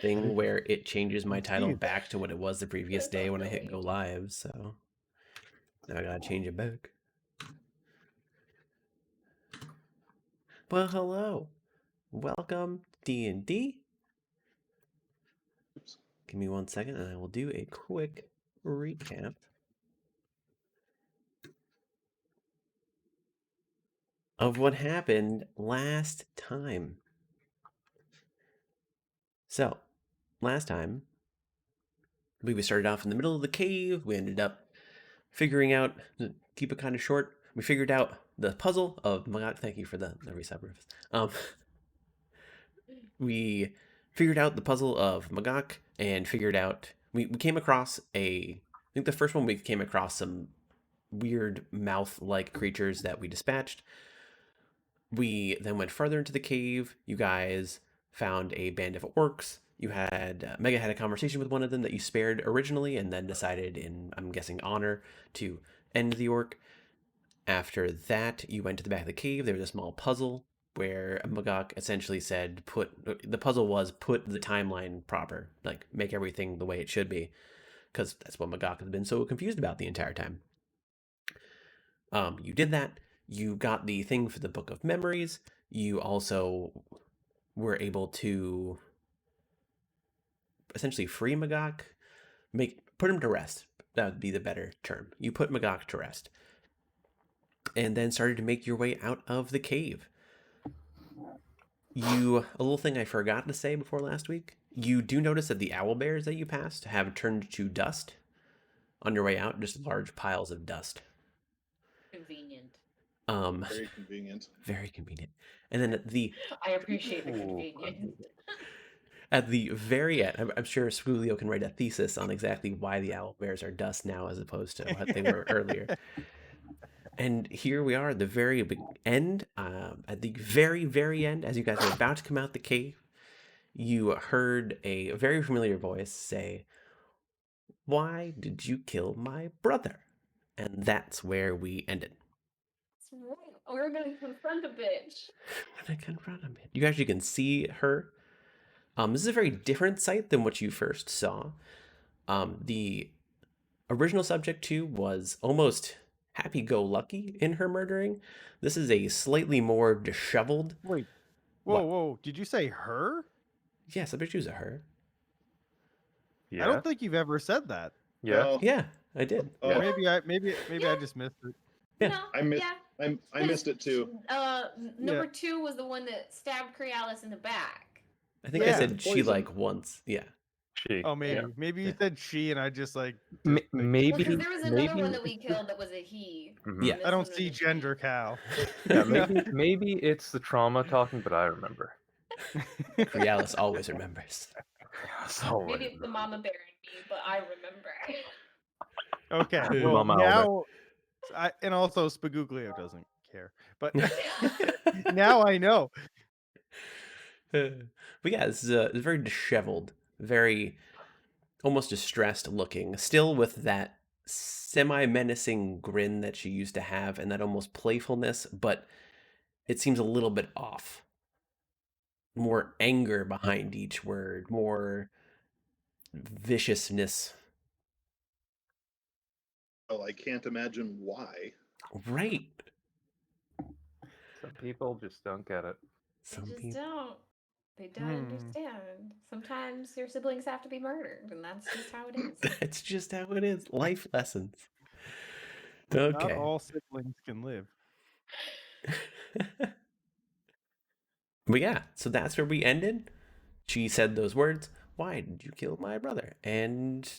thing where it changes my title Indeed. back to what it was the previous That's day all when I hit really. go live, so now I gotta change it back. Well, hello. Welcome, D&D. Give me 1 second and I will do a quick recap. Of what happened last time. So, last time, we started off in the middle of the cave. We ended up figuring out, keep it kind of short, we figured out the puzzle of Magok. Thank you for the resub reference. We figured out the puzzle of Magok and figured out, we came across I think the first one we came across some weird mouth-like creatures that we dispatched. We then went further into the cave. You guys found a band of orcs. You had Mega had a conversation with one of them that you spared originally, and then decided, in I'm guessing honor, to end the orc. After that, you went to the back of the cave. There was a small puzzle where Magok essentially said, the puzzle was put the timeline proper, like make everything the way it should be, because that's what Magok has been so confused about the entire time. You did that. You got the thing for the Book of Memories. You also were able to essentially free Magok, put him to rest. That would be the better term. You put Magok to rest, and then started to make your way out of the cave. A little thing I forgot to say before last week. You do notice that the owl bears that you passed have turned to dust on your way out, just large piles of dust. Convenient. Very convenient. Very convenient. And then I appreciate the convenience. at the very end, I'm sure Squilio can write a thesis on exactly why the owl bears are dust now as opposed to what they were earlier. And here we are at the very end. At the very, very end, as you guys are about to come out the cave, you heard a very familiar voice say, "Why did you kill my brother?" And that's where we ended. That's right. We're gonna confront a bitch. I'm gonna confront him. You actually can see her. This is a very different sight than what you first saw. The original subject too was almost happy-go-lucky in her murdering. This is a slightly more disheveled. Wait. What? Whoa. Did you say her? Yes, I bet you was a her. I don't think you've ever said that. Yeah. No, Yeah, I did. Oh, Yeah. Maybe Yeah. I just missed it. Yeah. No, I missed. yeah. I missed it too. Number 2 was the one that stabbed Crealis in the back. I think I Yeah. said she Poison. like once. Yeah. She. Oh, maybe. Yeah. Maybe you said she, and I just like. Maybe. Well, because there was another maybe, one that we killed that was a he. Mhm. Yeah. and this I don't one was see a gender, she. Cal. Yeah, maybe it's the trauma talking, but I remember. Crealis always remembers. So Maybe it's the mama bear in me, but I remember. Okay. The Well, Mama Owlbear. now, and also Spaguglio doesn't care, but now I know. But yeah, this is it's very disheveled, very almost distressed looking, still with that semi-menacing grin that she used to have and that almost playfulness, but it seems a little bit off. More anger behind each word, more viciousness. Well, I can't imagine why. Right. Some people just don't get it. Some They just people. don't. They don't understand. Sometimes your siblings have to be murdered, and that's just how it is. That's just how it is. Life lessons. Not Okay. all siblings can live. But yeah, so that's where we ended. She said those words, "Why did you kill my brother?" And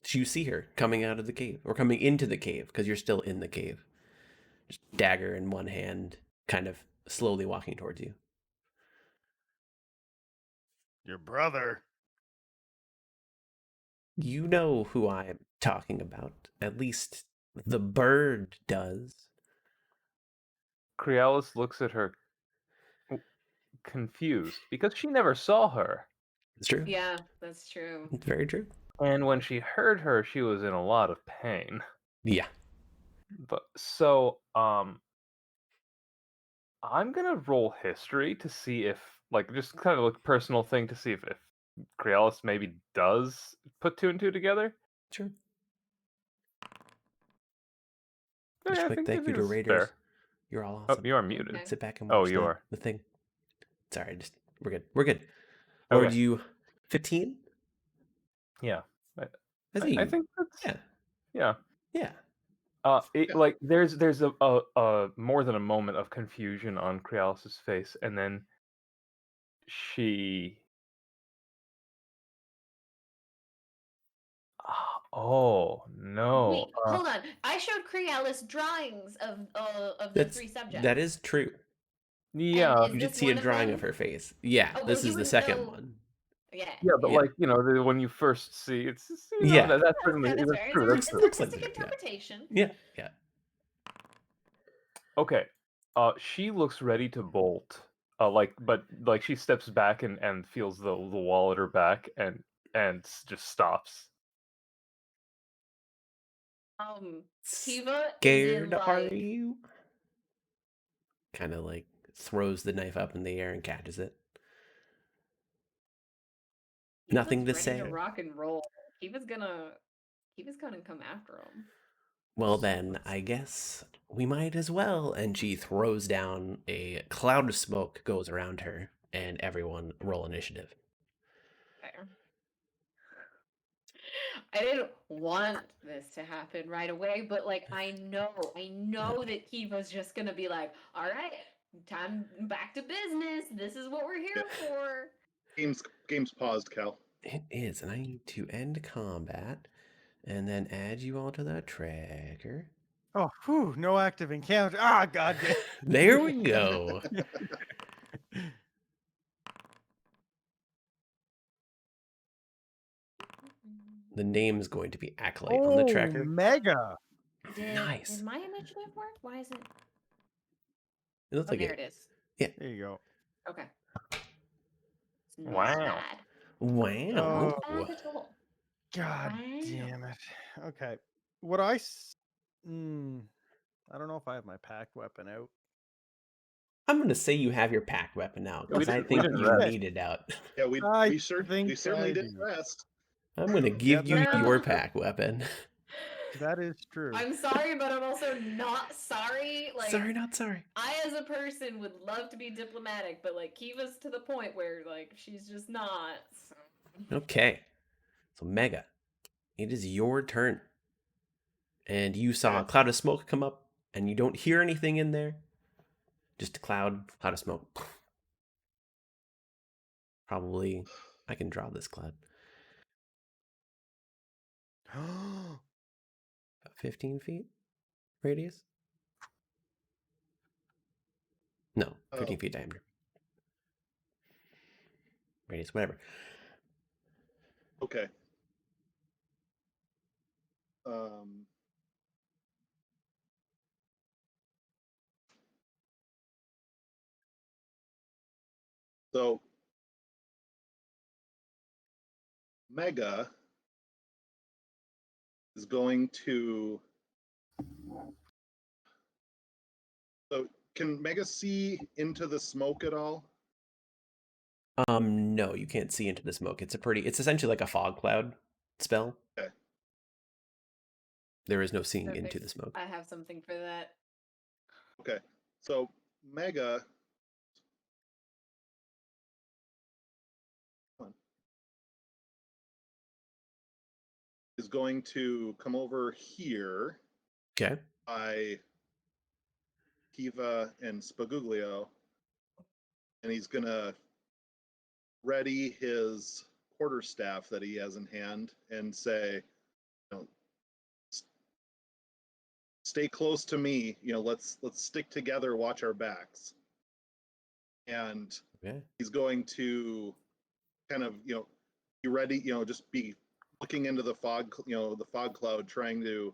you see her coming out of the cave, or coming into the cave, because you're still in the cave. Just dagger in one hand, kind of slowly walking towards you. Your brother. You know who I'm talking about. At least the bird does. Crealis looks at her confused because she never saw her. It's true. Yeah, that's true. It's very true. And when she heard her, she was in a lot of pain. Yeah. But so I'm gonna roll history to see if like just kind of a personal thing to see if Crealis maybe does put 2 and 2 together. Sure. Yeah, Just I quick think thank you to it's Raiders. fair. You're all Oh, awesome. you are muted. Okay. Sit back and Oh, watch you are. the thing. Sorry, just we're good. We're good. What Okay. would you 15? Yeah. I think I think that's yeah. yeah. Yeah. It, Yeah. like there's a more than a moment of confusion on Crealis's face, and then she. Oh no! Wait, hold on. I showed Crealis drawings of the That's 3 subjects. that is true. Yeah, is You did this see a one of drawing them? of her face. Yeah, Oh, well, this you is the wouldn't second know. one. Yeah. yeah, but Yeah. like when you first see it's Yeah. that's That's certainly fair. That's that's fair. true. That's It's true. looks like artistic that, yeah. interpretation. Yeah. Yeah. Okay. She looks ready to bolt. But she steps back and feels the wall at her back just stops. Kiva is Scared in are like you? Kind of like throws the knife up in the air and catches it. Nothing to ready say. to rock and roll. Kiva's gonna come after him. Well, then, I guess we might as well. And she throws down a cloud of smoke, goes around her, and everyone roll initiative. Fair. I didn't want this to happen right away, but like I know that Kiva's just gonna be like, all right, time back to business. This is what we're here for. Game's paused, Cal. It is, and I need to end combat and then add you all to the tracker. Oh, whew, no active encounter. Ah, god damn. There we go. The name's going to be Acolyte on the tracker. Mega. Nice. Did my initiative work? Why isn't? It looks Oh, like there it is. There you go. Okay. It's Wow. not bad. Wow. Not bad at all. God Wow. damn it. Okay. What I don't know if I have my packed weapon out. I'm going to say you have your packed weapon out We because I didn't- we think didn't you rest. need it out. Yeah, we I certainly think did I rest. I'm going to give you no. your pack weapon. That is true. I'm sorry, but I'm also not sorry. Like, Sorry, not sorry. I, as a person, would love to be diplomatic, but like Kiva's to the point where like she's just not. So. Okay. So, Mega, it is your turn. And you saw a cloud of smoke come up, and you don't hear anything in there. Just a cloud of smoke. Probably, I can draw this cloud. 15 feet radius? No, 15 feet diameter. Radius, whatever. Okay. So Mega is going to. So can Mega see into the smoke at all? No, you can't see into the smoke. It's essentially like a fog cloud spell. Okay. There is no seeing Perfect. into the smoke. I have something for that. Okay. So Mega is going to come over here Okay. by Kiva and Spaguglio, and he's gonna ready his quarterstaff that he has in hand and say, you know, stay close to me. You know, let's stick together, watch our backs. And he's going to kind of, you know, be ready, you know, just be looking into the fog, you know, the fog cloud, trying to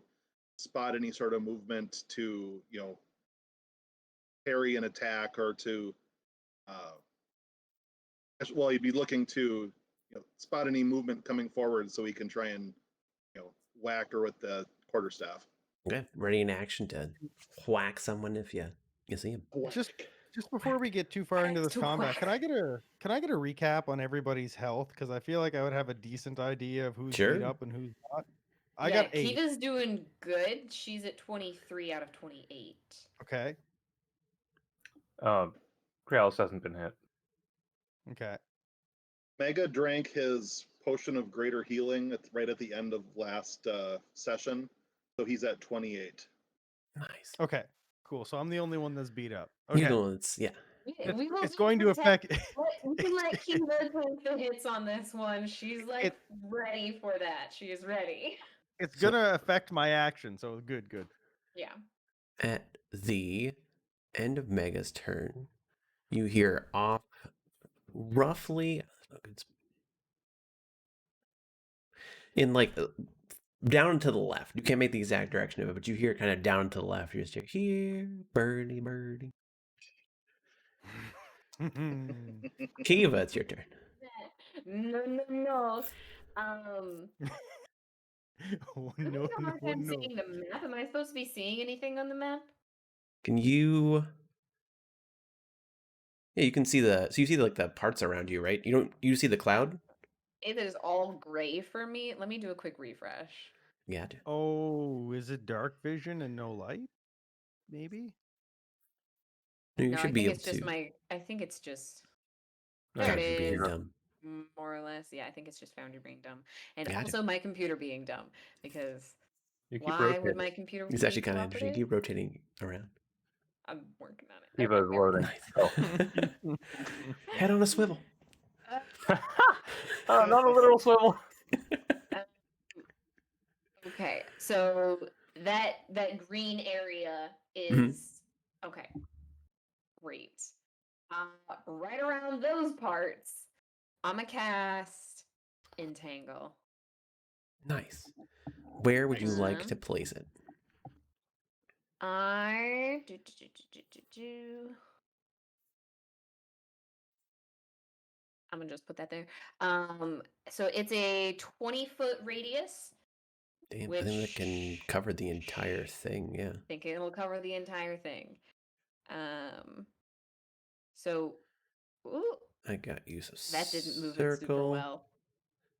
spot any sort of movement to, you know, parry an attack or to, well, he'd be looking to, you know, spot any movement coming forward so he can try and, you know, whack her with the quarterstaff. Okay. Ready in action to whack someone if you see him. Just Just before we get too far into It's this too combat, quick. can I get a recap on everybody's health? Because I feel like I would have a decent idea of who's beat Sure. up and who's not. I Yeah, got 8. Kiva's doing good. She's at 23 out of 28. Okay. Krialis hasn't been hit. Okay. Mega drank his potion of greater healing right at the end of last session, so he's at 28. Nice. Okay. Cool. So I'm the only one that's beat up. You Okay. know, yeah. We will It's just going to protect- affect. We can let Kiva take the hits on this one. She's like It- ready for that. She is ready. It's So- gonna affect my action. So good. Yeah. At the end of Mega's turn, you hear off roughly in like down to the left. You can't make the exact direction of it, but you hear it kind of down to the left. You just hear here, birdie, birdie. Kiva, it's your turn. No. Oh, I'm no, having a hard time no. seeing the map. Am I supposed to be seeing anything on the map? Can you? Yeah, you can see the. So you see like the parts around you, right? You don't. You see the cloud. It is all gray for me. Let me do a quick refresh. Yeah. Oh, is it dark vision and no light? Maybe. No, you No, I should be think able it's just to. my. I think it's just. No, There Found it you being is. dumb. More or less. Yeah, I think it's just found you being dumb. And Got it. also my computer being dumb. Because You keep why rotating. would my computer It's be actually kind of interesting. cooperative? Keep rotating around. I'm working on it. Kiva is Okay, loading. Nice. Head on a swivel. Oh, not a literal swivel. Okay, so that green area Mhm. is okay. Great. Right around those parts, I'm gonna cast Entangle. Nice. Where would you like Mhm. to place it? I I'm gonna just put that there. So it's a 20-foot radius. Damn, I think that can Which- cover the entire thing. Yeah. I think it'll cover the entire thing. So, ooh, I got use of that didn't move it super circle. well.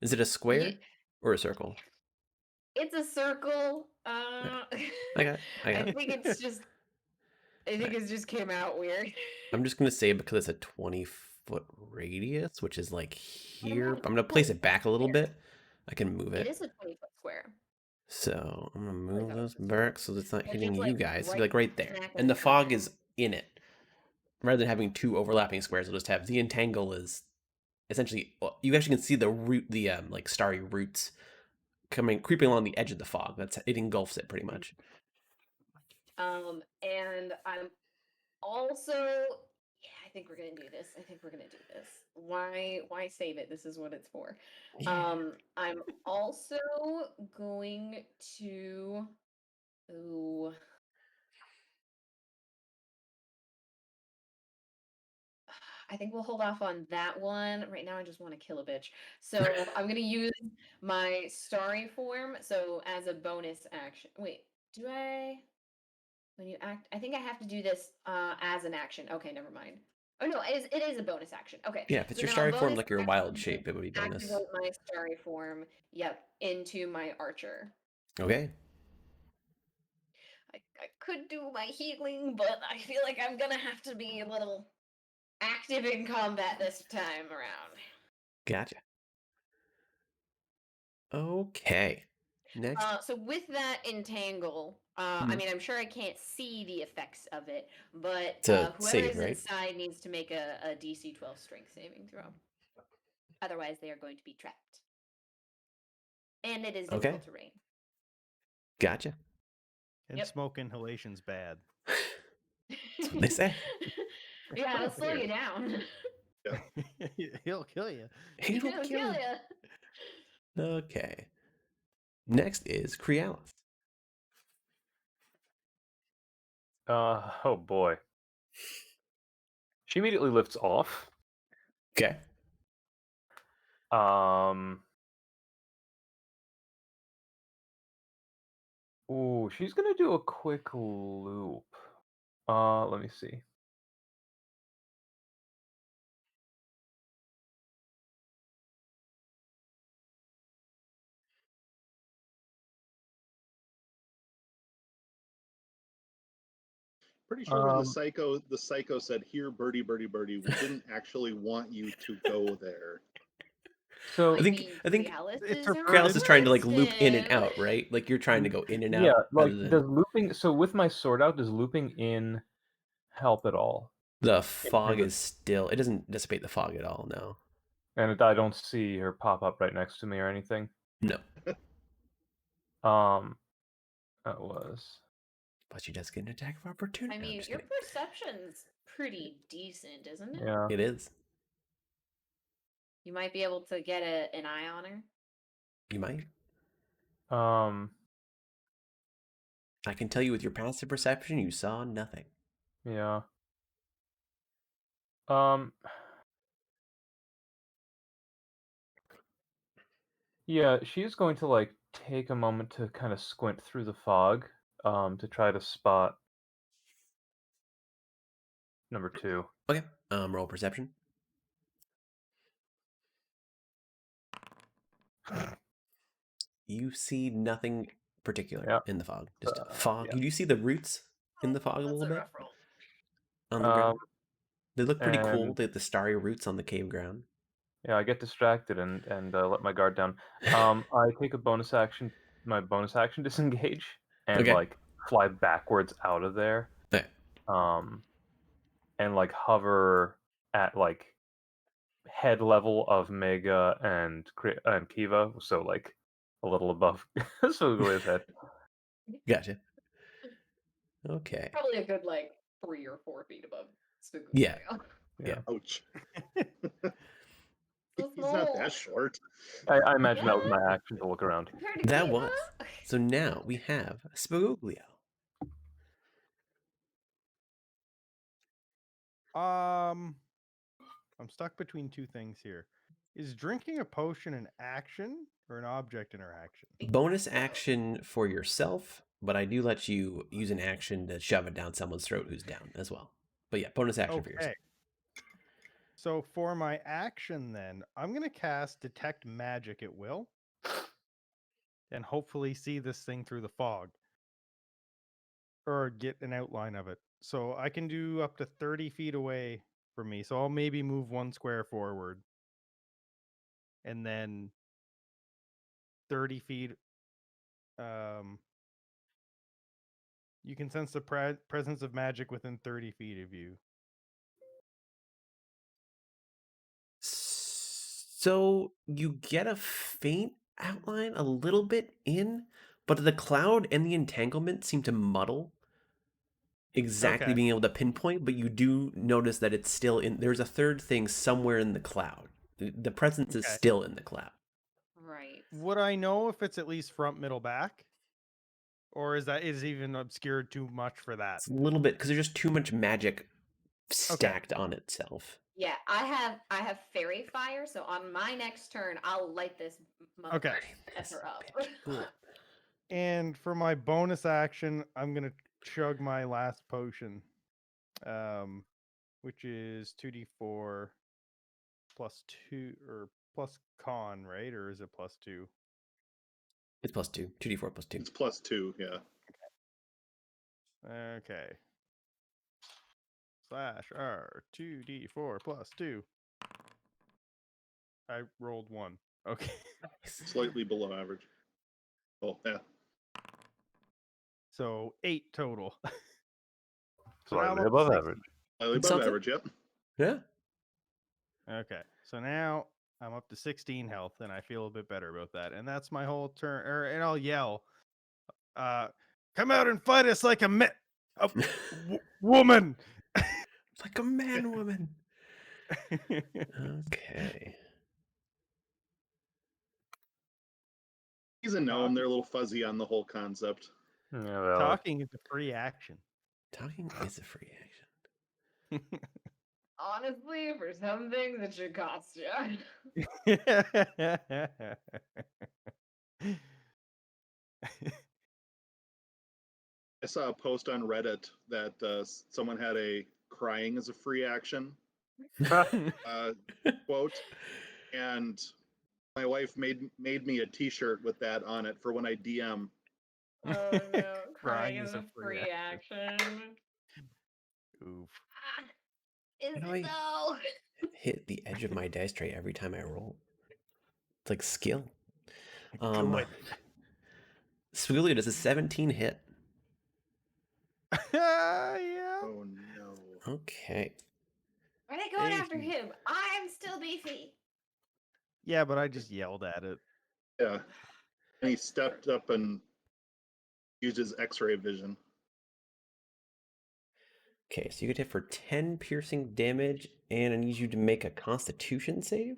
Is it a square or a circle? It's a circle. I got it. I got I it. think it's just. I think it just came out weird. I'm just gonna say because it's a 20-foot radius, which is like here. not I'm gonna place it back a little square. bit. I can move It it. is a 20-foot square. So I'm gonna I move thought it those was back so it's not It's hitting just, you like, guys. It'll be right like right there, smack in and the the fog middle. is in it. Rather than having two overlapping squares, we'll just have the entangle is essentially. Well, you actually can see the root, the like starry roots creeping along the edge of the fog. That's it engulfs it pretty much. And I'm also, yeah, I think we're gonna do this. Why save it? This is what it's for. I'm also going to. Ooh. I think we'll hold off on that one. Right now, I just want to kill a bitch. So I'm gonna use my starry form. So as a bonus action. Wait, do I? When you act, I think I have to do this as an action. Okay, never mind. Oh no, it is a bonus action. Okay. Yeah, if it's so your now starry form, bonus like your action, wild shape, it would be bonus. Activate my starry form. Yep, into my archer. Okay. I could do my healing, but I feel like I'm gonna have to be a little active in combat this time around. Gotcha. Okay. Next. So with that entangle, I mean, I'm sure I can't see the effects of it, but It's a whoever save, is right? inside needs to make a DC 12 strength saving throw. Otherwise, they are going to be trapped. And it is difficult to rain. Gotcha. And Yep. smoke inhalation's bad. That's what they say. Yeah, it'll slow you down. He'll kill you. It'll It'll kill kill you. you. Okay. Next is Krialis. Oh boy. She immediately lifts off. Okay. Ooh, she's gonna do a quick loop. Let me see. Pretty sure when Um, the psycho said, "Here, birdie, birdie, birdie," we didn't actually want you to go there. So I think Alice It's is a reversed. Alice is trying to like loop in and person. out, right? Like you're trying to go in and yeah, out like rather does than looping. So with my sword out, does looping in help at all? the In fog terms of- is still. It doesn't dissipate the fog at all. No, I don't see her pop up right next to me or anything. no. That was. But she does get an attack of opportunity. I No, I'm mean, just your kidding. perception's pretty decent, isn't it? Yeah. It is. You might be able to get an eye on her. You might. Um. I can tell you with your passive perception, you saw nothing. Yeah. Um. Yeah, she's going to like take a moment to kind of squint through the fog, to try to spot number 2. Okay. Roll perception. You see nothing particular Yeah. in the fog. Just fog. Yeah. You do see the roots in the fog a That's little bit rough roll. on the ground. Um. They look pretty cool. And The starry roots on the cave ground. yeah, I get distracted and let my guard down. I take a bonus action, my bonus action disengage, and Okay. like fly backwards out of there. Okay. And like hover at like head level of Mega and Kiva, so like a little above Sugulia's head. Gotcha. Okay. Probably a good like 3 or 4 feet above Spooky. Yeah. Yeah. Ouch. So He's not small. that short. I imagine that was my action to look around. Compared to That Kiva? was. So now we have Spagoglio. I'm stuck between two things here. Is drinking a potion an action or an object interaction? Bonus action for yourself, but I do let you use an action to shove it down someone's throat who's down as well. But yeah, bonus action for yourself. So for my action then, I'm going to cast Detect Magic at will and hopefully see this thing through the fog or get an outline of it. So I can do up to 30 feet away from me. So I'll maybe move 1 square forward and then 30 feet. You can sense the presence of magic within 30 feet of you. So you get a faint outline a little bit in, but the cloud and the entanglement seem to muddle exactly Okay. being able to pinpoint, but you do notice that it's still in. There's a third thing somewhere in the cloud. The presence is Okay. still in the cloud. Right. Would I know if it's at least front, middle, back? Or is even obscured too much for that? It's a little bit because there's just too much magic stacked on itself. Yeah, I have fairy fire, so on my next turn, I'll light this Okay. her up. Cool. And for my bonus action, I'm gonna chug my last potion, which is 2d4 plus 2 or plus con, right? Or is it plus 2? It's plus 2. 2d4 plus 2. It's plus 2, yeah. Okay. /R 2d4 plus 2. I rolled 1. Okay. Slightly below average. Oh, yeah. So 8 total. Slightly now above 6. average. Slightly above Something? average, yep. Yeah. Okay. So now I'm up to 16 health, and I feel a bit better about that. And that's my whole turn. And I'll yell, "Come out and fight us like a woman!" Like a man woman. Okay. He's a gnome. They're a little fuzzy on the whole concept. Yeah, well, Talking is a free action. Talking is a free action. Honestly, for some things, it should cost you. I saw a post on Reddit that someone had a crying is a free action quote, and my wife made me a T-shirt with that on it for when I DM. Oh no, crying Crying is a free action. Oof. Ah, is You know, it though? hit the edge of my dice tray every time I roll. It's like skill. Good. Swiggly, does a 17 hit? Yeah. Oh no. Okay. Are they going Hey, after him? I'm still beefy. Yeah, but I just yelled at it. Yeah. And he stepped up and used his X-ray vision. Okay, so you get hit for 10 piercing damage, and I need you to make a Constitution save.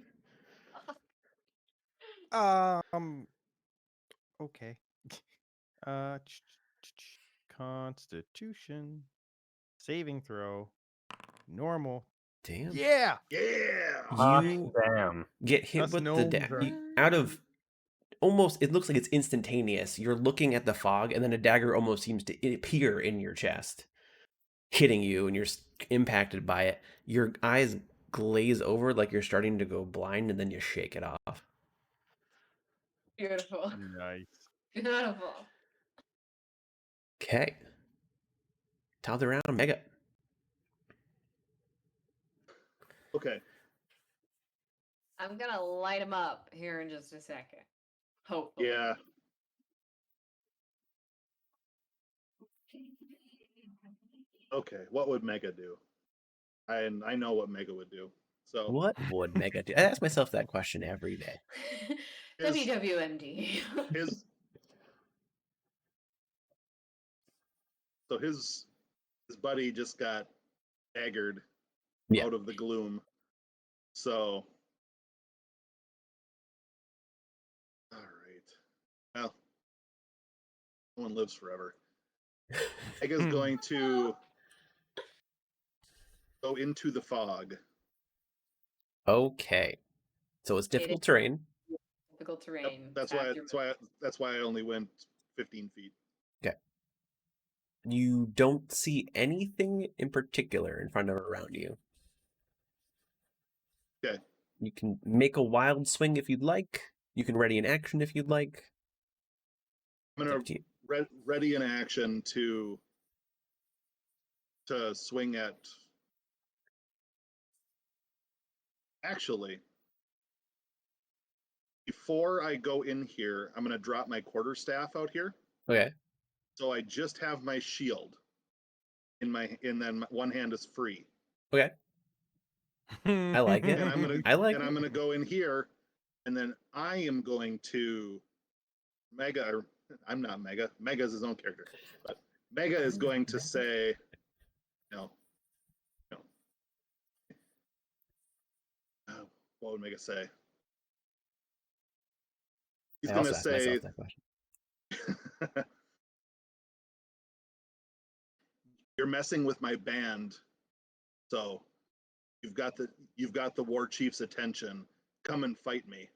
Okay. Constitution saving throw normal. Damn. Yeah. Yeah. Hot You damn. get hit Us with the gnomes are- out of almost, it looks like it's instantaneous. You're looking at the fog, and then a dagger almost seems to appear in your chest, hitting you, and you're impacted by it. Your eyes glaze over like you're starting to go blind, and then you shake it off. Beautiful. Nice. Beautiful. Okay. Top of the round, Mega. Okay. I'm gonna light him up here in just a second. Hopefully. Yeah. Okay. What would Mega do? I know what Mega would do. So What would Mega do? I ask myself that question every day. His- WWMD. his so his buddy just got daggered Yeah. out of the gloom. So all right. Well, no one lives forever. Mega's going to go into the fog. Okay. So it's difficult terrain. Difficult Yep, terrain. that's why I only went 15 feet. You don't see anything in particular in front of or around you. Okay. You can make a wild swing if you'd like. You can ready an action if you'd like. I'm It's gonna up to you. ready an action to swing at. Actually, before I go in here, I'm gonna drop my quarterstaff out here. Okay. So I just have my shield and then one hand is free. Okay. I like it. And I like I'm it. gonna go in here, and then I am going to Mega. Or I'm not Mega. Mega is his own character, but Mega is going to say, no. What would Mega say? He's I going also to asked say, myself that question. "You're messing with my band, so you've got the war chief's attention. Come and fight me."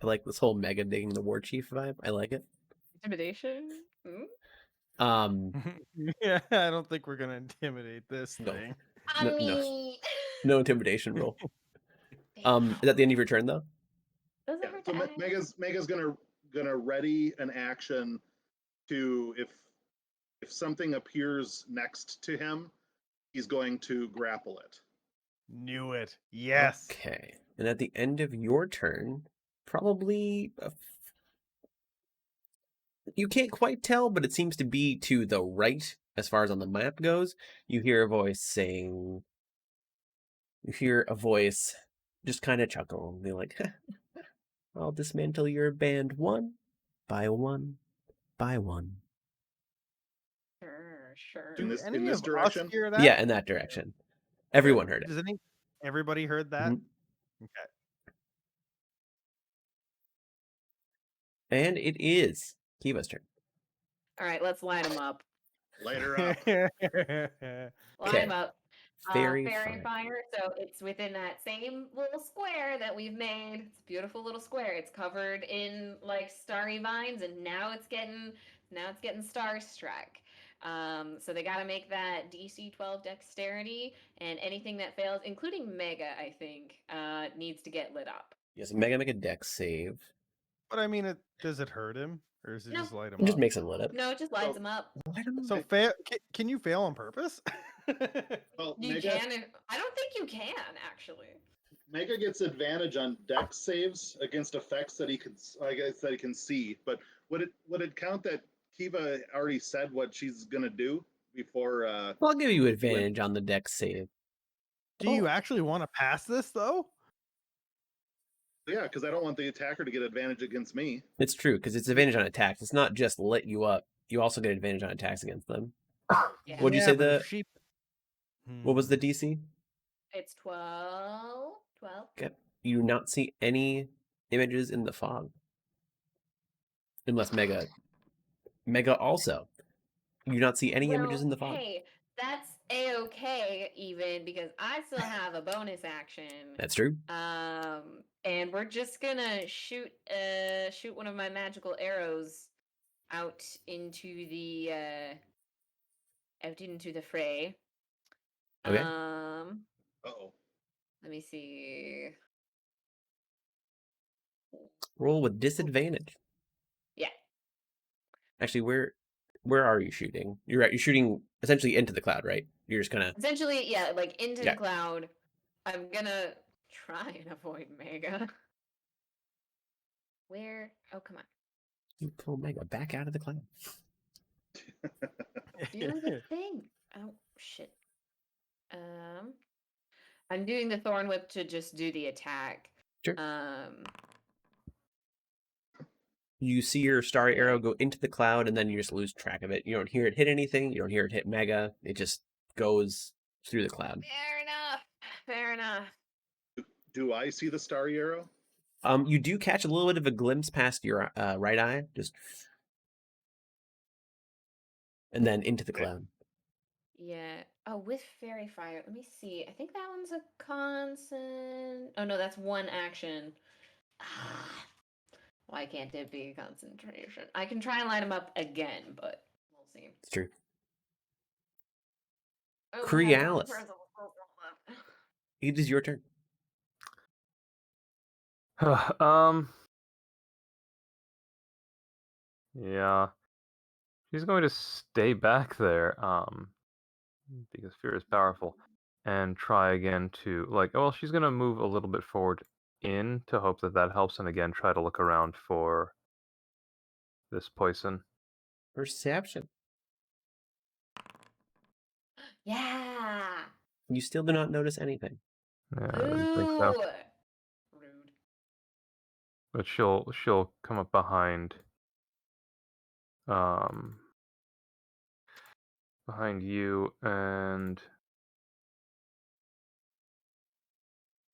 I like this whole Mega digging the war chief vibe. I like it. Intimidation? Hmm? Yeah, I don't think we're gonna intimidate this No. thing. No, no intimidation roll. Is that the end of your turn though? Does Yeah, it so hurt? Mega's gonna ready an action to if something appears next to him, he's going to grapple it. Knew it. Yes. Okay. And at the end of your turn, probably you can't quite tell, but it seems to be to the right as far as on the map goes. You hear a voice saying, you hear a voice just kind of chuckle and be like, I'll dismantle your band one by one by one. Sure. In Do this- any in this of us direction? hear that? Yeah, in that direction. Everyone heard it. Does everybody heard that? Mhm. Okay. And it is Kiva's turn. All right, let's line them up. Light her up. Line them up. Fairy Fairy fire. fire. So it's within that same little square that we've made. It's a beautiful little square. It's covered in like starry vines, and now it's getting starstruck. So they got to make that DC 12 dexterity, and anything that fails, including Mega, I think, needs to get lit up. Yes, Mega make a dex save. But I mean, does it hurt him? or does it No. just light them It just up? makes them lit up. No, it just lights So- them up. I don't know. So can you fail on purpose? Well, You Mega, can. I don't think you can actually. Mega gets advantage on dex saves against effects that he can, I guess, that he can see. But would it count that Kiva already said what she's gonna do before? I'll give you advantage on the dex save. Do you actually want to pass this though? Yeah, because I don't want the attacker to get advantage against me. It's true because it's advantage on attacks. It's not just lit you up. You also get advantage on attacks against them. Yeah. What'd you say but if the- she... What was the Hmm. DC? It's 12. 12. Okay. You do not see any images in the fog. Unless Mega also. You do not see any images in the fog. Hey, that's a-okay even because I still have a bonus action. That's true. And we're just gonna shoot one of my magical arrows out into the fray. Okay. Uh-oh. Let me see. Roll with disadvantage. Yeah. Actually, where are you shooting? You're shooting essentially into the cloud, right? You're just gonna Essentially, yeah, like into Yeah. the cloud. I'm gonna try and avoid Mega. Where? Oh, come on. you pull Mega back out of the cloud. Do the thing. Oh shit. I'm doing the thorn whip to just do the attack. Sure. Um, You see your starry arrow go into the cloud, and then you just lose track of it. You don't hear it hit anything. You don't hear it hit Mega. It just goes through the cloud. fair enough. Fair enough. Do I see the starry arrow? You do catch a little bit of a glimpse past your right eye, just, and then into the Okay. cloud. Yeah. Oh, with fairy fire. Let me see. I think that one's a constant. Oh no, that's one action. Ah. Why can't it be concentration? I can try and light him up again, but we'll see. It's true. Oh, Crealis. where's the roll left? It is your turn. Yeah. She's going to stay back there, because fear is powerful, and try again to she's gonna move a little bit forward in to hope that helps, and again try to look around for this poison. Perception. Yeah. You still do not notice anything. Yeah, I didn't think so. Ooh. Rude. But she'll come up behind you, and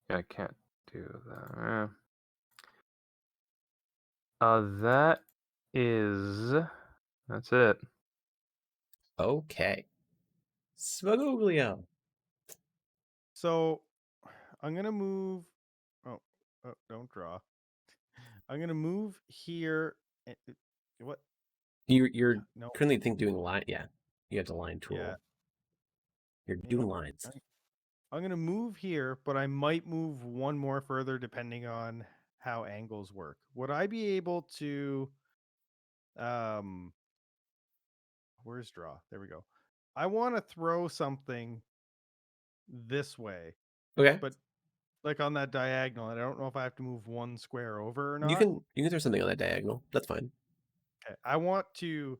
yeah, I can't do that. That's it. Okay. Swagoglio. So I'm gonna move. Oh, don't draw. I'm gonna move here. What? You're No. currently doing line. Yeah, you have the line tool. Yeah. You're You doing know, lines. I'm gonna move here, but I might move one more further depending on how angles work. Would I be able to? Where's draw? There we go. I want to throw something this way, Okay. but like on that diagonal, and I don't know if I have to move one square over or not. You can throw something on that diagonal. That's fine. Okay. I want to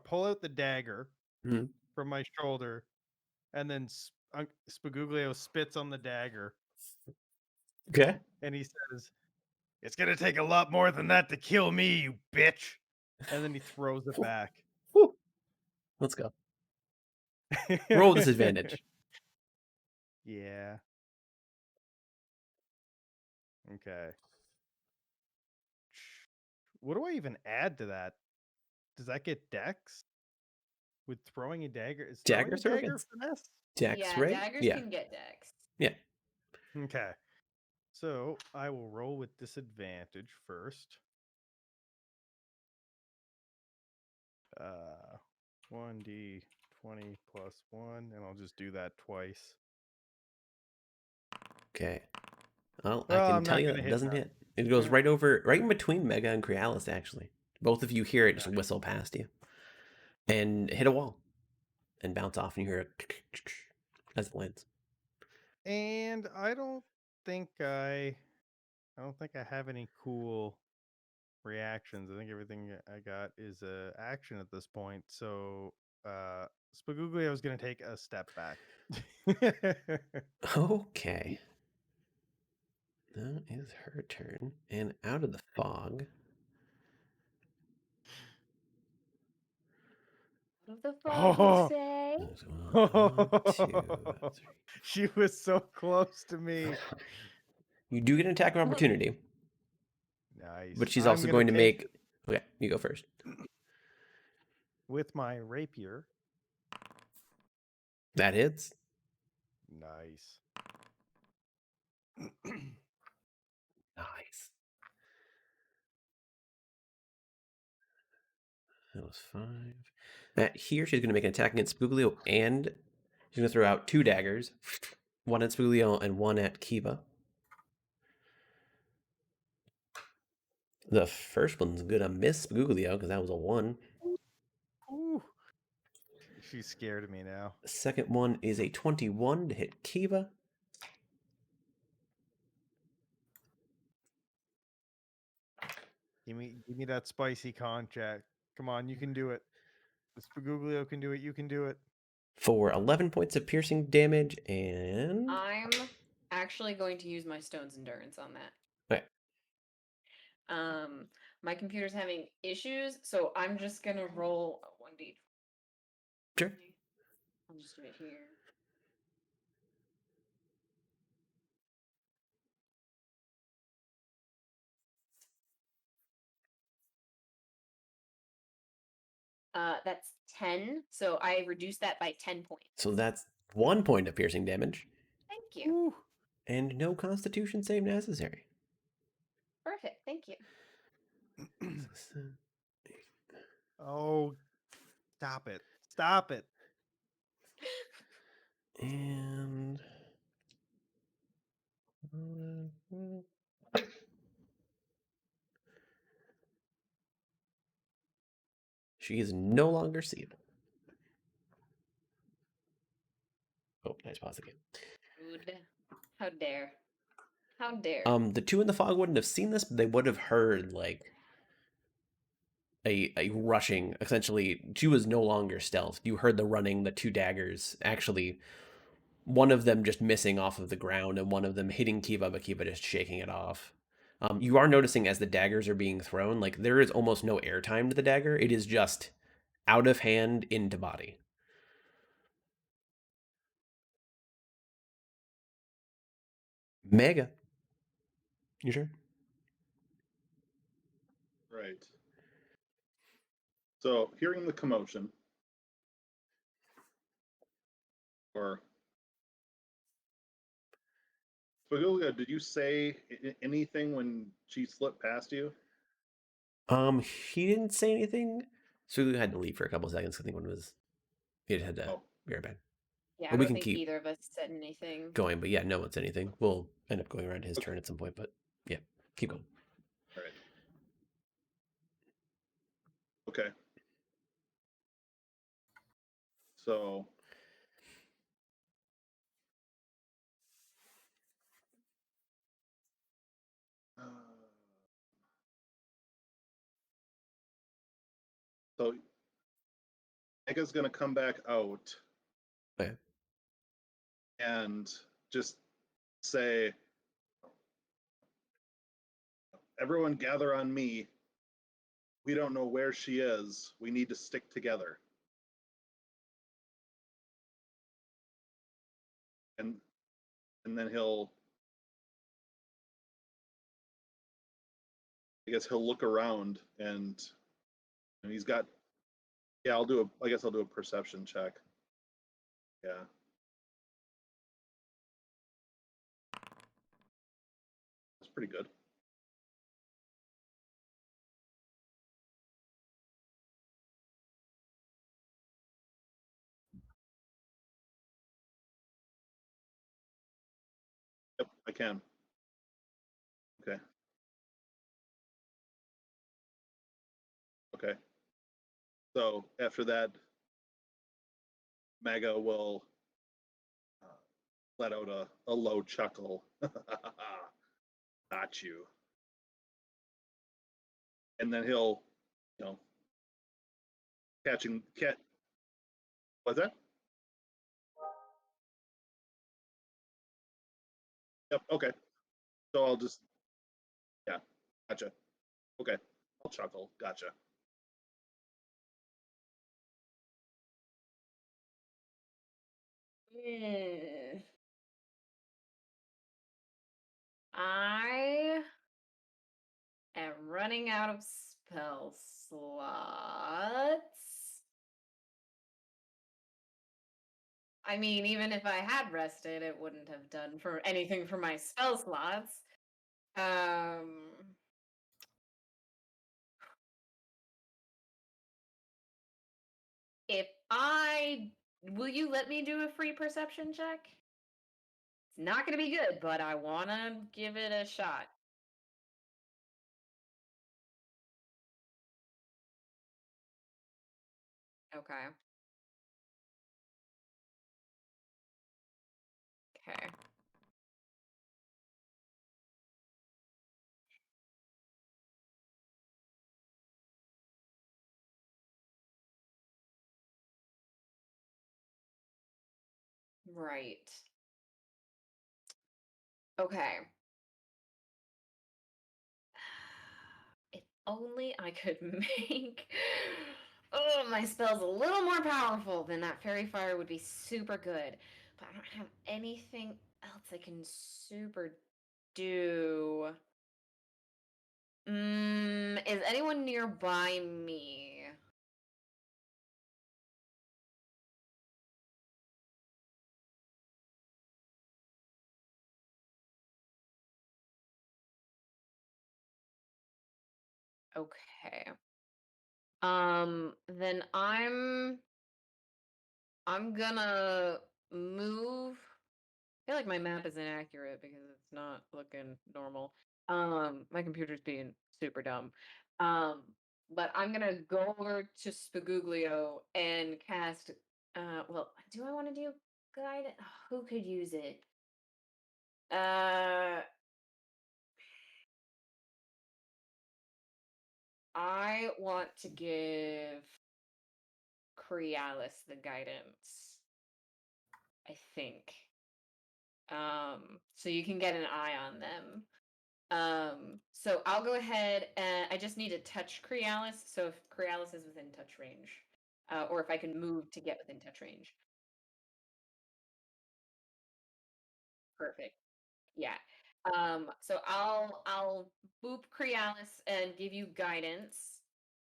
pull out the dagger Mhm. from my shoulder, and then Spaguglio spits on the dagger, Okay. and he says, "It's gonna take a lot more than that to kill me, you bitch." And then he throws it back. Whew. Let's go. Roll with disadvantage. Yeah. Okay. What do I even add to that? Does that get dex? With throwing a dagger? Is throwing Dagger a throw dagger gets- finesse? Dex, Yeah, right? daggers Yeah. can get dex. Yeah. Okay. So I will roll with disadvantage first. 1d20 plus 1, and I'll just do that twice. Okay. Well, Well, I can I'm tell not you gonna it hit doesn't that. hit. It goes right in between Mega and Crealis, actually. Both of you hear it just whistle past you and hit a wall and bounce off, and you hear a as it lands. And I don't think I have any cool reactions. I think everything I got is action at this point. So Spagooglia was going to take a step back. Okay. That is her turn. And out of the fog. Out of the fog, you Oh. say? There's one, two, three. She was so close to me. You do get an attack of opportunity, Nice. but she's I'm also gonna going to take- make. Okay, you go first. with my rapier. That hits. Nice. Nice. That was 5. Here, she's going to make an attack against Spuglio, and she's going to throw out 2 daggers. One at Spuglio and one at Kiva. The first one's going to miss Spuglio because that was a 1. Ooh. She's scared of me now. The second one is a 21 to hit Kiva. Give me that spicy con check. Come on, you can do it. The Spaguglio can do it. You can do it. For 11 points of piercing damage, and I'm actually going to use my Stone's Endurance on that. okay. My computer's having issues, so I'm just gonna roll a 1d. Sure. I'll just do it here. That's 10, so I reduced that by 10 points. So that's 1 point of piercing damage. Thank you. Ooh. And no Constitution save necessary. Perfect. Thank you. Oh, stop it. Stop it. And she is no longer seen. Oh, nice pause again. Rude. How dare. How dare. The 2 in the fog wouldn't have seen this, but they would have heard like a rushing. Essentially, she was no longer stealth. You heard the running, the 2 daggers. Actually, one of them just missing off of the ground, and one of them hitting Kiva, but Kiva just shaking it off. You are noticing as the daggers are being thrown, like there is almost no airtime to the dagger. It is just out of hand into body. Mega. You sure? Right. So, hearing the commotion, or Spagulia, did you say anything when she slipped past you? He didn't say anything, so we had to leave for a couple of seconds. I think it had to be right back. Yeah, But I we don't can think keep either of us said anything. going, but yeah, no one said anything. We'll end up going around to his turn at some point, but yeah, keep going. All right. Okay. So so Mega's gonna come back out Okay. and just say, everyone gather on me. We don't know where she is. We need to stick together. And then I guess he'll look around and he's got, yeah, I guess I'll do a perception check. Yeah. That's pretty good. Yep, I can. Okay. Okay. So after that, Mega will let out a low chuckle. Got you. And then he'll, you know, cat. What's that? Yep. Okay. So I'll just, yeah. Gotcha. Okay. I'll chuckle. Gotcha. Mm. I am running out of spell slots. I mean, even if I had rested, it wouldn't have done for anything for my spell slots. If I will you let me do a free perception check? It's not gonna be good, but I wanna give it a shot. Okay. Okay. Right. Okay. If only I could make my spells a little more powerful, then that fairy fire would be super good. But I don't have anything else I can super do. Is anyone nearby me? Okay. Then I'm gonna move. I feel like my map is inaccurate because it's not looking normal. My computer's being super dumb. Um, but I'm gonna go over to Spaguglio and cast. Well, do I want to do guide? Who could use it? Uh, I want to give Crealis the guidance. I think. So you can get an eye on them. So I'll go ahead and I just need to touch Crealis. So if Crealis is within touch range, or if I can move to get within touch range. Perfect. Yeah. So I'll boop Crealis and give you guidance.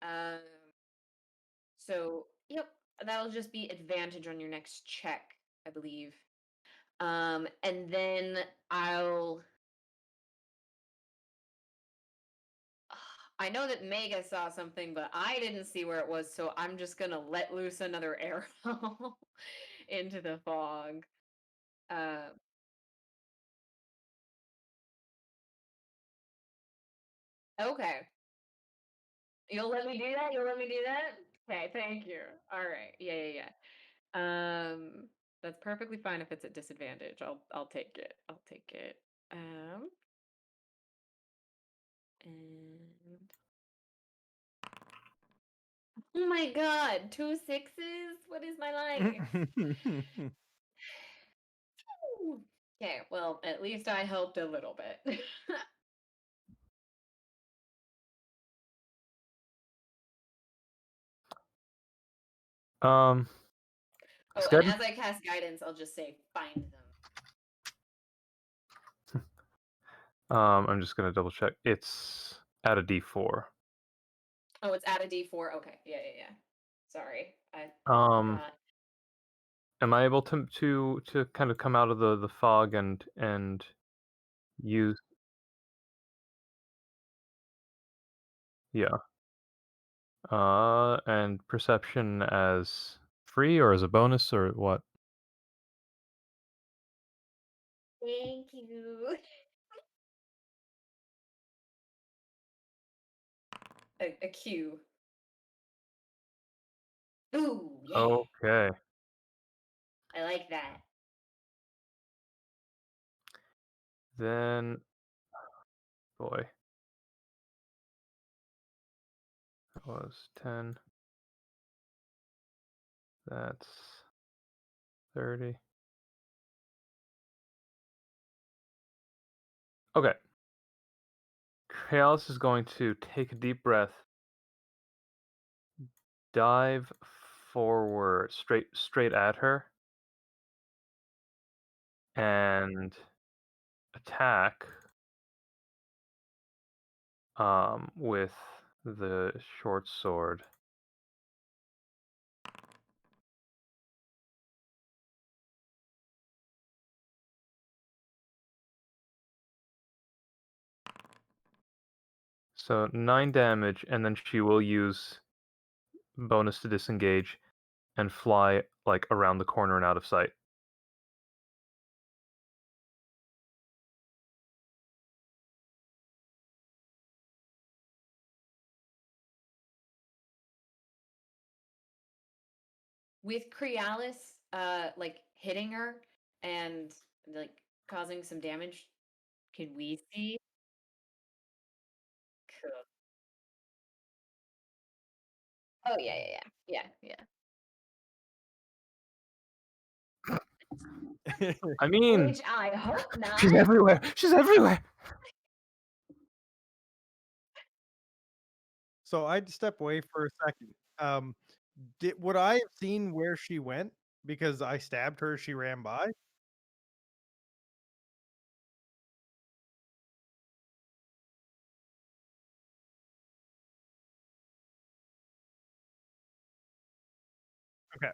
Um, so yep, that'll just be advantage on your next check, I believe. And then I know that Mega saw something, but I didn't see where it was, so I'm just gonna let loose another arrow into the fog. Uh, okay. You'll let me do that? You'll let me do that? Okay, thank you. All right. Yeah, yeah, yeah. That's perfectly fine if it's at disadvantage. I'll take it. I'll take it. And oh my god, 2 6s? What is my life? Okay, well, at least I helped a little bit. Um, Oh, and Sked? as I cast guidance, I'll just say find them. I'm just gonna double check. It's at a D4. Oh, it's at a D4. Okay, yeah, yeah, yeah. Sorry, I Um, forgot. am I able to kind of come out of the fog and use? Yeah. And perception as free or as a bonus or what? Thank you. A Q. Ooh, yeah. Okay. I like that. Then, boy, that was 10. That's 30. Okay. Chaos is going to take a deep breath, dive forward, straight at her, and attack with the short sword. So 9 damage, and then she will use bonus to disengage and fly like around the corner and out of sight. With Crealis, like hitting her and like causing some damage, can we see? Cool. Oh yeah, yeah, yeah, yeah, I yeah. mean, Which I hope not. she's everywhere. She's everywhere. So I'd step away for a second. Would I have seen where she went because I stabbed her as she ran by? Okay.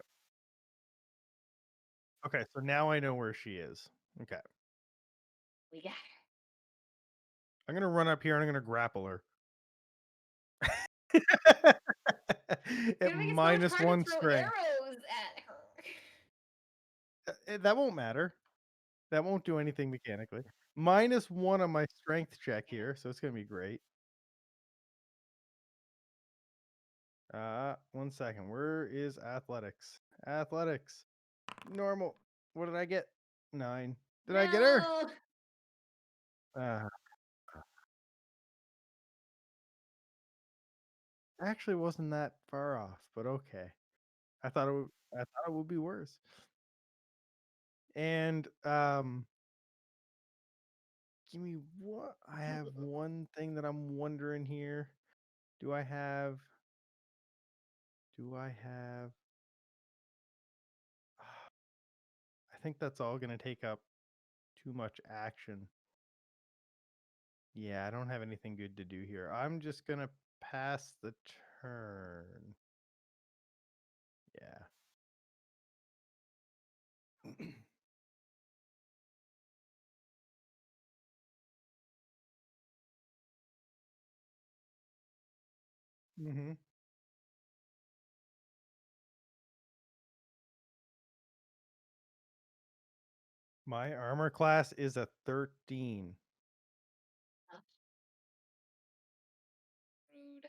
Okay, so now I know where she is. Okay. We got I'm gonna run up here and I'm gonna grapple her. It's At gonna make it so much minus harder to one throw strength. arrows at her. That won't matter. That won't do anything mechanically. Minus one on my strength check here, so it's gonna be great. 1 second. Where is athletics? Athletics. Normal. What did I get? 9. Did I get her? No. Uh, actually wasn't that far off, but okay. I thought it would be worse. And give me what I have one thing that I'm wondering here. Do I have I think that's all going to take up too much action. Yeah, I don't have anything good to do here. I'm just going to pass the turn. Yeah. Mhm. My armor class is a 13. Rude.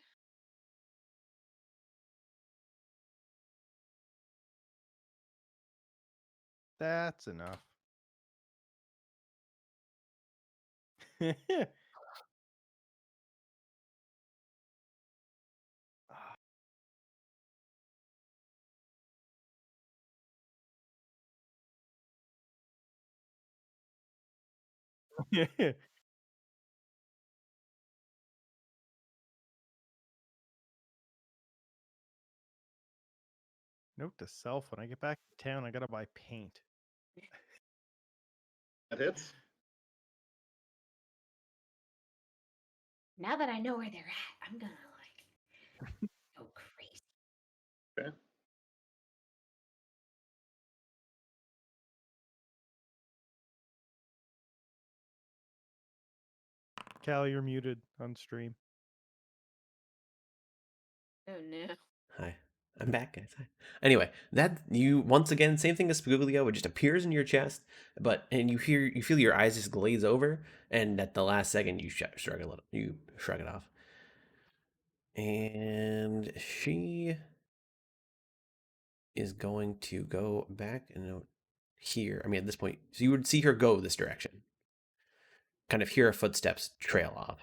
That's enough. Note to self: when I get back to town, I gotta buy paint. That hits. Now that I know where they're at, I'm gonna like go crazy. Okay. Cal, you're muted on stream. Oh no. Hi. I'm back, guys. Hi. Anyway, that you once again, same thing as Spagoolio, it just appears in your chest, and you feel your eyes just glaze over, and at the last second you shrug it off. And she is going to go back and here. I mean, at this point, so you would see her go this direction. Kind of hear her footsteps trail off.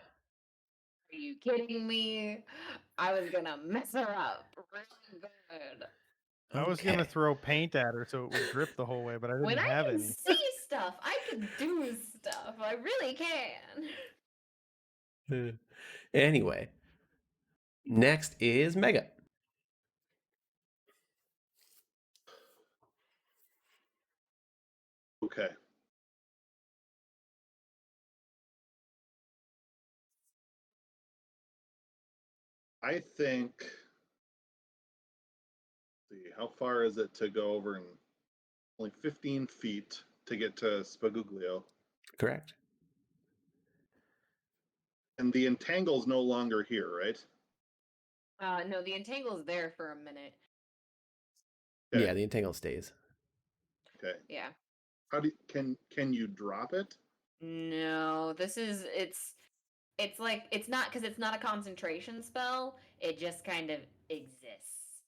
Are you kidding me? I was gonna mess her up really good. I was gonna Okay. throw paint at her so it would drip the whole way, but I didn't When I have can any. see stuff, I can do stuff. I really can. Anyway, next is Mega. Okay. I think. See, how far is it to go over? And only 15 feet to get to Spaguglio. Correct. And the entangle's no longer here, right? No, the entangle's there for a minute. Okay. Yeah, the entangle stays. Okay. Yeah. How do can you drop it? No, it's like it's not because it's not a concentration spell. It just kind of exists.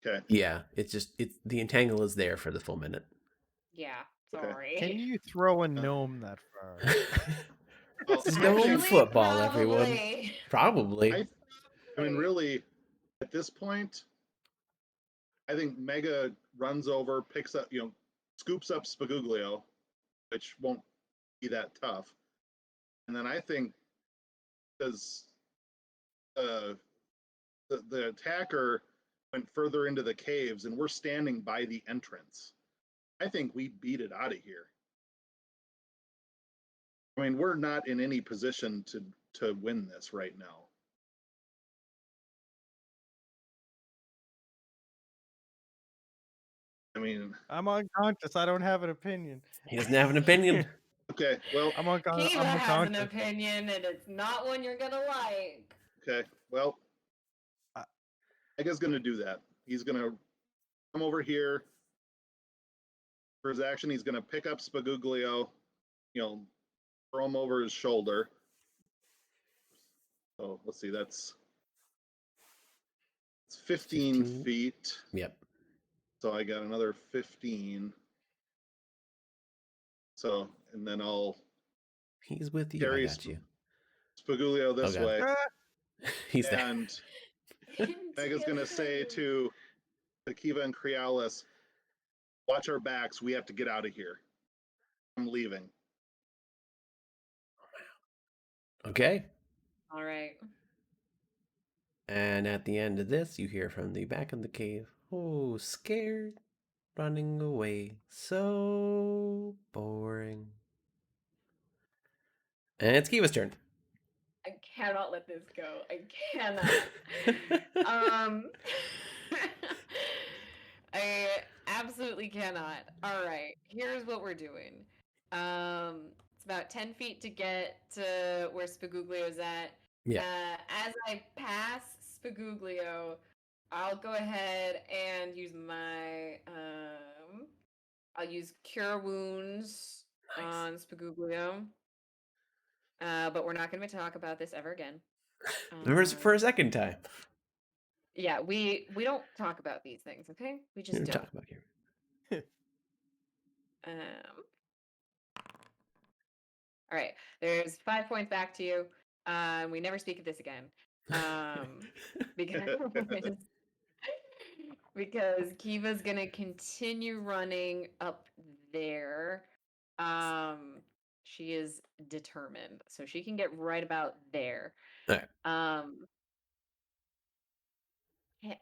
Okay. Yeah, it's the entangle is there for the full minute. Yeah, Okay. sorry. Can you throw a gnome that far? Well, Gnome Actually, football, everyone. probably. Probably. I mean, really, at this point, I think Mega runs over, picks up, scoops up Spaguglio, which won't be that tough. And then I think because the attacker went further into the caves and we're standing by the entrance, I think we beat it out of here. I mean, we're not in any position to win this right now. I mean, I'm unconscious. I don't have an opinion. He doesn't have an opinion. okay, well, I'm Kiva has an unconscious. opinion, and it's not one you're gonna like. okay, well, Mega's gonna do that. He's gonna come over here. For his action, he's gonna pick up Spaguglio, throw him over his shoulder. So let's see, that's 15 15. feet. Yep. So I got another 15. So, and then I'll He's with you. carry I got you. Spaguglio this Okay. way. He's there. And Mega's gonna say to Kiva and Crealis, watch our backs. We have to get out of here. I'm leaving. Okay. All right. And at the end of this, you hear from the back of the cave, "Oh, scared, running away, so boring." And it's Kiva's turn. I cannot let this go. I cannot. I absolutely cannot. All right, here's what we're doing. It's about 10 feet to get to where Spaguglio's at. Yeah. As I pass Spaguglio, I'll go ahead and use my I'll use Cure Wounds on Spaguglio. But we're not going to talk about this ever again. For a second time. Yeah, we don't talk about these things, okay? We just We don't. talk about here. All right, there's 5 points back to you. We never speak of this again. Because Kiva's gonna continue running up there. She is determined, so she can get right about there. All right.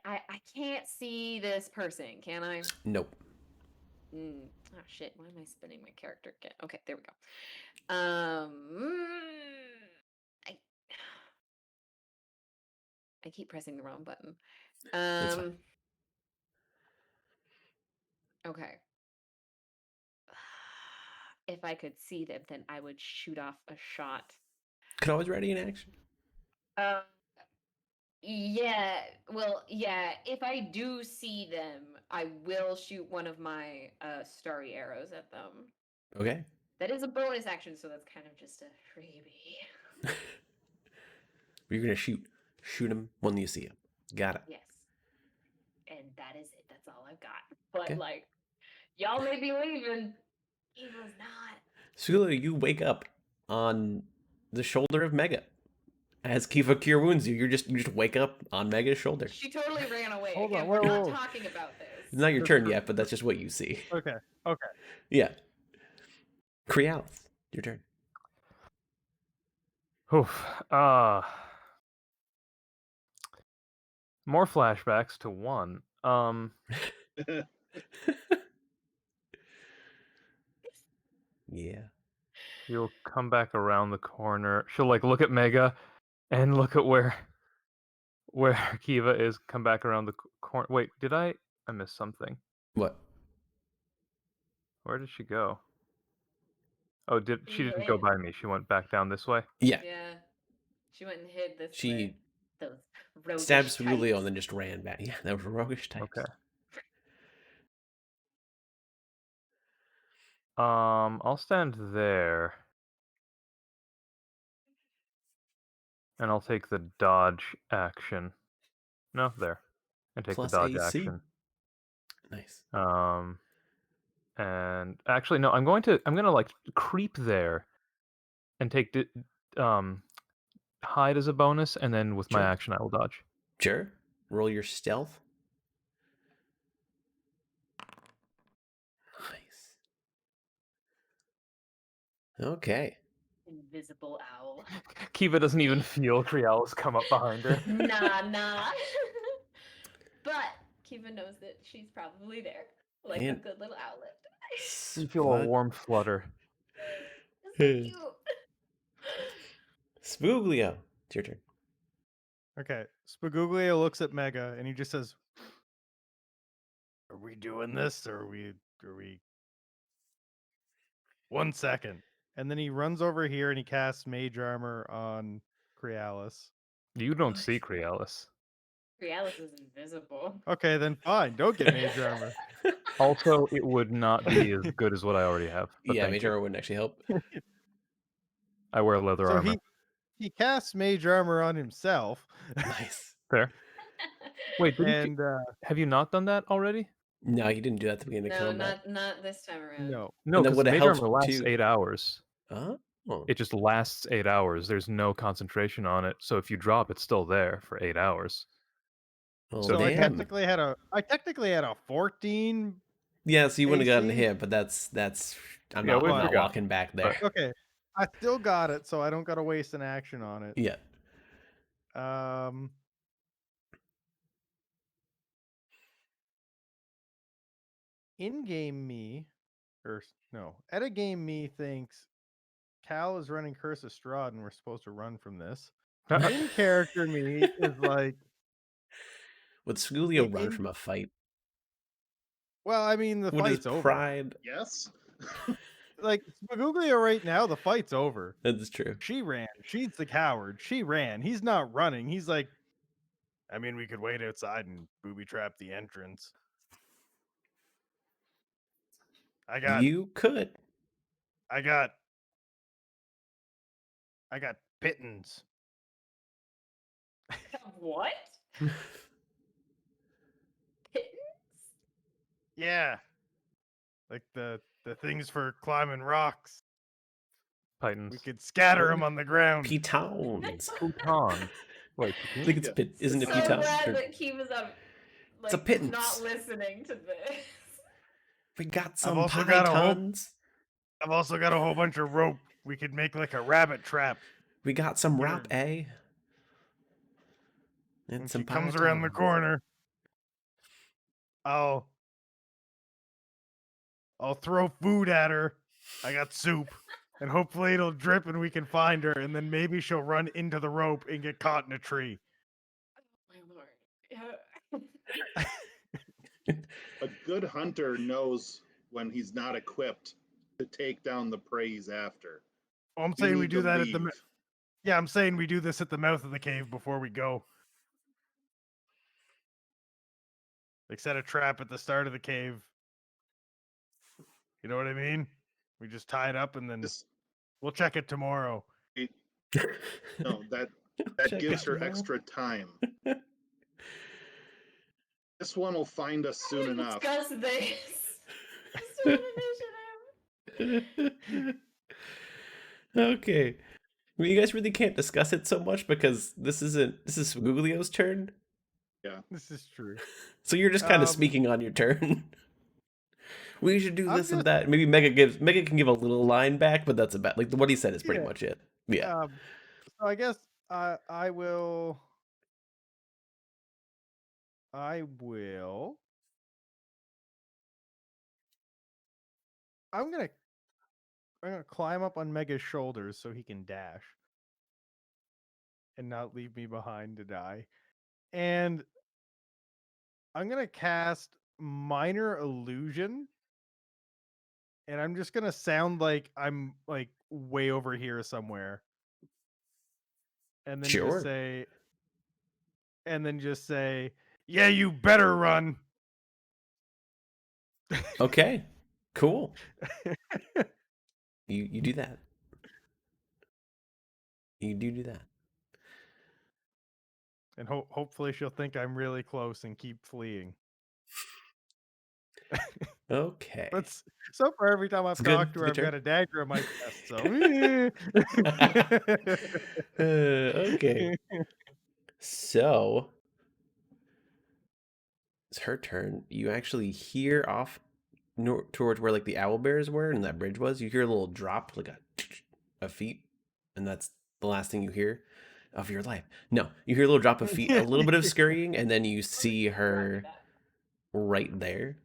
I can't see this person, can I? Nope. Oh shit! Why am I spinning my character again? Okay, there we go. I keep pressing the wrong button. That's fine. Okay. If I could see them, then I would shoot off a shot. Could always ready in action. Yeah. Well, yeah. If I do see them, I will shoot one of my starry arrows at them. Okay. That is a bonus action, so that's kind of just a freebie. You're gonna shoot him when you see him. Got it. Yes. and that is it. That's all I've got. But Okay. like, y'all may be leaving. Eva's not. Sulu, you wake up on the shoulder of Mega. As Kiva Cure wounds you, you just wake up on Mega's shoulder. She totally ran away. Hold Again, on, we're whoa, not whoa. talking about this. It's not your turn yet, but that's just what you see. Okay. Yeah. Crealis, your turn. Oof. More flashbacks to one. Yeah. You'll come back around the corner. She'll like look at Mega and look at where Kiva is. Come back around the corner. Wait, did I missed something? What? Where did she go? Oh, she didn't go hid. by me. She went back down this way. Yeah. Yeah. She went and hid this way. She Those roguish stabbed Spugulio types. and then just ran back. Yeah, that was roguish types. Okay. I'll stand there. And I'll take the dodge action. No, there. And take Plus the dodge AC. action. Nice. And actually no, I'm gonna like creep there and take hide as a bonus, and then with my Sure. action I will dodge. Sure. Roll your stealth. Nice. Okay. Invisible owl. Kiva doesn't even feel Crealis come up behind her. nah. But Kiva knows that she's probably there. Like a And- good little owlet. You feel a warm flutter. It's so cute. Spuglio, it's your turn. Okay. Spaguglio looks at Mega and he just says, "Are we doing this or are we 1 second?" And then he runs over here and he casts Mage Armor on Crealis. You don't see Crealis. Crealis is invisible. Okay, then fine. Don't get Mage Armor. Also, it would not be as good as what I already have. But Yeah, thank Mage you. Armor wouldn't actually help. I wear leather So armor. he casts Mage Armor on himself. Nice. Fair. Wait, And have you not done that already? No, he didn't do that at the beginning of No, combat. not this time around. no. No, And that because would've Mage helped armor lasts too. 8 hours. Oh. It just lasts 8 hours. There's no concentration on it, so if you drop, it's still there for 8 hours. Well, So I damn. technically had a 14. Yeah, so you wouldn't have gotten AC? hit, but that's I'm Yeah, not, we I'm not forgot. walking back there. Okay. I still got it, so I don't gotta waste an action on it. Yeah. In-game me, Etagame me thinks Cal is running Curse of Strahd and we're supposed to run from this. In-character me is like, Would Spuglio In- run in- from a fight? well, I mean, the Would his fight's over. pride? Yes. Like, Spaguglio right now, the fight's over. That's true. She ran. She's the coward. She ran. He's not running. He's like, I mean, we could wait outside and booby trap the entrance. I got You could. pittance. What? Kittens? Yeah. Like the things for climbing rocks. Titans. We could scatter them on the ground. Pitons. Pluton. Wait, I think it's Yeah. pit. Isn't it So Piton? glad Or- that Kiva's It's a pittance. not listening to this. We got some also got a whole- pitons. I've also got a whole bunch of rope. We could make like a rabbit trap. We got some Word. rap, eh? And When some she comes around the pythons. corner, I'll throw food at her. I got soup. And hopefully it'll drip and we can find her. And then maybe she'll run into the rope and get caught in a tree. My lord. Yeah. A good hunter knows when he's not equipped to take down the prey he's after. Oh, I'm You saying we need do to that at the. leave. Yeah, I'm saying we do this at the mouth of the cave before we go. Like set a trap at the start of the cave. You know what I mean? We just tie it up and then Just we'll check it tomorrow. no, that Check gives it her out. extra time. This one will find us soon We've enough. discussed this. Just an initiative. Okay. I mean, you guys really can't discuss it so much because this is Guglio's turn. Yeah. This is true. So you're just kind of Um, speaking on your turn. We should do I'm this and just- that. Maybe Mega can give a little line back, but that's about like what he said is pretty Yeah. much it. Yeah. So I guess I will. I'm gonna climb up on Mega's shoulders so he can dash and not leave me behind to die. And I'm gonna cast Minor Illusion, and I'm just gonna sound like I'm like way over here somewhere, and then Sure. just say, "Yeah, you better run." Okay. Cool. You do that. You do that. And hopefully she'll think I'm really close and keep fleeing. Okay. But so far, every time I've It's good. talked to her, I've Good got a dagger on my chest. So okay. So it's her turn. You actually hear off towards where like the owl bears were and that bridge was. You hear a little drop, like a feet, and that's the last thing you hear of your life. No, you hear a little drop of feet, a little bit of scurrying, and then you see her right there.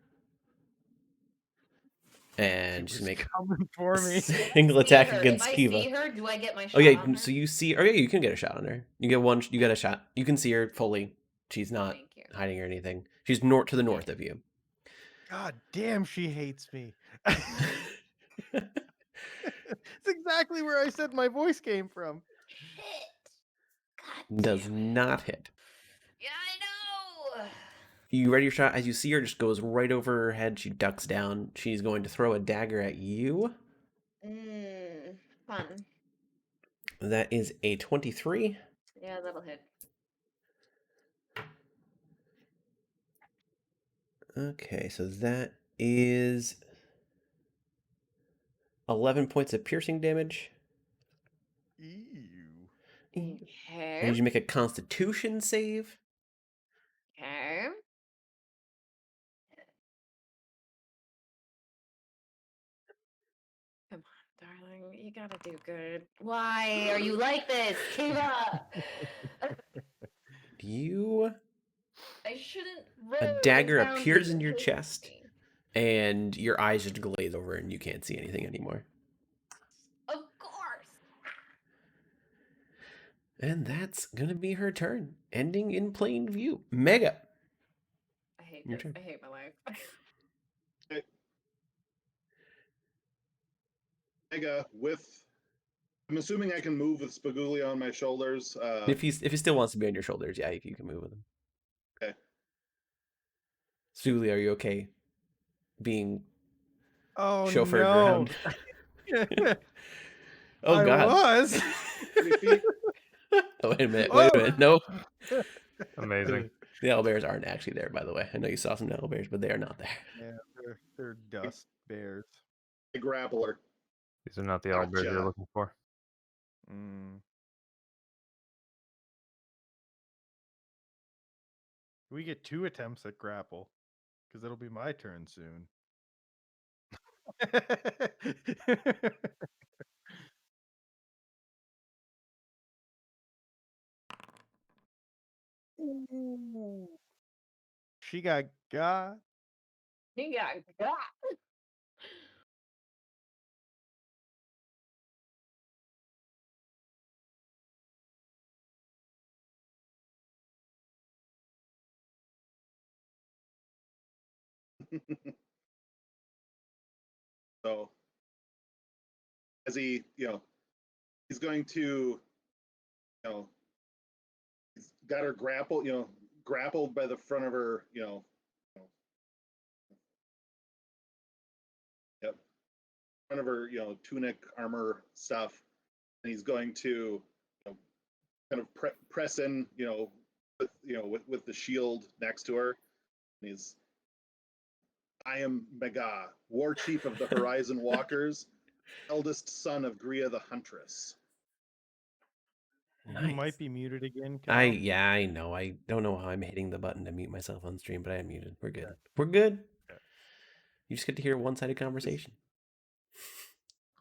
And she just was make coming for a me. single See attack her. against If I Kiva. see her, do I get my shot Okay, on her? so you see. Okay, you can get a shot on her. You get one. You get a shot. You can see her fully. She's not Thank you. hiding or anything. She's to the north of you. God damn, she hates me. It's exactly where I said my voice came from. Shit. God Does damn it. not hit. Yeah, I know. You ready your shot? As you see her, just goes right over her head. She ducks down. She's going to throw a dagger at you. Fun. That is a 23. Yeah, that'll hit. Okay, so that is 11 points of piercing damage. Ew. I need Okay. you to make a Constitution save. Okay. Come on, darling. You gotta do good. Why are you like this, Kiva? You I shouldn't a roll. dagger It sounds appears like in it your hits chest, me. and your eyes just glaze over, and you can't see anything anymore. Of course. And that's gonna be her turn, ending in plain view. Mega. I hate Your this. turn. I hate my life. Mega I'm assuming I can move with Spaguglia on my shoulders. If he still wants to be on your shoulders, yeah, you can move with him. Okay. Suli, are you okay being Oh chauffeured no. around? Oh I God. was. 30 feet. Oh, wait a minute. Wait a minute. No. Amazing. The owlbears aren't actually there, by the way. I know you saw some owlbears, but they are not there. Yeah, they're dust bears. The grappler. These are not the owlbears Gotcha. you're looking for. We get 2 attempts at grapple, because it'll be my turn soon. Ooh. She got. He got got. So as he's going to, he's got her grappled by the front of her, yep, front of her, tunic, armor stuff, and he's going to, kind of press in, with the shield next to her, I am Mega, war chief of the Horizon Walkers, eldest son of Gria the Huntress. You might be muted again, I Cal. I know. I don't know how I'm hitting the button to mute myself on stream, but I am muted. We're good. We're good. Yeah. You just get to hear a one-sided conversation.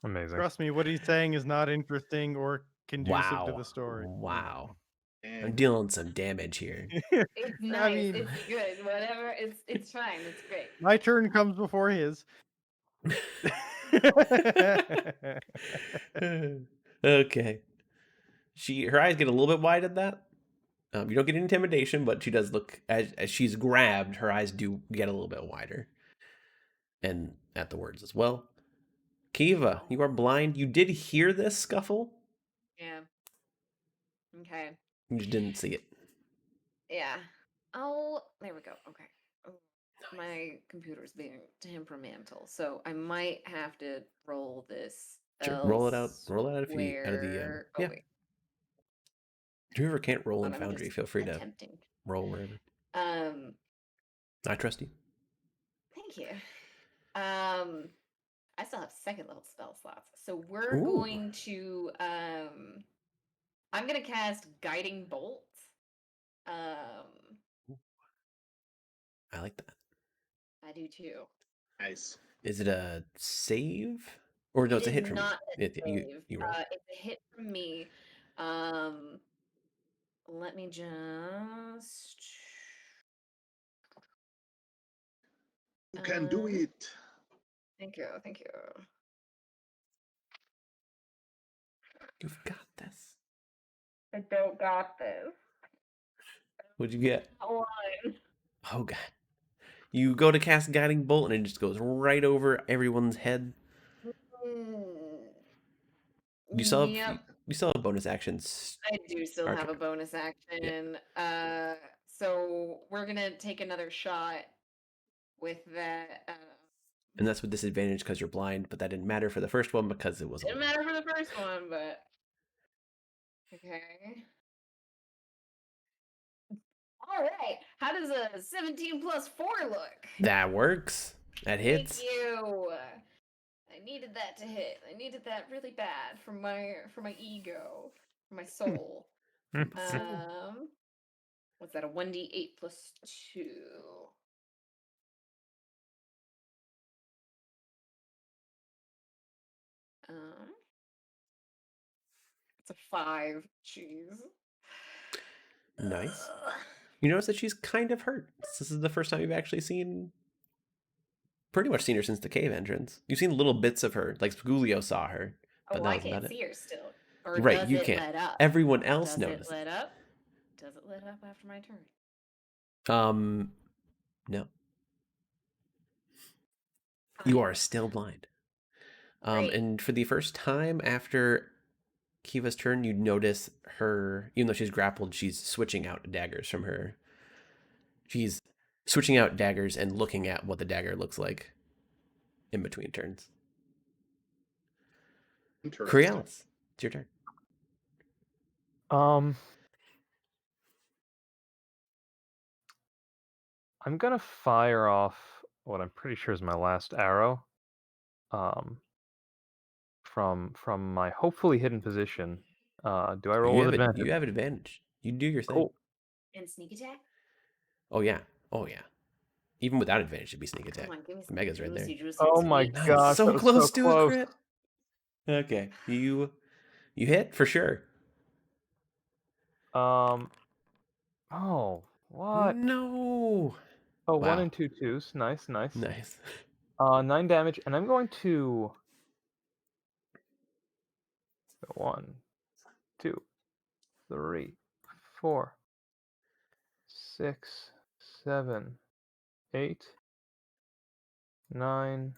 Amazing. Trust me, what he's saying is not interesting or conducive to Wow. the story. Wow. I'm And dealing some damage here. It's nice. mean- It's good. Whatever. It's fine. It's great. My turn comes before his. Okay. Her eyes get a little bit wide at that. You don't get intimidation, but she does look as she's grabbed. Her eyes do get a little bit wider, and at the words as well. Kiva, you are blind. You did hear this scuffle. Yeah. Okay. You just didn't see it. Yeah. Oh, there we go. Okay. Oh, my computer's being temperamental, so I might have to roll this. Sure, roll it out. Roll it out of the. elsewhere. Oh, Yeah. wait. Whoever can't roll in Hold on, I'm Foundry, just feel free to attempting. roll wherever. I I trust you. Thank you. I still have second level spell slots, so we're Ooh. going to. I'm gonna cast Guiding Bolt. I like that. I do too. nice. Is it a save? Or no, it's a It hit is from you. not a You save. roll. It's a hit from me. Let me just. You can do it. Thank you. Thank you. You've got this. I don't got this. What'd you get? One. Oh god. You go to cast Guiding Bolt and it just goes right over everyone's head. You still have Yep. you still have bonus actions. I do still Our have a turn. bonus action. So we're gonna take another shot with that. And that's with disadvantage because you're blind, but that didn't matter for the first one because it was Didn't matter for the first one, but okay. All right. How does a 17 plus 4 look? That works. That hits. Thank you. I needed that to hit. I needed that really bad for my ego, for my soul. What's that? A 1d8 plus 2. It's a 5. Jeez. Nice. You notice that she's kind of hurt. This is the first time you've actually pretty much seen her since the cave entrance. You've seen little bits of her, like Spugulio saw her, but Oh, that I was about can't it. see her still. Or Right, does you it can't. let up? Everyone else Does notices. it let up? Does it let up after my turn? No. You are still blind. Great. And for the first time after Kiva's turn, you notice her, even though she's grappled, she's switching out daggers from her. She's switching out daggers and looking at what the dagger looks like in between turns. Interesting. Crealis, it's your turn. I'm gonna fire off what I'm pretty sure is my last arrow. From my hopefully hidden position. Do I roll with advantage? You have advantage. You do your thing. Cool. And sneak attack? Oh yeah. Even without advantage, it'd be sneak attack. Come on, give me some Mega's right there. juicy, Oh my sweet. gosh, so that was close so to close. a crit. Okay, you hit for sure. Oh, what? No. Oh, Wow. 1 and 2 twos. Nice. Nice. 9 damage, and I'm going to 1, 2, 3, 4, 6, 7, 8, 9,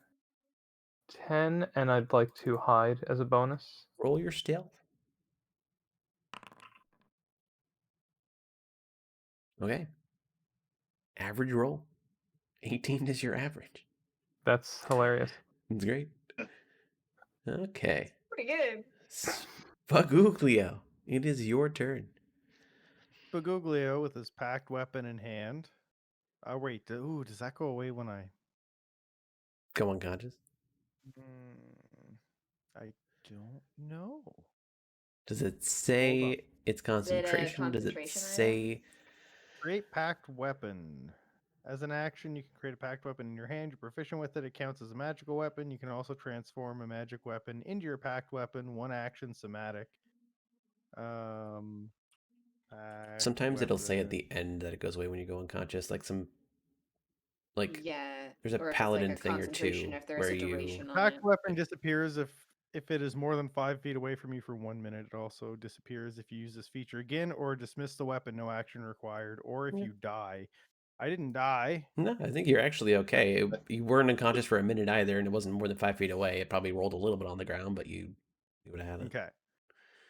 10, and I'd like to hide as a bonus. Roll your stealth. Okay. Average roll. 18 is your average. That's hilarious. That's great. Okay. Pretty good. Spaguglio, it is your turn. Spaguglio, with his packed weapon in hand, Wait. Does that go away when I? Go unconscious. I don't know. Does it say it's concentration? Does it concentration item? say Create packed weapon. As an action, you can create a packed weapon in your hand. You're proficient with it. It counts as a magical weapon. You can also transform a magic weapon into your packed weapon. One action somatic. Packed sometimes it'll say at weapon. the end that it goes away when you go unconscious, like some Yeah. there's a or if it's paladin like a thing or concentration, two if there's where a you duration on Packed it. weapon disappears if it is more than 5 feet away from you for 1 minute. It also disappears if you use this feature again or dismiss the weapon. No action required. Or if Yeah. you die. I didn't die. No, I think you're actually okay. You weren't unconscious for a minute either, and it wasn't more than 5 feet away. It probably rolled a little bit on the ground, but you would have had it. Okay.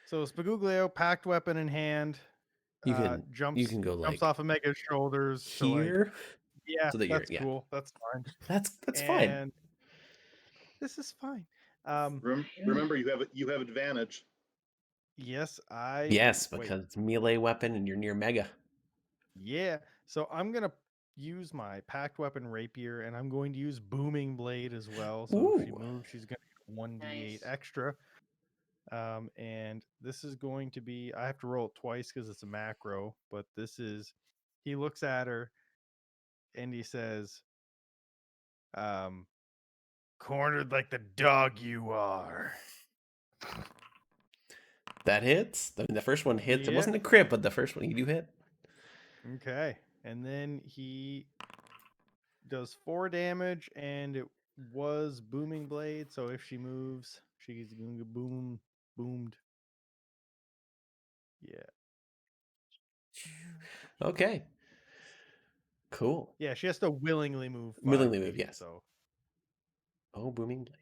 So Spaguglio, packed weapon in hand, You can jumps go jumps like off of Mega's shoulders to like, here, yeah, so that you're that's cool. That's fine. That's fine. And this is fine. Remember, you have advantage. Yes, Yes, wait. because it's melee weapon and you're near Mega. Yeah. So I'm gonna use my packed weapon rapier, and I'm going to use booming blade as well. So if she Ooh. moves, she's gonna get 1d8 Nice. extra. And this is going to be, I have to roll it twice because it's a macro, but this is, he looks at her and he says, cornered like the dog you are. That hits. I mean, the first one hits. It Yeah. wasn't a crit, but the first one you do hit. Okay. And then he does 4 damage, and it was booming blade. So if she moves, she's going to get boomed. Yeah. Okay. Cool. Yeah, she has to willingly move. 5 Willingly move, feet, yes. So Oh, booming blade.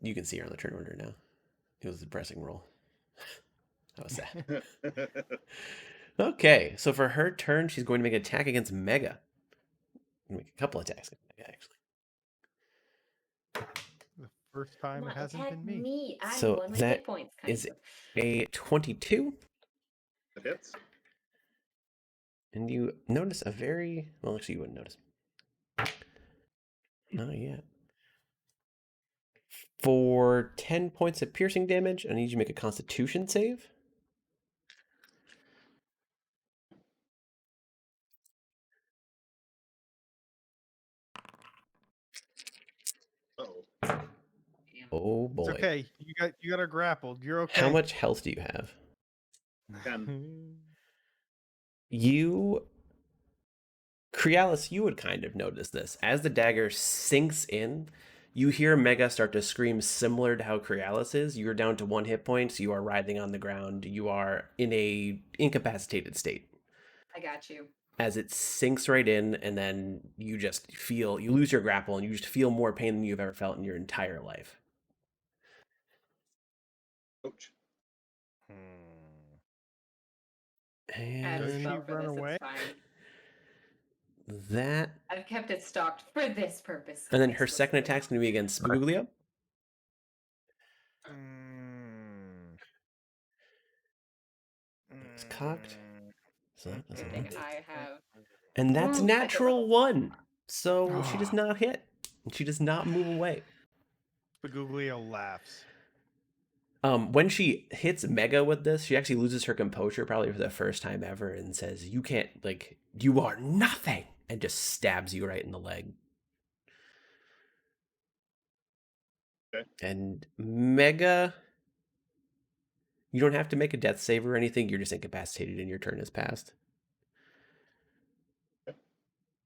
You can see her on the turn order now. It was a depressing roll. That was sad. Okay, so for her turn, she's going to make an attack against Mega. Make a couple attacks against Mega, actually. the first time Come it on, hasn't attack been me. me. I'm So on my that hit points. Kind is of. a 22. It hits. And you notice a very... Well, actually, you wouldn't notice. Not yet. For 10 points of piercing damage, I need you to make a Constitution save. Uh-oh. Oh boy. It's okay. You got her grappled. You're okay. How much health do you have? 10. Crealis, you would kind of notice this. As the dagger sinks in, you hear Mega start to scream similar to how Crealis is. You're down to 1 hit point, so you are writhing on the ground. You are in a incapacitated state. I got you. As it sinks right in, and then you lose your grapple, and you just feel more pain than you've ever felt in your entire life. Ouch. I have a Does And she spell for run this. away? It's fine. that, I've kept it stocked for this purpose. and then her guys, second listeners. attack's going to be against Spaguglio. It's cocked, so that doesn't I hit. think I have. And that's Ooh, I natural rolled. 1. So she does not hit. She does not move away. Spaguglio laughs. When she hits Mega with this, she actually loses her composure probably for the first time ever and says, "You can't, you are nothing," and just stabs you right in the leg. Okay. And Mega, you don't have to make a death save or anything. You're just incapacitated and your turn has passed.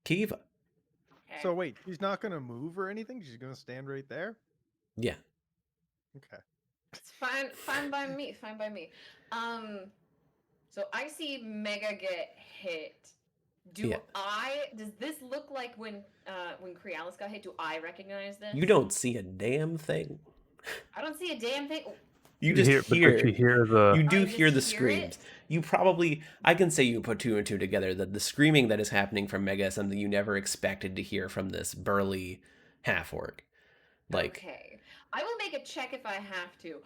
Kiva. Okay. So wait, she's not going to move or anything? She's going to stand right there? Yeah. It's Okay. fine by me. Fine by me. So I see Mega get hit. Does this look like when Crealis got hit? Do I recognize this? You don't see a damn thing. I don't see a damn thing. You just hear. But you hear the. You do I hear the just hear screams. it? You probably, I can say you put 2 and 2 together, that the screaming that is happening from Mega is something you never expected to hear from this burly half-orc. Okay. I will make a check if I have to,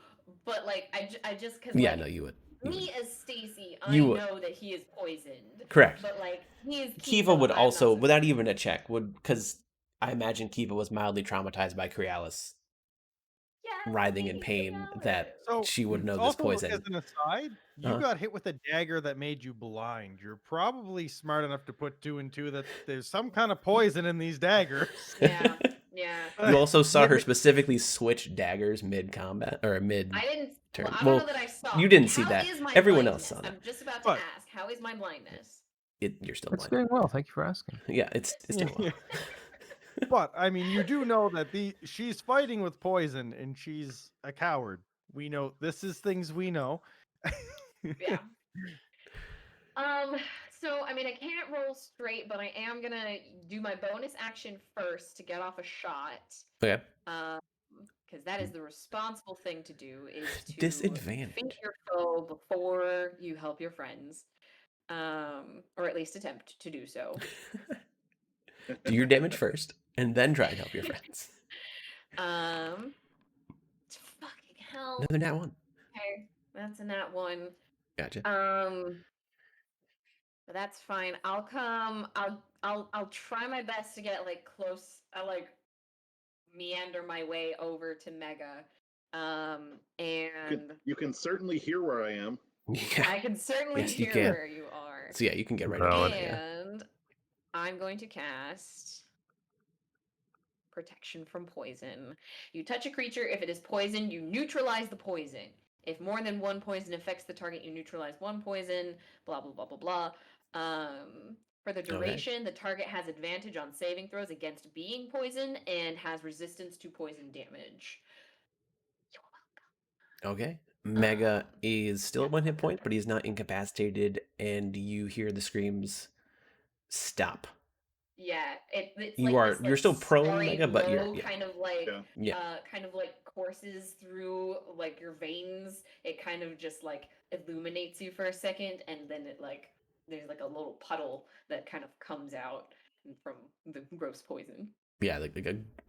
but I just because Yeah, no, you would. Me as Stacy, I You would. know that he is poisoned. Correct. But like he is Kiva would I'm not also, so without sure. even a check, because I imagine Kiva was mildly traumatized by Crealis Yeah, writhing in maybe pain Crealis. that So she would know this also poison. as an aside, you Uh-huh. got hit with a dagger that made you blind. You're probably smart enough to put 2 and 2 that there's some kind of poison in these daggers. Yeah, yeah. You also saw her Maybe- specifically switch daggers mid combat or mid I didn't. turn. Well, I don't Well, know that I saw. you didn't see How that. is my Everyone else blindness? saw that. I'm just about to But- ask. How is my blindness? You're still It's blind. doing well. Thank you for asking. Yeah, it's doing well. But I mean, you do know that she's fighting with poison and she's a coward. We know this is things we know. Yeah. So I mean, I can't roll straight, but I am gonna do my bonus action first to get off a shot. Okay. Because that is the responsible thing to do, is to Disadvantage. defeat your foe before you help your friends, or at least attempt to do so. Do your damage first, and then try and help your friends. Fucking hell. Another nat 1. Okay, that's a nat 1. Gotcha. But that's fine. I'll try my best to get like close. I like meander my way over to Mega. And You can certainly hear where I am. Yeah. I can certainly Yes, you hear can. where you are. So yeah, you can get right Valid. over there. And I'm going to cast Protection from Poison. You touch a creature. If it is poisoned, you neutralize the poison. If more than one poison affects the target, you neutralize one poison. Blah blah blah blah blah. For the duration, the target has advantage on saving throws against being poisoned and has resistance to poison damage. Okay. Mega is still at 1 hit point, but he's not incapacitated, and you hear the screams stop. Yeah, it's You like are- this, you're like, still prone, slurry Mega, but you're- blow yeah. kind of like Yeah. kind of like courses through like your veins. It kind of just like illuminates you for a second, and then it like there's like a little puddle that kind of comes out from the gross poison. Yeah, like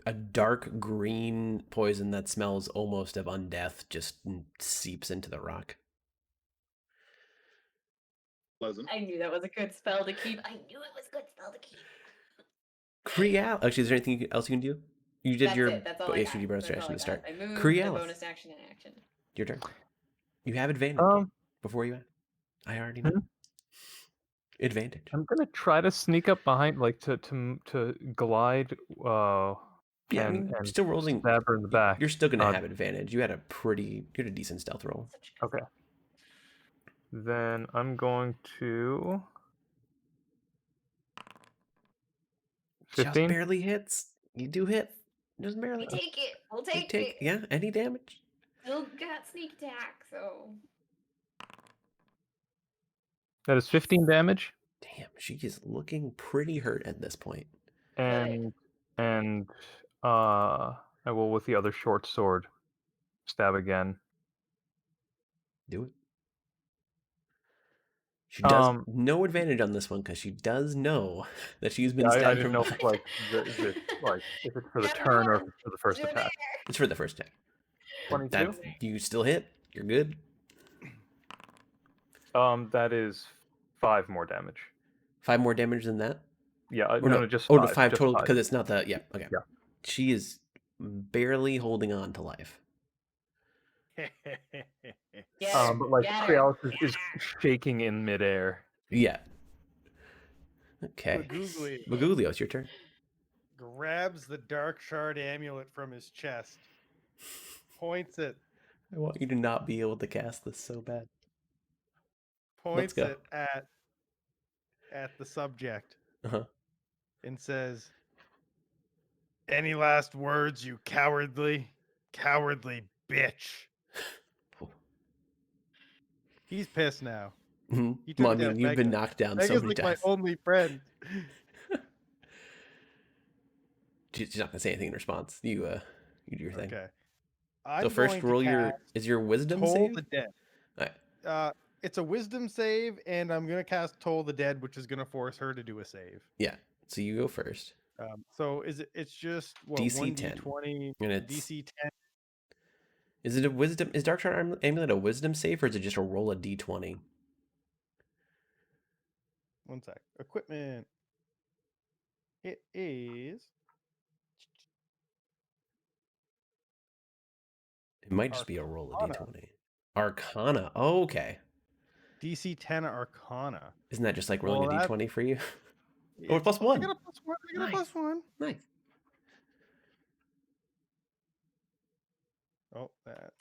a dark green poison that smells almost of undeath just seeps into the rock. Pleasant. I knew that was a good spell to keep. I knew it was a good spell to keep. Actually, is there anything else you can do? You did That's your it. That's all I yes, got. you did bonus That's all action I to start. got. I moved Crealis. the bonus action in action. Your turn. You have advantage before you add. I already know. Advantage. I'm gonna try to sneak up behind, like to glide. Yeah, I and, mean, and still rolling. stab her in the back. You're still gonna have advantage. You had a decent stealth roll. Okay. Then I'm going to 15. Just barely hits. You do hit. Just barely. We take it. We'll You take it. yeah, any damage. Still got sneak attack, so That is 15 damage. Damn, she is looking pretty hurt at this point. And I will, with the other short sword, stab again. Do it. She does Um, no advantage on this one because she does know that she's been I stabbed. didn't know if like if it's for the turn or if it's for the first You're attack. It's for the first attack. 22. That you still hit. You're good. That is 5 more damage. 5 more damage than that. Yeah, Or no, just oh, 5. no, 5 just total 5. because it's not the okay. Yeah. She is barely holding on to life. But like Get her. Crealis is Get her. shaking in midair. Yeah. Okay. Magugli Magulio, it's your turn. grabs the dark shard amulet from his chest, points it, I want you to not be able to cast this so bad. points go. it at the subject, Uh-huh. and says, "Any last words, you cowardly bitch?" He's pissed now. Mhm. He Well, I took down mean, you've been Mega. knocked down so Mega's many like times. my only friend. She's not gonna say anything in response. You do your thing. Okay. So I'm first going to roll cast is your wisdom Toll save? the Dead. Alright. It's a wisdom save, and I'm gonna cast Toll the Dead, which is gonna force her to do a save. Yeah. So you go first. So it's just what, DC 1d20, 10. And it's DC 10. Is it a wisdom? Is Dark Shard Amulet a wisdom save, or is it just a roll a d20? One sec. Equipment. It is It might just be a roll a Arcana. d20. Arcana. Oh, okay. DC 10 Arcana. Isn't that just like rolling Well, a that- d20 for you? It's- plus I one. got a plus one. I got Nice. a plus one. Nice. Oh, that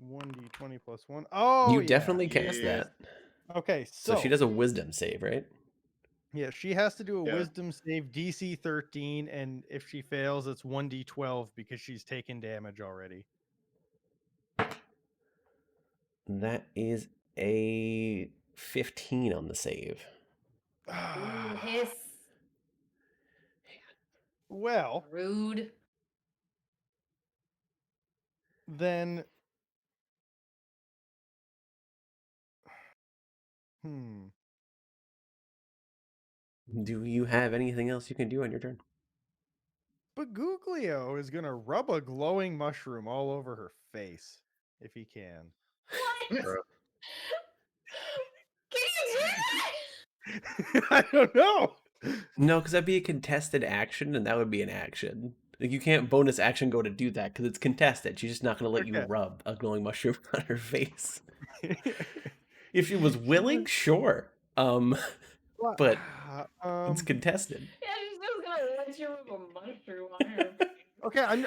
1d20 plus 1. Oh, You yeah. definitely cast Yeah. that. Okay, So she does a wisdom save, right? Yeah, she has to do a Yeah. wisdom save DC 13, and if she fails, it's 1d12 because she's taken damage already. That is a 15 on the save. Ooh, hiss. Well, Rude. then. Do you have anything else you can do on your turn? Baguglio is going to rub a glowing mushroom all over her face if he can. What? Bro. Can you do that? I don't know. No, because that'd be a contested action, and that would be an action. Like, you can't bonus action go to do that because it's contested. She's just not going to let you Okay. rub a glowing mushroom on her face. If she was willing, sure. But it's contested. Yeah, she's just gonna let you with a mushroom on her. okay,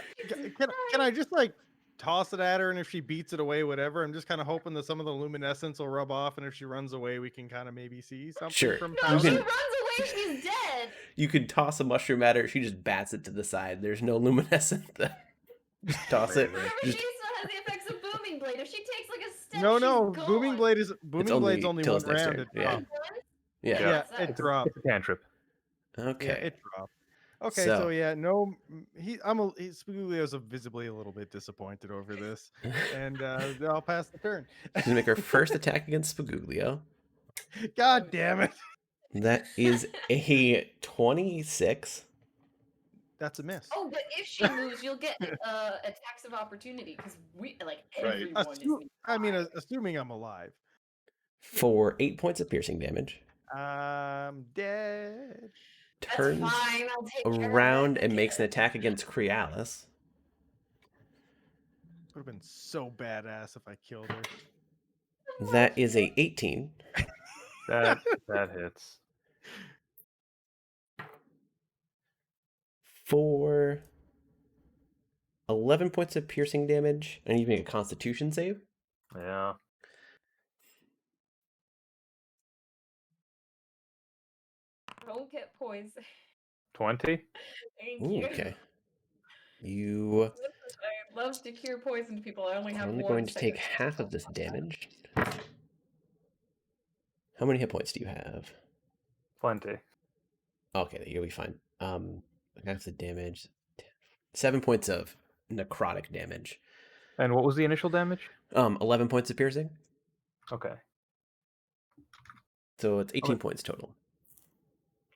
can I just like toss it at her, and if she beats it away, whatever. I'm just kind of hoping that some of the luminescence will rub off, and if she runs away, we can kind of maybe see something Sure. from No, You she can- runs away, she's dead. You could toss a mushroom at her. She just bats it to the side. There's no luminescent. Just toss it. Remember, Just- she still has the effects of Booming Blade. If she takes like a step, No, she's no, gone. Booming Blade's only only till one its next round. turn, It yeah. dropped. Yeah. Yeah, That it sucks. dropped. It's a cantrip. Okay. Yeah, it dropped. Okay, So- so yeah, no, Spaguglio's visibly a little bit disappointed over this, and I'll pass the turn. She's gonna make her first attack against Spaguglio. God damn it, That is a 26. that's a miss. Oh, but if she moves, you'll get attacks of opportunity because we like Right. everyone is. Assuming I'm alive, For 8 points of piercing damage. I'm dead. That's Turns fine. I'll take care of around it. and makes an attack against Crealis. Would have been so badass if I killed her. That is a 18. That hits. For 11 points of piercing damage. And you make a constitution save. Yeah. Don't get poison. 20? Thank Ooh, you. okay. You I love to cure poisoned people. I only are have only one going to take second. half of this damage. How many hit points do you have? Plenty. Okay, you'll be fine. Half the damage. 7 points of necrotic damage. And what was the initial damage? 11 points of piercing. Okay. So it's 18 points total.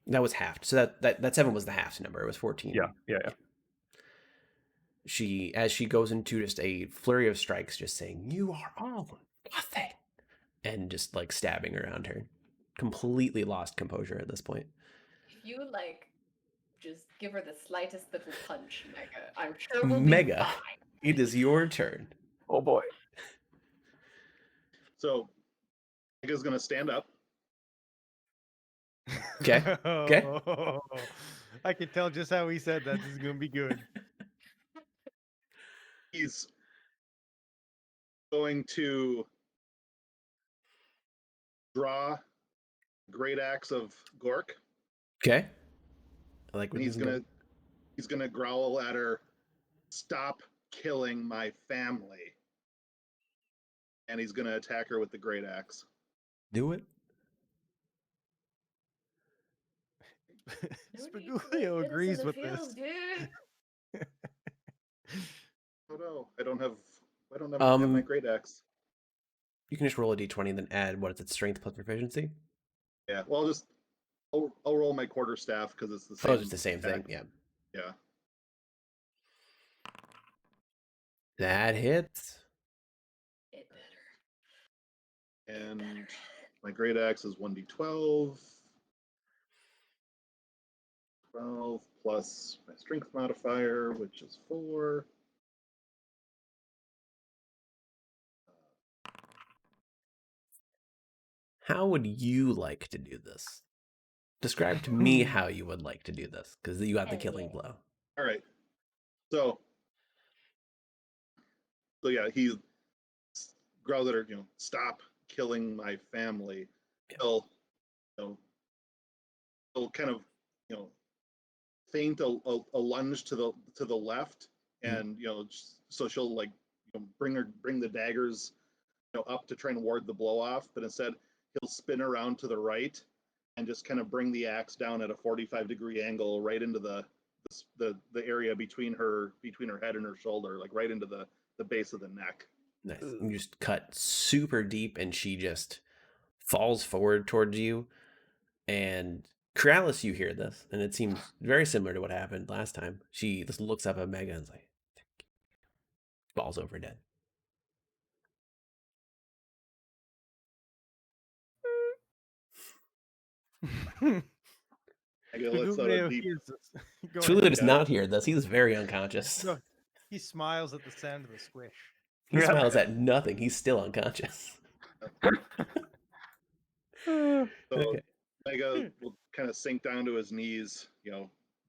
That was halved. So that 7 was the halved number. It was 14. Yeah. As she goes into just a flurry of strikes, just saying, "You are all nothing," and just like stabbing around her. Completely lost composure at this point. If you like, just give her the slightest little punch, Mega. I'm sure we'll Mega. be fine. It is your turn. Oh boy. So, Mega's gonna stand up. Okay. Okay. I can tell just how he said that. This is gonna be good. He's going to draw Great Axe of Gork, Okay. I like what and he's he's gonna growl at her, "Stop killing my family!" And he's gonna attack her with the Great Axe. do it. Spaguglio agrees with this. Dude. Oh no, I don't have my Um, Great Axe. You can just roll a d20 and then add what is it, strength plus proficiency? Yeah, well, I'll roll my quarterstaff because it's the same. Oh, it's the same thing. attack. Yeah. Yeah. That hits. It better. And my great axe is 1d12. 12 plus my strength modifier, which is 4. How would you like to do this? Describe to me how you would like to do this, because you got the Hell killing yeah. blow. All right. So yeah, he growls at her, stop killing my family. Yeah. He'll, he'll kind of, feint a lunge to the left, and so she'll like bring the daggers up to try and ward the blow off, but instead he'll spin around to the right and just kind of bring the axe down at a 45-degree angle right into the area between her head and her shoulder, like right into the base of the neck. Nice. You just cut super deep, and she just falls forward towards you. And Corrales, you hear this, and it seems very similar to what happened last time. She just looks up at Mega and is like, falls over dead. Mega lets out a deep. Tulu does not hear this. He's very unconscious. No, he smiles at the sound of the squish. He smiles at nothing. He's still unconscious. So Okay. Mega will kind of sink down to his knees,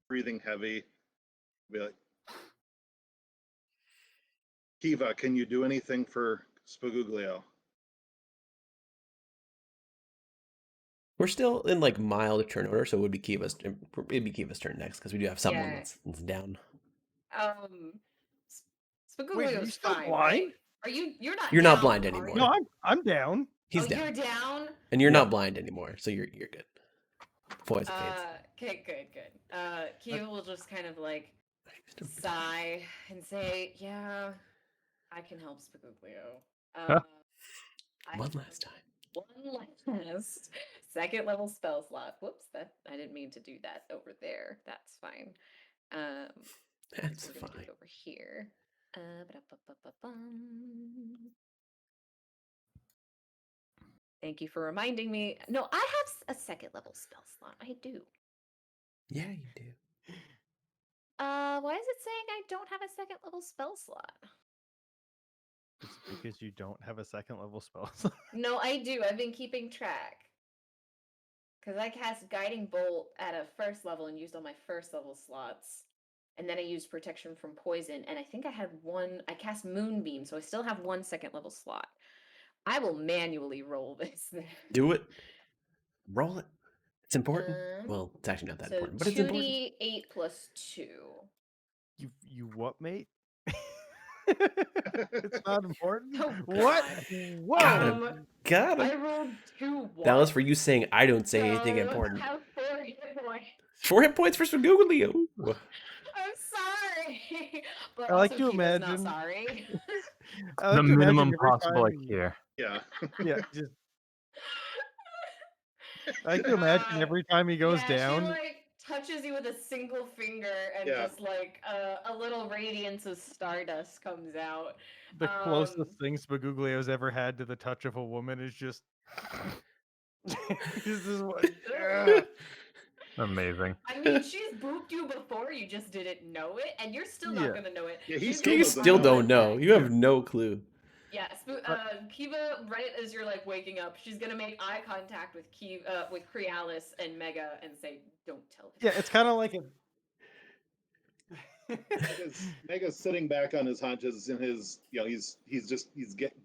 breathing heavy. Be like, Kiva, can you do anything for Spaguglio? We're still in like mild turn order, so it'd be Kiva's turn next, because we do have someone Yeah. that's down. Spaguglio's still fine, blind? right? You're not. You're not down, blind are anymore. you? No, I'm down. He's oh, down, you're down. and you're Yeah. not blind anymore, so you're good. Poison fades. Okay, good. Kiva will just kind of like sigh and say, "Yeah, I can help Spaguglio. One last time. One last second level spell slot. Whoops, that I didn't mean to do that over there. That's fine. That's we're gonna do fine. it over here. Ba-da-ba-ba-ba-bum. Thank you for reminding me. No, I have a second level spell slot. I do. Yeah, you do. Why is it saying I don't have a second level spell slot? It's because you don't have a second level spell slot. No, I do. I've been keeping track. Because I cast Guiding Bolt at a first level and used all my first level slots. And then I used Protection from Poison. And I think I had I cast Moonbeam, so I still have one second level slot. I will manually roll this. Do it. Roll it. It's important. Well, it's actually not that important, but it's important. 2d8 plus 2. You what, mate? It's not important. Oh, What? God. Whoa! Got I him. rolled 2 That was ones, for you saying I don't say so anything I important. have 4 hit points. 4 hit points for Spaguglio. I'm sorry. But I like also to Kiva's imagine- not sorry. I like The to imagine minimum every possible time- here. Yeah. Yeah, just I like to imagine every time he goes yeah, down. She like touches you with a single finger, and Yeah. just like a little radiance of stardust comes out. The closest thing Spaguglio's ever had to the touch of a woman is just. This is what. Yeah. Amazing. I mean, she's booped you before, you just didn't know it, and you're still not Yeah. gonna know it. Yeah, he She's still You gonna doesn't still find know. don't know. out. You have no clue. Yeah, Kiva, right as you're like waking up, she's gonna make eye contact with with Crealis and Mega and say, "Don't tell him." Yeah, it's kind of like a. Mega's sitting back on his haunches, and he's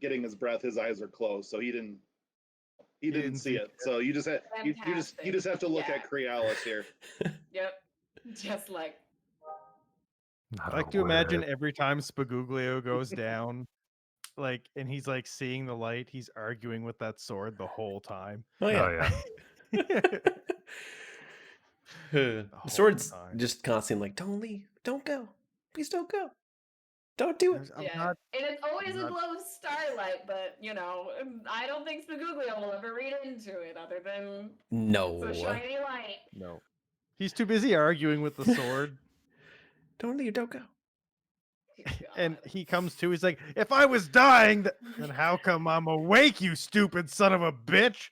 getting his breath. His eyes are closed, so he didn't see it. So you just have to look Yeah. at Crealis here. Yep, just like I like to imagine every time Spaguglio goes down, like, and he's like seeing the light, he's arguing with that sword the whole time. Oh Oh yeah. yeah. The whole sword's time. just constantly like, don't leave, don't go, please don't go, don't do it. I'm yeah, not. and it's always a not- glow of starlight, but I don't think Spaguglio will ever read into it other than No, it's a shiny light. No. He's too busy arguing with the sword. don't leave, don't go. God. And he comes to, he's like, if I was dying, then how come I'm awake, you stupid son of a bitch?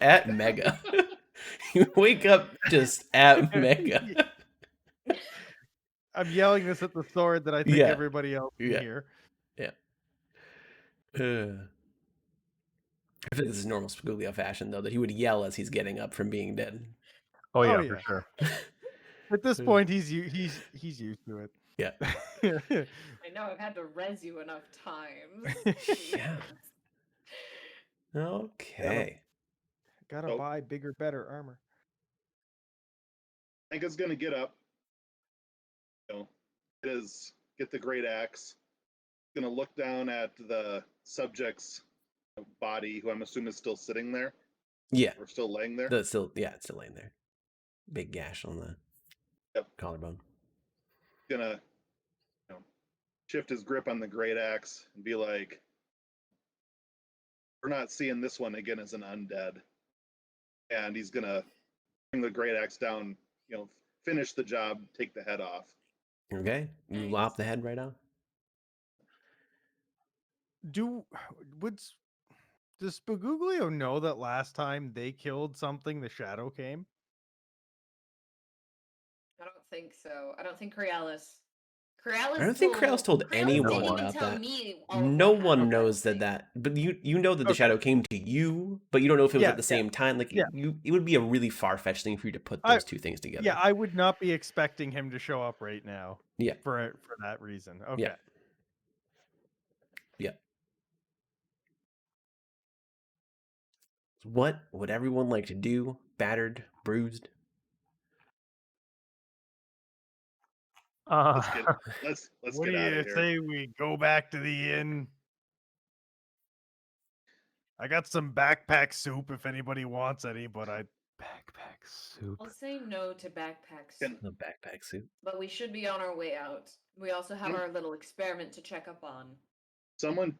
At Mega. You wake up just at Mega. I'm yelling this at the sword that I think Yeah. everybody else can Yeah. hear. Yeah. I think this is normal Spagoolio fashion, though, that he would yell as he's getting up from being dead. Oh yeah, Oh, for yeah. sure. At this point, he's used to it. Yeah. I know I've had to res you enough times. Yeah. Okay. Gotta Nope. buy bigger, better armor. Mega's gonna get up. Get the great axe. Gonna look down at the subject's body, who I'm assuming is still sitting there. Yeah. Or still laying there. It's still laying there. Big gash on the collarbone. Gonna shift his grip on the great axe and be like, we're not seeing this one again as an undead. And he's gonna bring the great axe down, finish the job, take the head off. Okay. You Nice. lop the head right off. Does Spagoolio know that last time they killed something, the shadow came? I don't think so. I don't think Crealis. I don't think Kraus told anyone didn't even about tell that. me all of No what one happened, I knows don't that think. but you know that the Okay. shadow came to you, but you don't know if it was Yeah, at the same time. Like yeah. it would be a really far-fetched thing for you to put those two things together. Yeah, I would not be expecting him to show up right now. Yeah. For that reason. Okay. Yeah. Yeah. What would everyone like to do? Battered, bruised? Let's get What get do out you of here. say we go back to the inn? I got some backpack soup if anybody wants any, but Backpack soup. I'll say no to backpacks, The backpack suit. but we should be on our way out. We also have Mm. our little experiment to check up on. Someone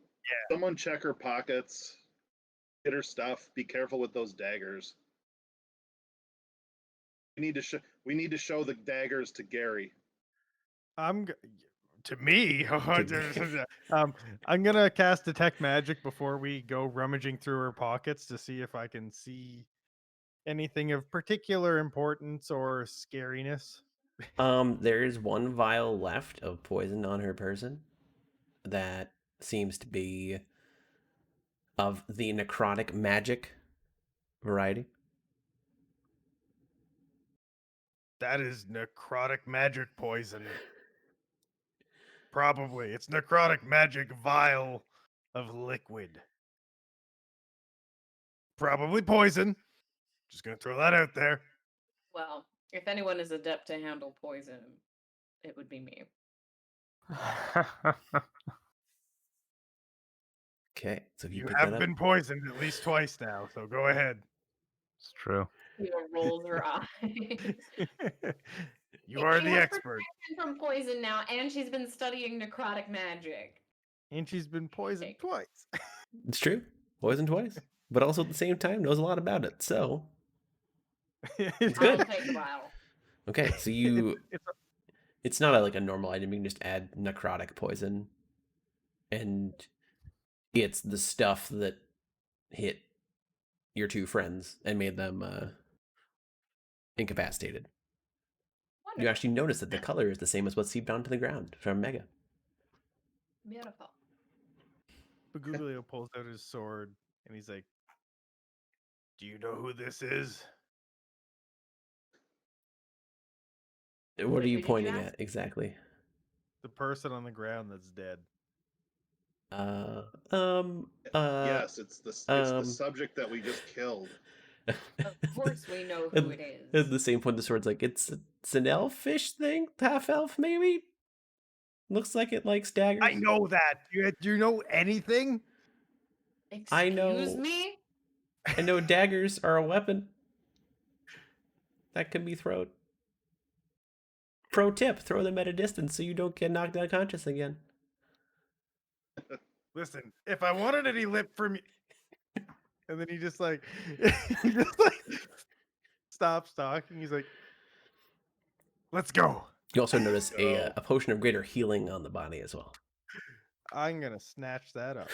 check her pockets, get her stuff. Be careful with those daggers. We need to show the daggers to Gary. to me. I'm gonna cast detect magic before we go rummaging through her pockets to see if I can see anything of particular importance or scariness. There is one vial left of poison on her person that seems to be of the necrotic magic variety. That is necrotic magic poison. Probably. It's necrotic magic vial of liquid. Probably poison. Just gonna throw that out there. Well, if anyone is adept to handle poison, it would be me. Okay, so if you You pick have that up, been poisoned at least twice now, so go ahead. It's true. Eva rolls her eyes. You are She the has expert. protection from poison now, and she's been studying necrotic magic. And she's been poisoned twice. it's true, poison twice, but also at the same time knows a lot about it. So It's good. I'll take a while. Okay, so you it's it's not like a normal item. You can just add necrotic poison, and it's the stuff that hit your two friends and made them incapacitated. You Wonderful. actually notice that the color is the same as what seeped onto the ground from Mega. Beautiful. Spagoolio pulls out his sword and he's like, "Do you know who this is?" What Wait, are you who did you pointing ask? at exactly? The person on the ground that's dead. Yes, it's the subject that we just killed. Of course we know At who it is. At the same point, the sword's like, it's an elfish thing? Half elf, maybe? Looks like it likes daggers. I know that. Do you know anything? I know- Excuse me? I know daggers are a weapon that can be thrown. Pro tip, throw them at a distance so you don't get knocked unconscious again. Listen, if I wanted any lip from you, and then he just like, stops talking. He's like, "Let's go." You also notice a potion of greater healing on the body as well. I'm gonna snatch that up.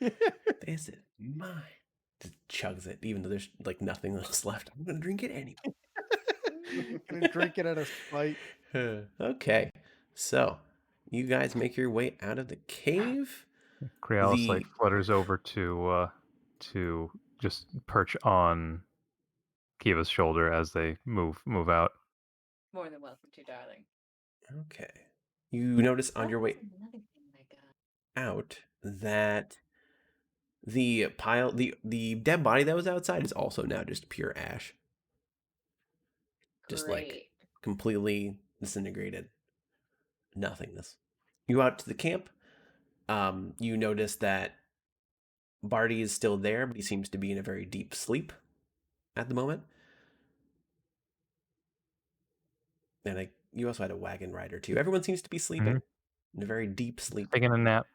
This is mine. Just chugs it, even though there's like nothing else left. I'm gonna drink it anyway. Gonna drink it out of spite. Okay, so you guys make your way out of the cave. Crealis like flutters over to just perch on Kiva's shoulder as they move out. More than welcome to, darling. Okay. You notice on Oh, your way that's another thing I got. out that the pile, the dead body that was outside is also now just pure ash. Just like Great. completely disintegrated. Nothingness. You go out to the camp. You notice that Barty is still there, but he seems to be in a very deep sleep at the moment. And you also had a wagon rider too. Everyone seems to be sleeping in a very deep sleep. Taking a nap.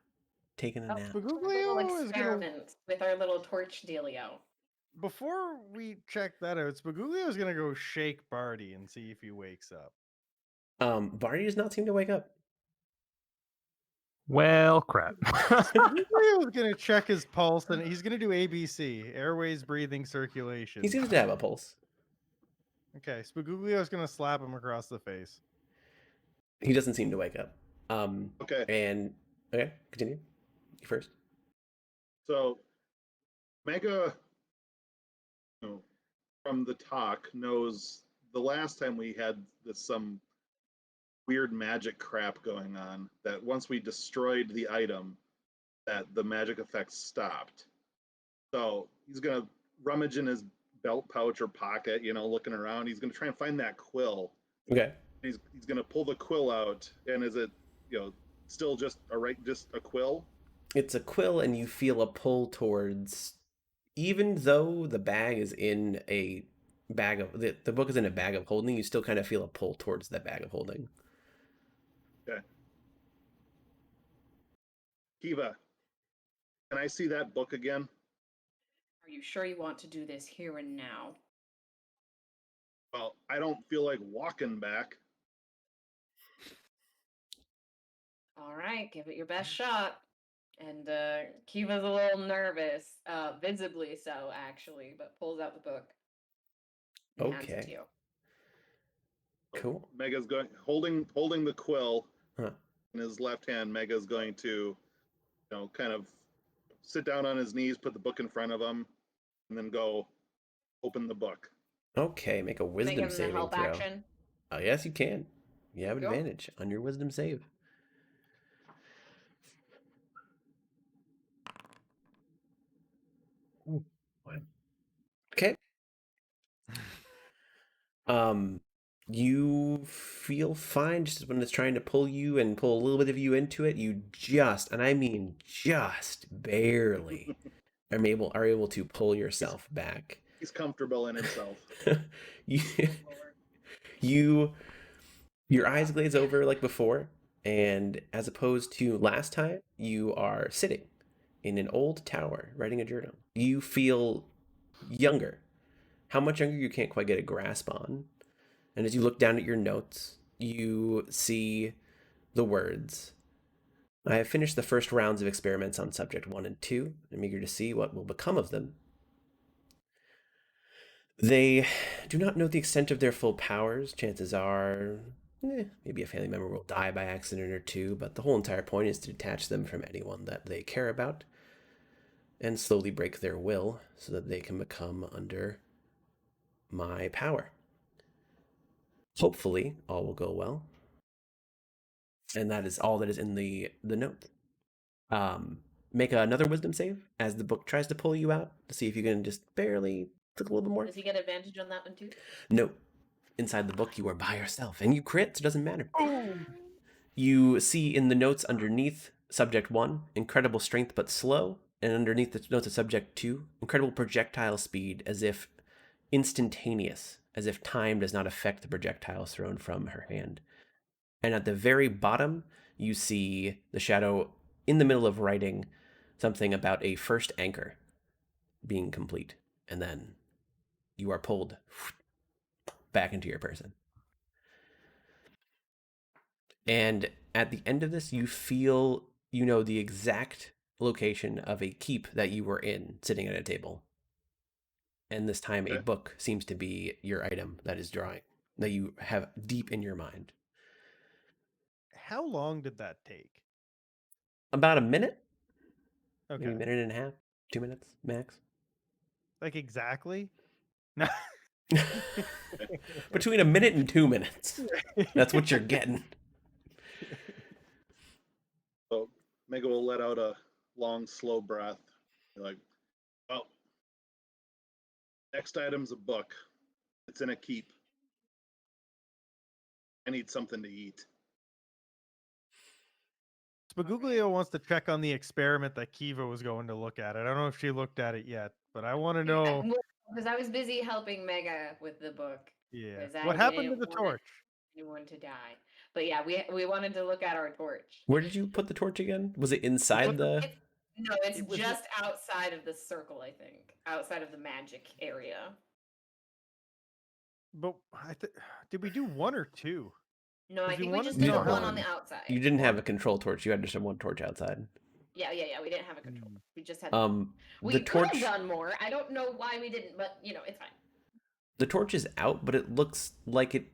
Taking a nap. Our little Spagoglio is gonna. experiment with our little torch dealio. Before we check that out, Spagoglio is gonna go shake Barty and see if he wakes up. Barty does not seem to wake up. Well, crap. Spagoglio is gonna check his pulse and he's gonna do ABC: airways, breathing, circulation. He seems to have a pulse. Okay, Spagoglio is gonna slap him across the face. He doesn't seem to wake up. Okay. And okay, continue. You first. So, Mega, from the talk, knows the last time we had some weird magic crap going on, that once we destroyed the item, that the magic effects stopped. So he's gonna rummage in his belt pouch or pocket, looking around. He's gonna try and find that quill. Okay. He's gonna pull the quill out, and is it still just a quill? It's a quill, and you feel a pull towards. Even though the bag is in a bag of the book is in a bag of holding, you still kind of feel a pull towards that bag of holding. Okay. Kiva, can I see that book again? Are you sure you want to do this here and now? Well, I don't feel like walking back. All right, give it your best shot. And Kiva's a little nervous, visibly so, actually, but pulls out the book. And hands it to you. Cool. Mega's going holding the quill Huh. in his left hand. Mega's going to, kind of sit down on his knees, put the book in front of him, and then go open the book. Okay, make a Can I wisdom give him the saving help throw. action? Oh, yes, you can. You have Go. advantage on your wisdom save. Okay. You feel fine just when it's trying to pull you and pull a little bit of you into it. You just, and I mean just barely, are able to pull yourself back. He's comfortable in himself. Your eyes glaze over like before, and as opposed to last time, you are sitting in an old tower writing a journal. You feel younger. How much younger you can't quite get a grasp on. And as you look down at your notes, you see the words, "I have finished the first rounds of experiments on subject 1 and 2. I'm eager to see what will become of them. They do not know the extent of their full powers. Chances are, maybe a family member will die by accident or two, but the whole entire point is to detach them from anyone that they care about and slowly break their will so that they can become under my power. Hopefully, all will go well." And that is all that is in the note. Make another wisdom save as the book tries to pull you out to see if you can just barely click a little bit more. Does he get advantage on that one too? No. Inside the book, you are by yourself, and you crit, so it doesn't matter. Oh. You see in the notes underneath subject 1, incredible strength but slow, and underneath the notes of subject 2, incredible projectile speed, as if instantaneous, as if time does not affect the projectiles thrown from her hand. And at the very bottom, you see the shadow in the middle of writing something about a first anchor being complete. And then you are pulled back into your person. And at the end of this, you feel you know the exact location of a keep that you were in, sitting at a table. And this time, a Okay. book seems to be your item that is drawing, that you have deep in your mind. How long did that take? About a minute, Okay. maybe a minute and a half, 2 minutes max. Like exactly? No. Between a minute and 2 minutes. That's what you're getting. So Mega will let out a long, slow breath. Be like, well, next item's a book. It's in a keep. I need something to eat. Spaguglio wants to check on the experiment that Kiva was going to look at. I don't know if she looked at it yet, but I want to know. Because I was busy helping Mega with the book. Yeah. 'cause I What happened to didn't the want torch? anyone to die. But yeah, we wanted to look at our torch. Where did you put the torch again? Was it inside the... No, it's It was- just outside of the circle, I think. Outside of the magic area. But did we do one or two? No, I If you think we wanted just to did know the one how- on the outside. You didn't have a control torch. You had just one torch outside. Yeah, we didn't have a control. Hmm. We just had we The could torch... have done more. I don't know why we didn't, but it's fine. The torch is out, but it looks like it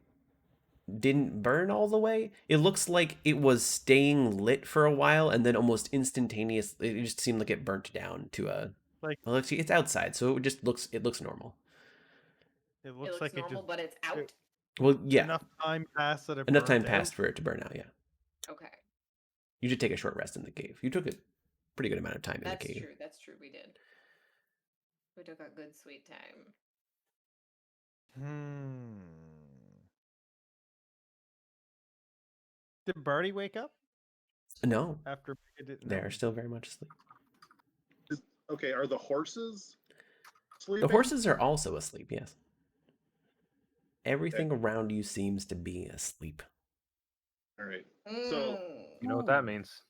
didn't burn all the way. It looks like it was staying lit for a while, and then almost instantaneously, it just seemed like it burnt down to a... Like- well, it's outside, so it just looks normal. It looks, It looks like normal, it just but it's out. Well, yeah, enough time passed that it enough time burnt out. passed for it to burn out. Yeah, Okay, you did take a short rest in the cave. You took a pretty good amount of time in that's the cave. true. That's true. We did. We took a good sweet time. Did Barty wake up No, after it didn't? they are still very much asleep. Okay, are the horses The sleeping? horses are also asleep. Yes, everything around you seems to be asleep. All right. So- You know what that means?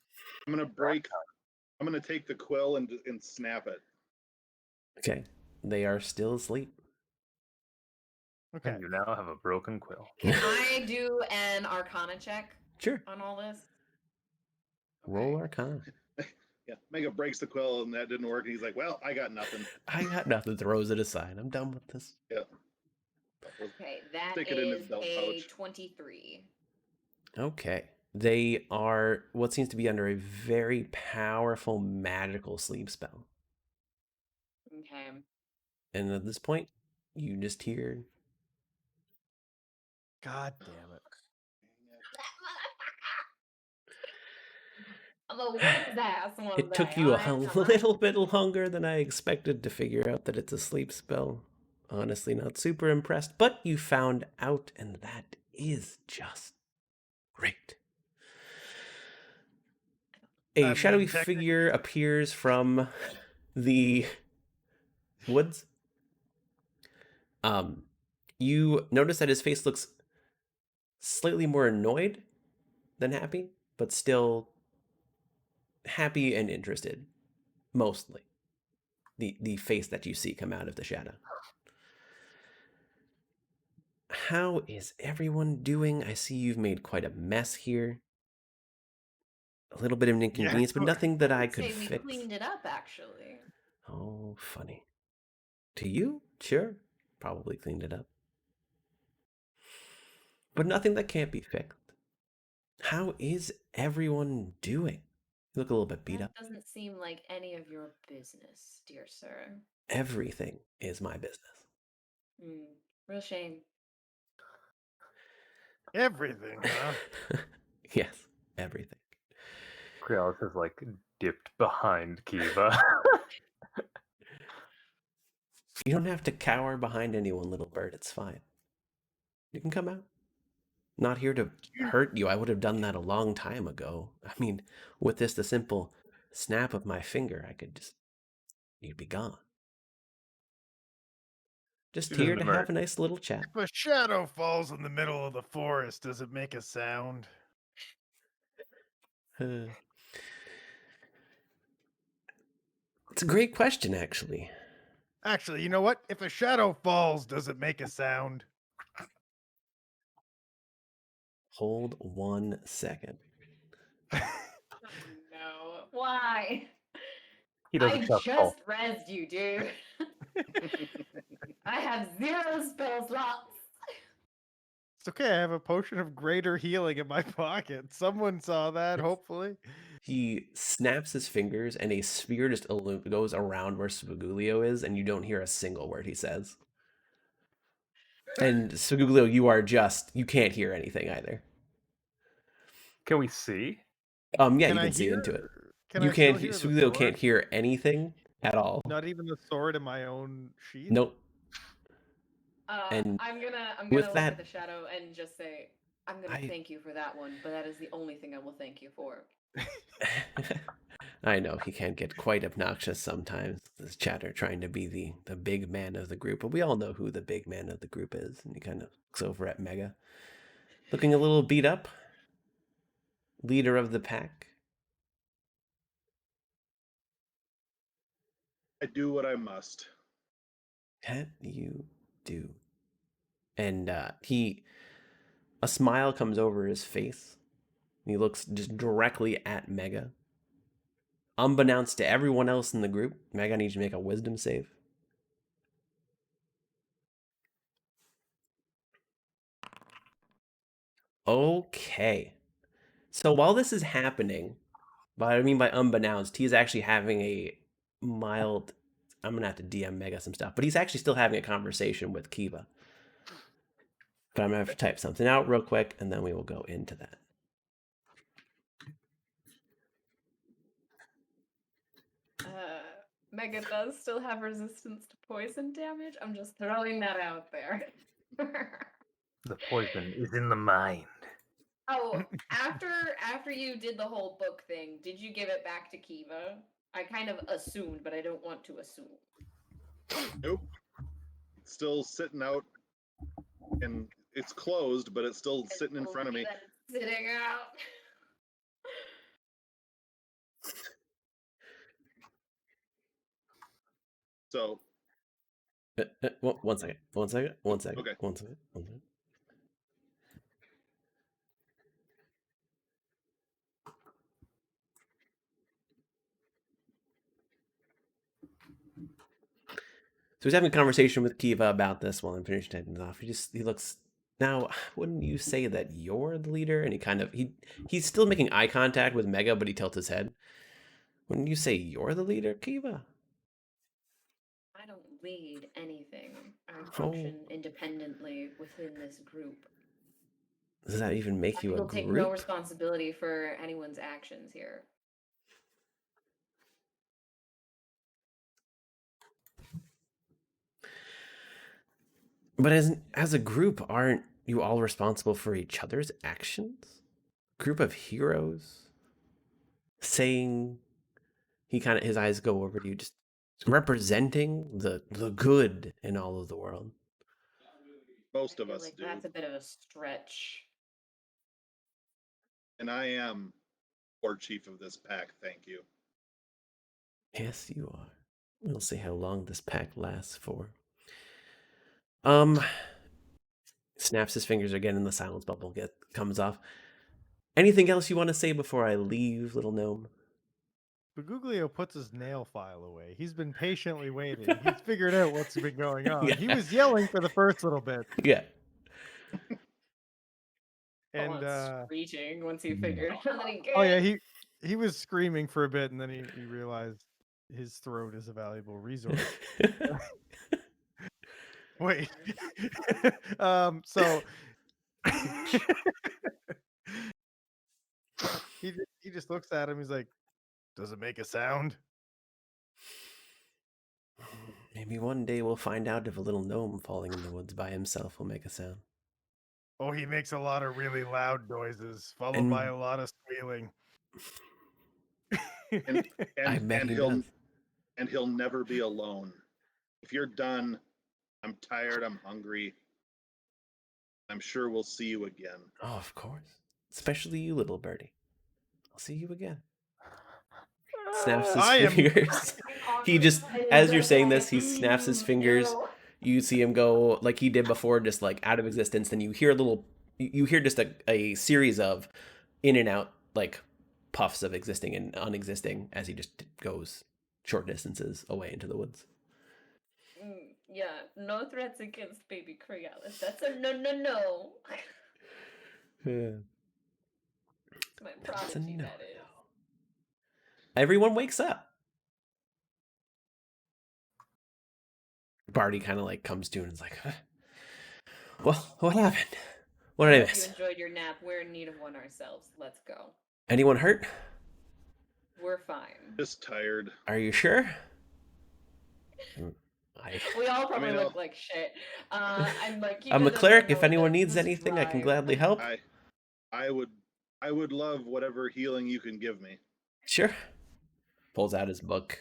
I'm gonna take the quill and snap it. Okay, they are still asleep. Okay. And you now have a broken quill. Can I do an Arcana check Sure. on all this? Roll Arcana. Yeah, Mega breaks the quill and that didn't work. And he's like, "Well, I got nothing." I got nothing. Throws it aside. I'm done with this. Okay, that Stick it in his is belt a pouch. 23. Okay. They are what seems to be under a very powerful magical sleep spell. Okay. And at this point, you just hear God damn it. I'm a whiz ass one it took you a little bit longer than I expected to figure out that it's a sleep spell. Honestly, not super impressed, but you found out, and that is just great. A I shadowy mean, technically- figure appears from the woods. You notice that his face looks slightly more annoyed than happy, but still happy and interested, mostly. The face that you see come out of the shadow. How is everyone doing? I see you've made quite a mess here. A little bit of an inconvenience, but nothing that I could say we fix. cleaned it up, actually. Oh, funny. To you? Sure. Probably cleaned it up. But nothing that can't be fixed. How is everyone doing? You look a little bit beat up. That doesn't seem like any of your business, dear sir. Everything is my business. Real shame. Everything, huh? Yes, everything. Krialis has like dipped behind Kiva. You don't have to cower behind anyone, little bird. It's fine. You can come out. Not here to hurt you. I would have done that a long time ago. I mean, with this, the simple snap of my finger, I could just... you'd be gone. Just Who here doesn't to have emerge? a nice little chat. If a shadow falls in the middle of the forest, does it make a sound? It's a great question, actually. Actually, you know what? If a shadow falls, does it make a sound? Hold 1 second. No. Why? He does I a tough just call. rezzed you, dude. I have 0 spell slots. It's okay. I have a potion of greater healing in my pocket. Someone saw that, hopefully. He snaps his fingers, and a sphere just goes around where Spigulio is, and you don't hear a single word he says. And Spigulio, you can't hear anything either. Can we see? Yeah, Can you I can see hear? into it. Can You I can't still hear the Spigulio sword? can't hear anything at all. Not even the sword in my own sheath. Nope. I'm gonna with look that- at the shadow and just say, I'm gonna thank you for that one, but that is the only thing I will thank you for. I know he can get quite obnoxious sometimes, this chatter trying to be the big man of the group, but we all know who the big man of the group is. And he kind of looks over at Mega, looking a little beat up. Leader of the pack. I do what I must. Can you do? And a smile comes over his face. He looks just directly at Mega. Unbeknownst to everyone else in the group, Mega needs to make a wisdom save. Okay. So while this is happening, what I mean by unbeknownst, he's actually having a mild... I'm going to have to DM Mega some stuff, but he's actually still having a conversation with Kiva. But I'm going to have to type something out real quick, and then we will go into that. Mega does still have resistance to poison damage. I'm just throwing that out there. The poison is in the mind. Oh, after you did the whole book thing, did you give it back to Kiva? I kind of assumed, but I don't want to assume. Nope. It's still sitting out, and it's closed, but it's still sitting in front of me. Sitting out. So, One second. Okay. One second. So he's having a conversation with Kiva about this while I'm finishing typing this off. He looks... Now, wouldn't you say that you're the leader? And he's still making eye contact with Mega, but he tilts his head. Wouldn't you say you're the leader, Kiva? I don't lead anything. I function independently within this group. Does that even make you a I will group? take no responsibility for anyone's actions here. But as a group, aren't you all responsible for each other's actions? Group of heroes saying... his eyes go over to you, just representing the good in all of the world. most I of feel us like do. that's a bit of a stretch. And I am Lord Chief of this pack, thank you. Yes, you are. We'll see how long this pack lasts for. Snaps his fingers again, and the silence bubble comes off. Anything else you want to say before I leave, little gnome? Baguglio puts his nail file away. He's been patiently waiting. He's figured out what's been going on. Yeah. He was yelling for the first little bit. Yeah. And screeching once he figured out that he could. oh yeah, he was screaming for a bit, and then he realized his throat is a valuable resource. Wait. So he just looks at him. He's like, "Does it make a sound?" Maybe one day we'll find out if a little gnome falling in the woods by himself will make a sound. Oh, he makes a lot of really loud noises, followed by a lot of squealing. I bet he does. And he'll never be alone. If you're done, I'm tired, I'm hungry. I'm sure we'll see you again. Oh, of course. Especially you, little birdie. I'll see you again. Snaps his fingers. He just, as you're saying this, he snaps his fingers. You see him go like he did before, just like out of existence. Then you hear you hear just a series of in and out, like puffs of existing and unexisting as he just goes short distances away into the woods. Yeah, no threats against baby Crealis. That's a no. Yeah. It's my That's a prodigy, no. that is. Everyone wakes up. Barty kind of like comes to and is like, well, what happened? What did I Hope miss? you enjoyed your nap. We're in need of one ourselves. Let's go. Anyone hurt? We're fine. Just tired. Are you sure? We all probably mean, look like shit. I'm like, I'm a Kiva cleric. doesn't If know anyone this. needs Just anything, I can drive. gladly help. I would love whatever healing you can give me. Sure. Pulls out his book.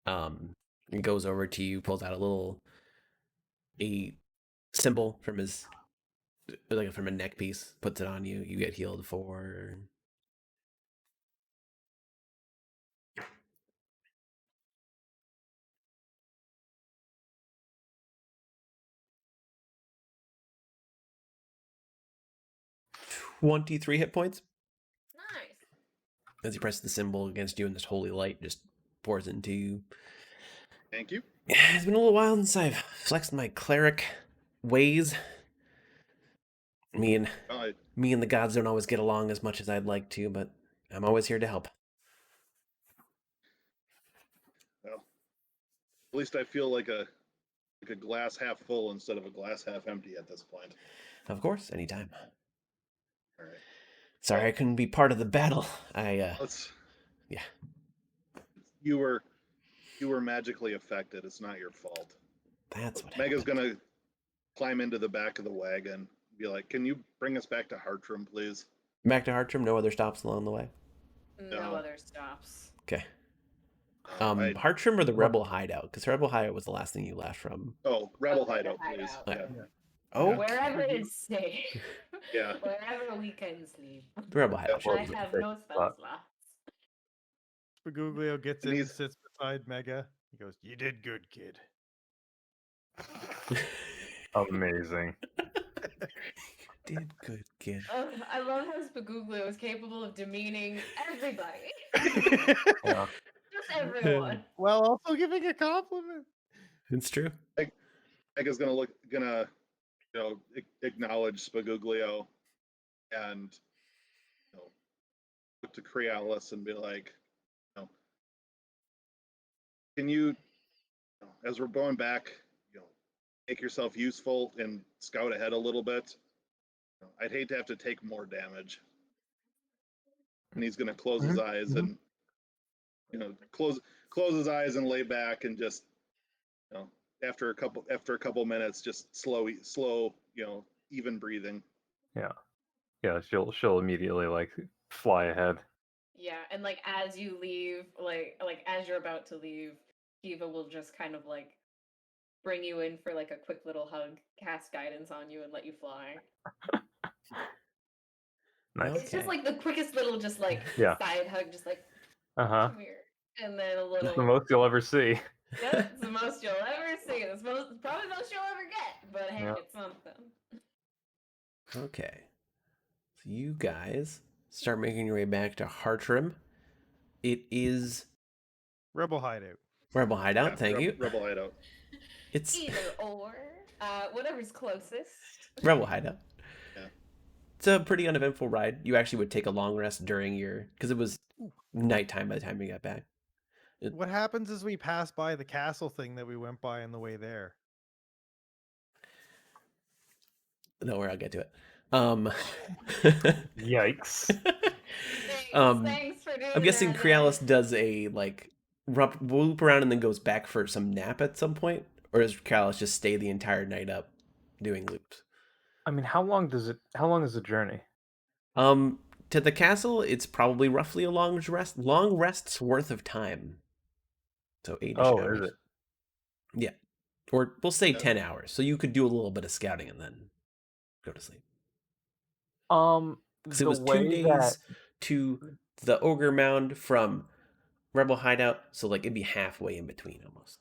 And goes over to you, pulls out a symbol from his, like from a neck piece, puts it on you. You get healed for 23 hit points. Nice. As he presses the symbol against you, and this holy light just pours into you. Thank you. It's been a little while since I've flexed my cleric ways. Me and the gods don't always get along as much as I'd like to, but I'm always here to help. Well, at least I feel like a glass half full instead of a glass half empty at this point. Of course, anytime. All right. Sorry I couldn't be part of the battle. Let's. Yeah. You were magically affected. It's not your fault. That's what Mega's happened. gonna climb into the back of the wagon. Be like, can you bring us back to Hartram, please? Back to Hartram, no other stops along the way? No No. other stops. Okay. I- Hartram or the Rebel Hideout? Because Rebel Hideout was the last thing you left from. Oh, Rebel Oh, Hideout, Rebel please. Hideout. Yeah. Oh, Wherever is safe. Yeah. Wherever we can sleep. the Rebel Hideout. Well, I should be have safe no spell spot. slots. Spaguglio gets And in, he's- sits beside Mega. He goes, "You did good, kid." Amazing. Did good, kid. Oh, I love how Spaguglio is capable of demeaning everybody. Yeah. Just everyone. While also giving a compliment. It's true. Mega's gonna acknowledge Spaguglio and look to Crealis and be like, can you, as we're going back, make yourself useful and scout ahead a little bit? I'd hate to have to take more damage. And he's gonna close his eyes and close his eyes and lay back and just after a couple minutes just slow even breathing. Yeah, she'll immediately like fly ahead. Yeah, and like as you leave, like as you're about to leave, Kiva will just kind of like bring you in for like a quick little hug, cast guidance on you, and let you fly. Nice. It's just like the quickest little just like Yeah. side hug, just like Uh-huh. come here. And then a little It's the most you'll ever see. yeah, it's the most you'll ever see. It's probably the most you'll ever get. But hey, Yeah. it's something. Okay. So you guys start making your way back to Hartram. It is Rebel Hideout. Rebel Hideout. Yeah, Thank you. Rebel Hideout. It's Either or. Whatever's closest. Rebel Hideout. Yeah. It's a pretty uneventful ride. You actually would take a long rest during your, because it was nighttime by the time you got back. What happens is we pass by the castle thing that we went by on the way there. Don't worry, I'll get to it. Yikes. Thanks for doing I'm guessing that, Crealis does a like loop around and then goes back for some nap at some point, or does Crealis just stay the entire night up doing loops? I mean, how long is the journey? To the castle, it's probably roughly a long rest's worth of time. So 8 hours. Is it? Yeah. Or we'll say Yeah. 10 hours. So you could do a little bit of scouting and then go to sleep. Because it The was 2 way days that- to the Ogre Mound from Rebel Hideout. So like it'd be halfway in between almost.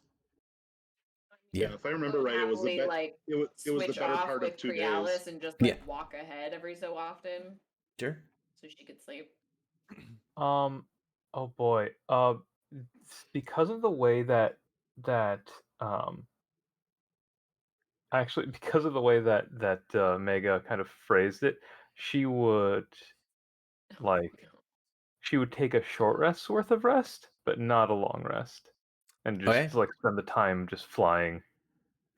Yeah, Yeah. if I remember right, it was the like it was the switch better off part with of 2 Crealis days. and just like Yeah. walk ahead every so often Sure. so she could sleep. Oh boy. Because of the way that actually because of the way that Mega kind of phrased it, she would like she would take a short rest's worth of rest, but not a long rest, and Okay. just like spend the time just flying.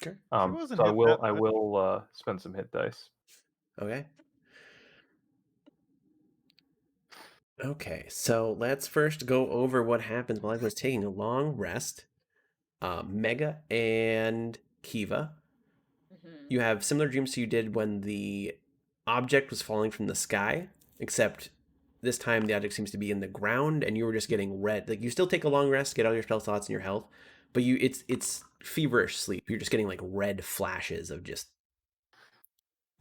Sure. She wasn't So I hit will that I much. will spend some hit dice. Okay. Okay, so let's first go over what happens while I was taking a long rest. Mega and Kiva, Mhm. you have similar dreams to you did when the object was falling from the sky, except this time the object seems to be in the ground and you were just getting red. Like you still take a long rest, get all your spell slots and your health, but it's feverish sleep. You're just getting like red flashes of just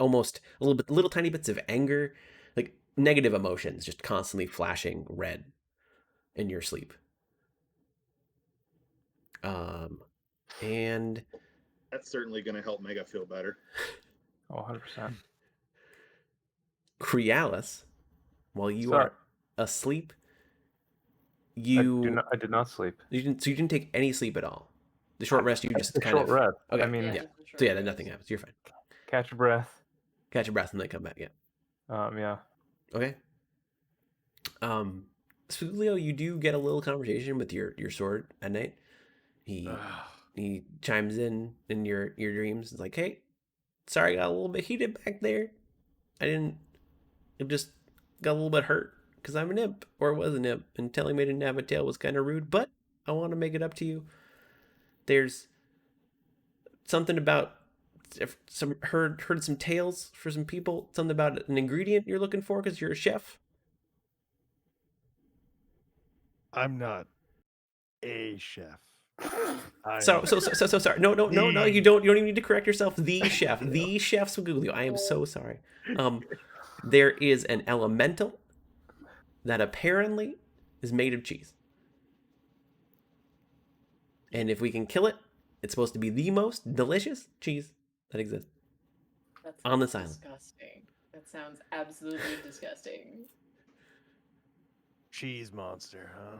almost little tiny bits of anger, like negative emotions just constantly flashing red in your sleep. And That's certainly going to help Mega feel better. Oh, 100%. Crealis, while you Sir. are asleep, you I did not sleep. you didn't take any sleep at all. The short rest you It's just a kind short of rest. okay. I mean, Yeah, yeah. just a So yeah, short then nothing rest. happens. You're fine. catch your breath. Catch your breath and then come back. Yeah. Yeah. Okay. Leo, you do get a little conversation with your sword at night. He chimes in your dreams. It's like, hey, sorry, I got a little bit heated back there. I just got a little bit hurt because I'm an imp, or was an imp, and telling me I didn't have a tail was kind of rude, but I want to make it up to you. There's something about heard some tales for some people, something about an ingredient you're looking for because you're a chef. I'm not a chef. So sorry. No. You don't even need to correct yourself. The chef, the chef Swaguglio. I am so sorry. There is an elemental that apparently is made of cheese, and if we can kill it, it's supposed to be the most delicious cheese that exists on this island. Disgusting. That sounds absolutely disgusting. Cheese monster, huh?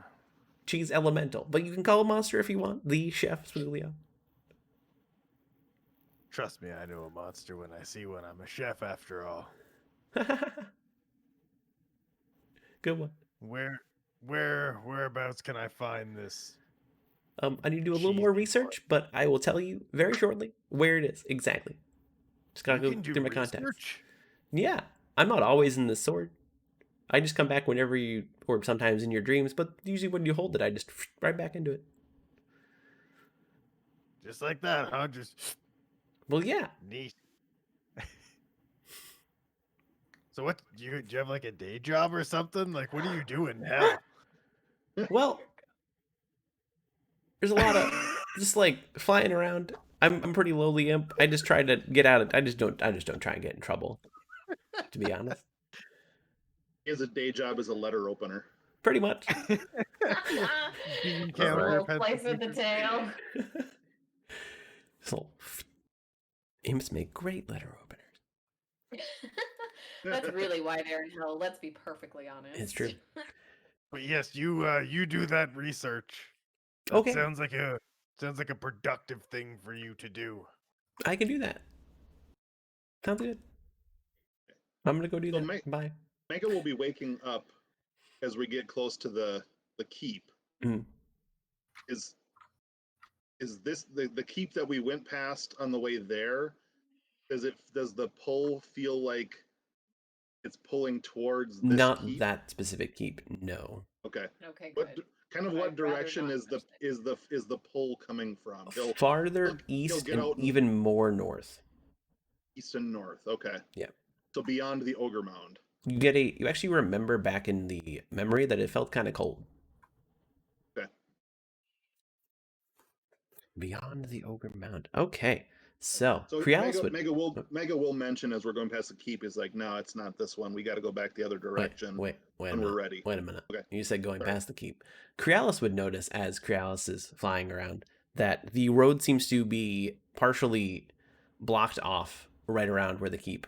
Cheese elemental, but you can call it monster if you want. The chef Swaguglio. Trust me, I know a monster when I see one. I'm a chef after all. Good one. Whereabouts can I find this? I need to do a little more research, but I will tell you very shortly where it is exactly. Just gotta go through my contacts. Yeah, I'm not always in the sword. I just come back whenever you, or sometimes in your dreams, but usually when you hold it, I just right back into it. Just like that, huh? Just Well, yeah. neat. So what? Do you have like a day job or something? Like, what are you doing now? Well, there's a lot of just like flying around. I'm pretty lowly imp. I just try to get out of. I just don't try and get in trouble. To be honest. He has a day job as a letter opener. Pretty much. Place with the tail. So, imps make great letter openers. That's really why they're in hell. Let's be perfectly honest. It's true. But yes, you do that research. That Okay. Sounds like a productive thing for you to do. I can do that. Sounds good. I'm gonna go do that. Bye. Mega will be waking up as we get close to the keep. Mm-hmm. Is this the keep that we went past on the way there? Does the pull feel like it's pulling towards this Not keep? that specific keep, no. Okay. Okay, good. What direction is the pull coming from? Farther east and even more north. East and north. Okay. Yeah. So beyond the ogre mound. You actually remember back in the memory that it felt kind of cold. Okay. Beyond the ogre mound. Okay. So Crealis Mega will mention as we're going past the keep is like, no, it's not this one. We got to go back the other direction. Wait when we're ready. Wait a minute. Okay. You said going past the keep. Crealis would notice as Crealis is flying around that the road seems to be partially blocked off right around where the keep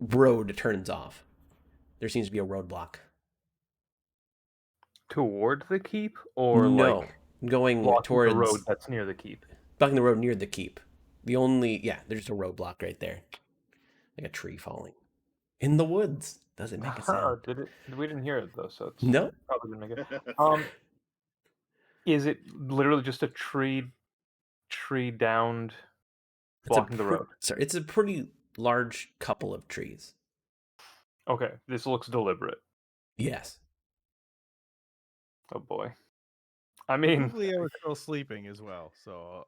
road turns off. there seems to be a roadblock. Toward the keep, or No, like going blocking the road towards that's near the keep? blocking the road near the keep. There's a roadblock right there, like a tree falling in the woods. Doesn't make a sound. Did it? We didn't hear it though, so it's No, probably didn't make it. Is it literally just a tree downed blocking the road? Sorry, it's a pretty large couple of trees. Okay, this looks deliberate. Yes. Oh boy. I mean, Leo is still sleeping as well, so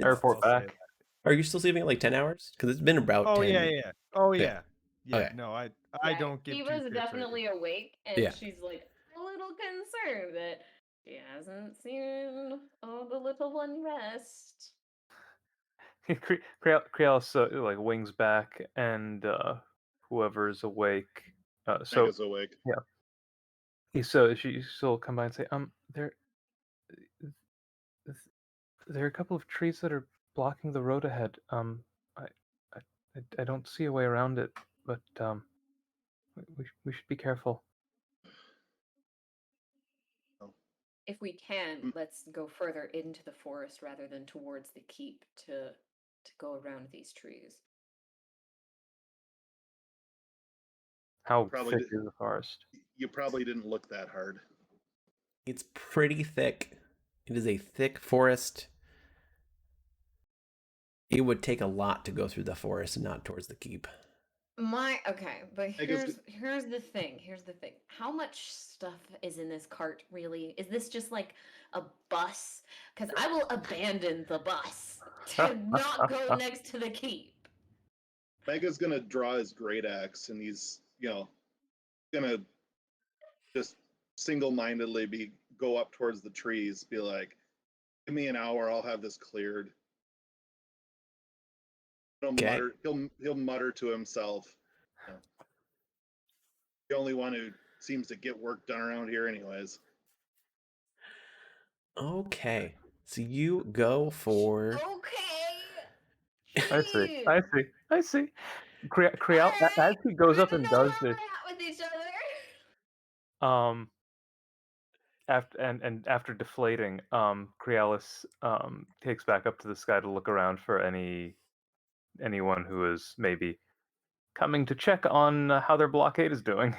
I report I'll say back. that. Are you still sleeping at like 10 hours? Because it's been about Oh 10. yeah. Oh Yeah. yeah. Yeah. Okay. No, I Yeah, don't give two Kiva's shits right definitely awake, and Yeah. she's like a little concerned that she hasn't seen the little one rest. Krialis like wings back, and whoever's awake. So Mega's awake. so she'll come by and say, there are a couple of trees that are blocking the road ahead. I don't see a way around it, but we should be careful. If we can, Mm. let's go further into the forest rather than towards the keep to go around these trees. How Probably thick is the forest? You probably didn't look that hard. It's pretty thick. It is a thick forest. It would take a lot to go through the forest and not towards the keep. But I guess here's the thing. How much stuff is in this cart really? Is this just like a bus? Because I will abandon the bus to not go next to the keep. Mega's gonna draw his great axe, and he's gonna just single-mindedly go up towards the trees, be like, "Give me an hour, I'll have this cleared." Okay. He'll mutter to himself. The only one who seems to get work done around here, anyways. Okay. So you go for. Okay. I see. Jeez. I see. Kriel, as he goes up and does this, with each other. after deflating, Krialis takes back up to the sky to look around for anyone who is maybe coming to check on how their blockade is doing.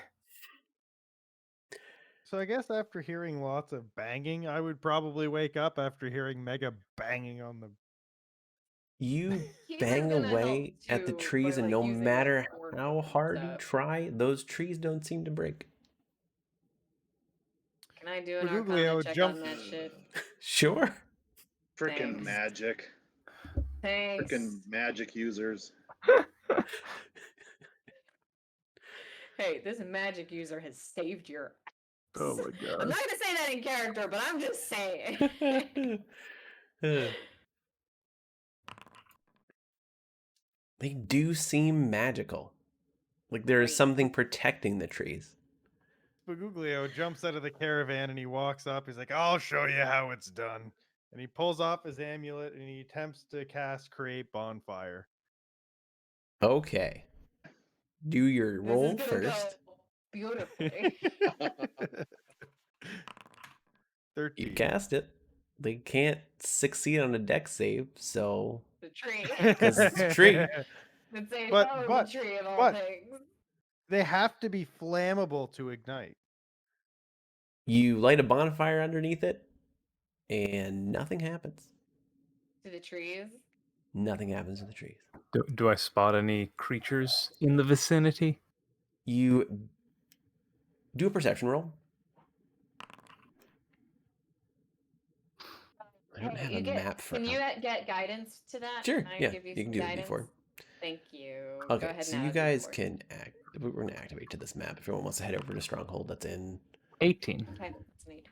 So I guess after hearing lots of banging, I would probably wake up after hearing Mega banging on the. You Kiva's bang gonna away help at the too, trees, by, and like, no using, like, matter sword how and hard you stuff. try, those trees don't seem to break. Can I do an Baguglio arcana check jump- on that shit? Sure. Frickin' Thanks. magic. Thanks. Frickin' magic users. Hey, this magic user has saved your ass. Oh my I'm god. not gonna say that in character, but I'm just saying. They do seem magical. Like there is Great. something protecting the trees. Baguglio jumps out of the caravan and he walks up. He's like, "I'll show you how it's done." And he pulls off his amulet and he attempts to cast Create Bonfire. Okay. Do your This roll is gonna first. go beautifully. 13. You cast it. They can't succeed on a dex save, so The tree. 'Cause it's a tree. It's a But- powerful but- tree of all but- things. They have to be flammable to ignite. you light a bonfire underneath it, and nothing happens. To the trees. Nothing happens to the trees. Do I spot any creatures in the vicinity? You do a perception roll. I don't have a map for Can you how- get guidance to that? Sure, Can I yeah, give you you can some do guidance? it before. Thank you. Go Okay, ahead so and you add a guys D4. can act. We're going to activate to this map. If everyone wants to head over to Stronghold, that's in 18. Okay, that's neat.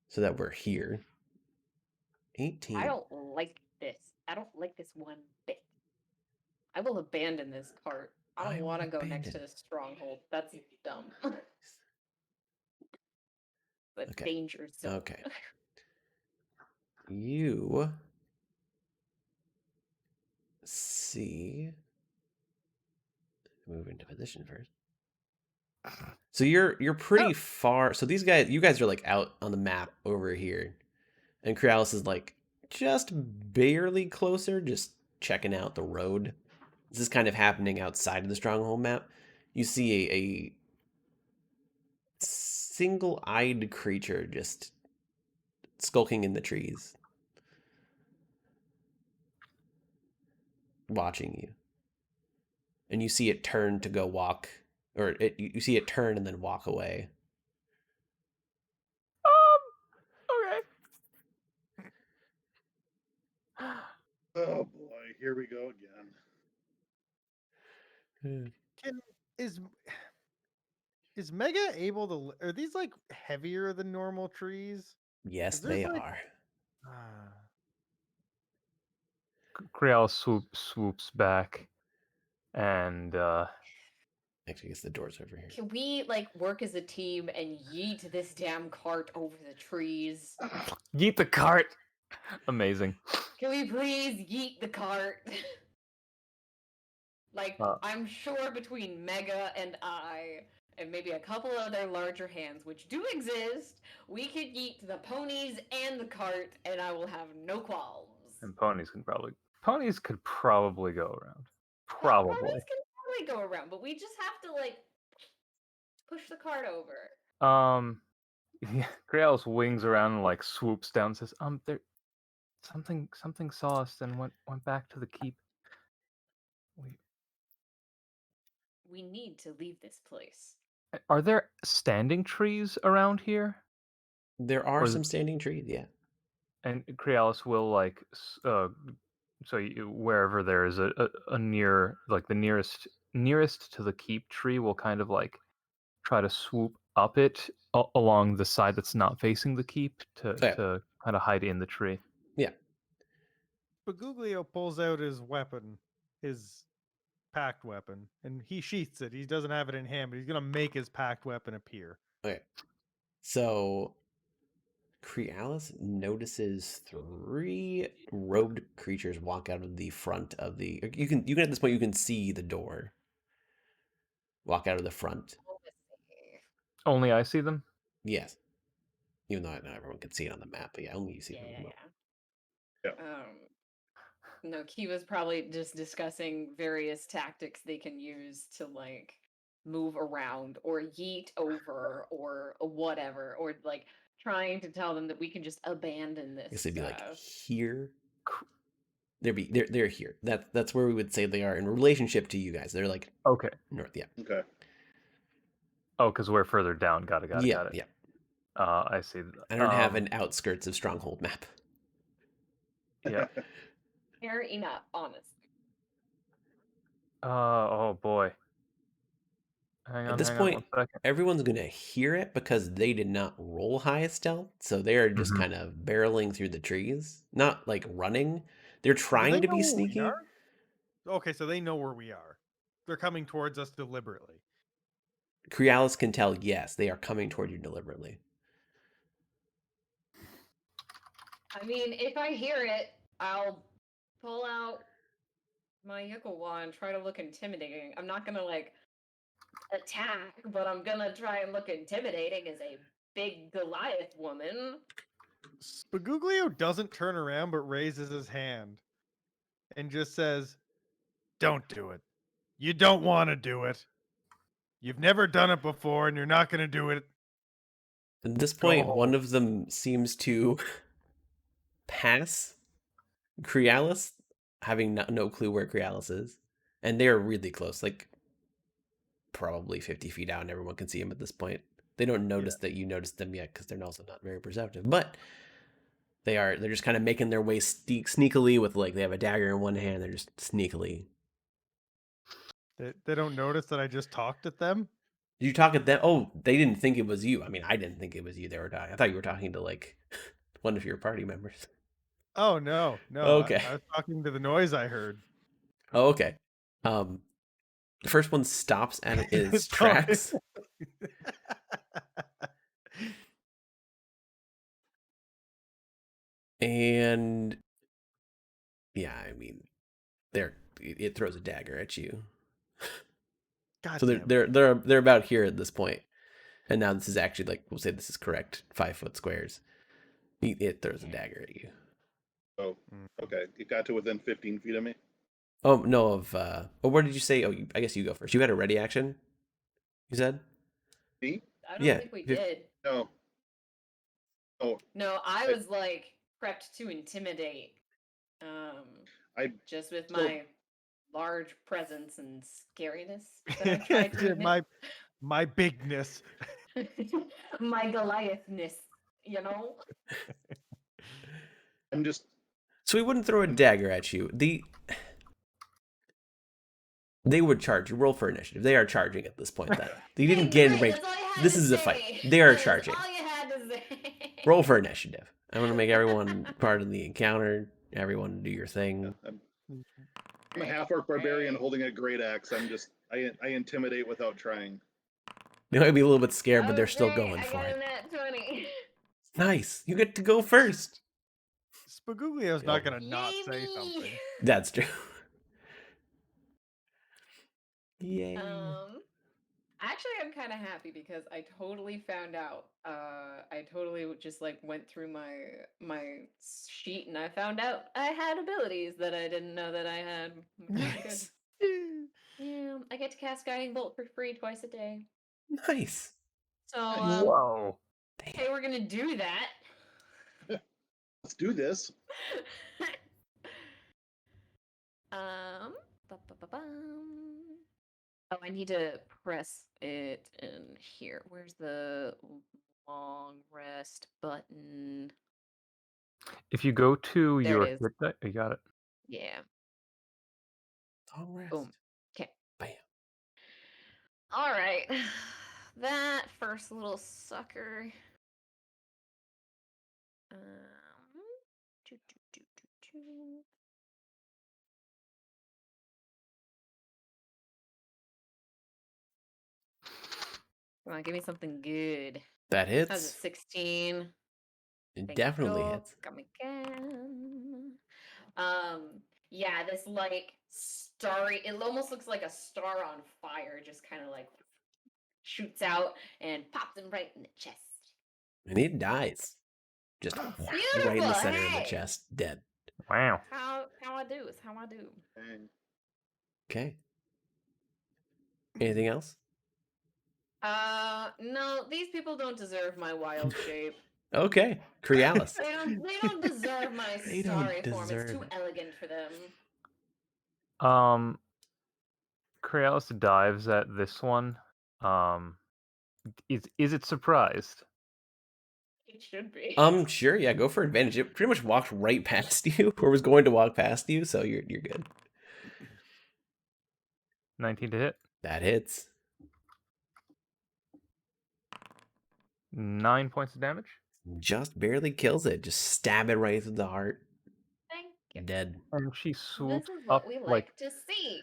so that we're here. 18. I don't like this. I don't like this one bit. I will abandon this cart. I I don't will want to go next to abandon the stronghold. That's dumb. But Okay. danger zone. Okay. You see. Move into position first. So you're pretty far. So you guys are like out on the map over here, and Crealis is like just barely closer, just checking out the road. This is kind of happening outside of the stronghold map. You see a single-eyed creature just skulking in the trees, watching you. And you see it turn to go walk, or you see it turn and then walk away. Okay. Oh boy, here we go again. Is Mega able to? Are these like heavier than normal trees? Yes, 'Cause there's they like, are. Crealis swoops back, and Actually, I guess the door's over here. Can we like work as a team and yeet this damn cart over the trees? yeet the cart. Amazing. Can we please yeet the cart? Like, I'm sure between Mega and I, and maybe a couple other larger hands, which do exist, we could yeet the ponies and the cart, and I will have no qualms. And ponies could probably go around. Well, Probably. ponies can probably go around, but we just have to like push the cart over. Yeah, Crealis wings around and like swoops down and says, there something saw us and went back to the keep. We need to leave this place. Are there standing trees around here? There Or are is some it- standing trees, yeah. And Crealis will like wherever there is a near, like the nearest to the keep tree will kind of like try to swoop up it along the side that's not facing the keep to Yeah. to kind of hide in the tree. Yeah. Baguglio pulls out his weapon, his packed weapon, and he sheaths it. He doesn't have it in hand, but he's gonna make his packed weapon appear. Okay. So Crealis notices 3 robed creatures walk out of the front of the. You can at this point you can see the door. Walk out of the front. Only I see them. Yes. Even though not everyone can see it on the map, but yeah, only you see them. Yeah. No, Kiva's probably just discussing various tactics they can use to like move around or yeet over or whatever, or like trying to tell them that we can just abandon I this guess they'd be like stuff. here. They're here. That's where we would say they are in relationship to you guys. They're like Okay. north. Yeah. Okay. Oh, because we're further down. Got it. Yeah. Got it. Yeah. I see. I don't have an outskirts of stronghold map. Yeah. Fair enough, honestly. Oh boy. Hang on. At this Hang point, on 1 second. everyone's gonna hear it because they did not roll highest stealth, so they are just Mhm. kind of barreling through the trees, not like running. They're trying they to know be where we sneaky. are? Okay, so they know where we are. They're coming towards us deliberately. Crealis can tell, yes, they are coming toward you deliberately. I mean, if I hear it, I'll pull out my Yukawa and try to look intimidating. I'm not gonna like attack, but I'm gonna try and look intimidating as a big Goliath woman. Spaguglio doesn't turn around but raises his hand and just says, "Don't do it. You don't want to do it. You've never done it before and you're not going to do it." At this Go point, home. one of them seems to pass Crealis, having no clue where Crealis is, and they are really close, like probably 50 feet out, and everyone can see him at this point. They don't notice that you noticed them yet because they're also not very perceptive, but they're just kind of making their way sneakily with like they have a dagger in one hand. They're just sneakily. They don't notice that I just talked at them? Did you talk at them? Oh, they didn't think it was you. I mean, I didn't think it was you they were talking. I thought you were talking to like one of your party members. Oh, no. Okay. I was talking to the noise I heard. Oh, okay. The first one stops at its tracks. And yeah, I mean, it throws a dagger at you. God So damn. they're about here at this point. And now this is actually like, we'll say this is correct 5 foot squares. It throws a dagger at you. Oh, Mm. okay. It got to within 15 feet of me. Oh no, where did you say? Oh, I guess you go first. You had a ready action. You said? Me? I don't Yeah, think we if- did. No. Oh, No, I I- was like prepped to intimidate. I Just with so- my large presence and scariness that I tried to Yeah, my bigness. my Goliathness, you know? I'm just So he wouldn't throw a dagger at you. They would charge you. Roll for initiative. They are charging at this point. Then they didn't Hey, get in great, range. that's all you had This to is a say. fight. They are That is charging. all you had to say. Roll for initiative. I want to make everyone part of the encounter. Everyone do your thing. I'm a half-orc barbarian holding a great axe. I intimidate without trying. They might be a little bit scared, but Oh, they're still great, going I for got it. a nat 20. Nice. You get to go first. Spaguglio's not gonna not Yay say me. something. That's true. Yay. Actually, I'm kind of happy because I totally found out. I totally just like went through my sheet and I found out I had abilities that I didn't know that I had. Which is Nice. good. Yeah, I get to cast Guiding Bolt for free twice a day. Nice. So, Whoa. hey, we're gonna do that. Let's do this. Ba-ba-ba-bum. Oh, I need to press it in here. Where's the long rest button? If you go to There your it is. hit die, you got it. Yeah. Long rest. Boom. Okay. Bam. All right. That first little sucker. Choo, choo, choo, choo, choo. Come on, give me something good. That How's it? hits. 16. It Thank definitely you. hits. Come again. Yeah, this like starry. It almost looks like a star on fire, just kind of like shoots out and pops him right in the chest. And he dies. Just right in the center of the hey! chest. Dead. Wow. How I do is how I do. Dang. Okay. Anything else? No, these people don't deserve my wild shape. Okay. Crealis. They don't deserve my They don't starry form. It's deserve too it. elegant for them. Crealis dives at this one. Is it surprised? It should be. Sure, yeah, go for advantage. It pretty much walked right past you, or was going to walk past you, so you're good. 19 to hit. That hits. 9 points of damage. Just barely kills it. Just stab it right through the heart. Thank you. Dead. And she This swoops is up what we like like to see.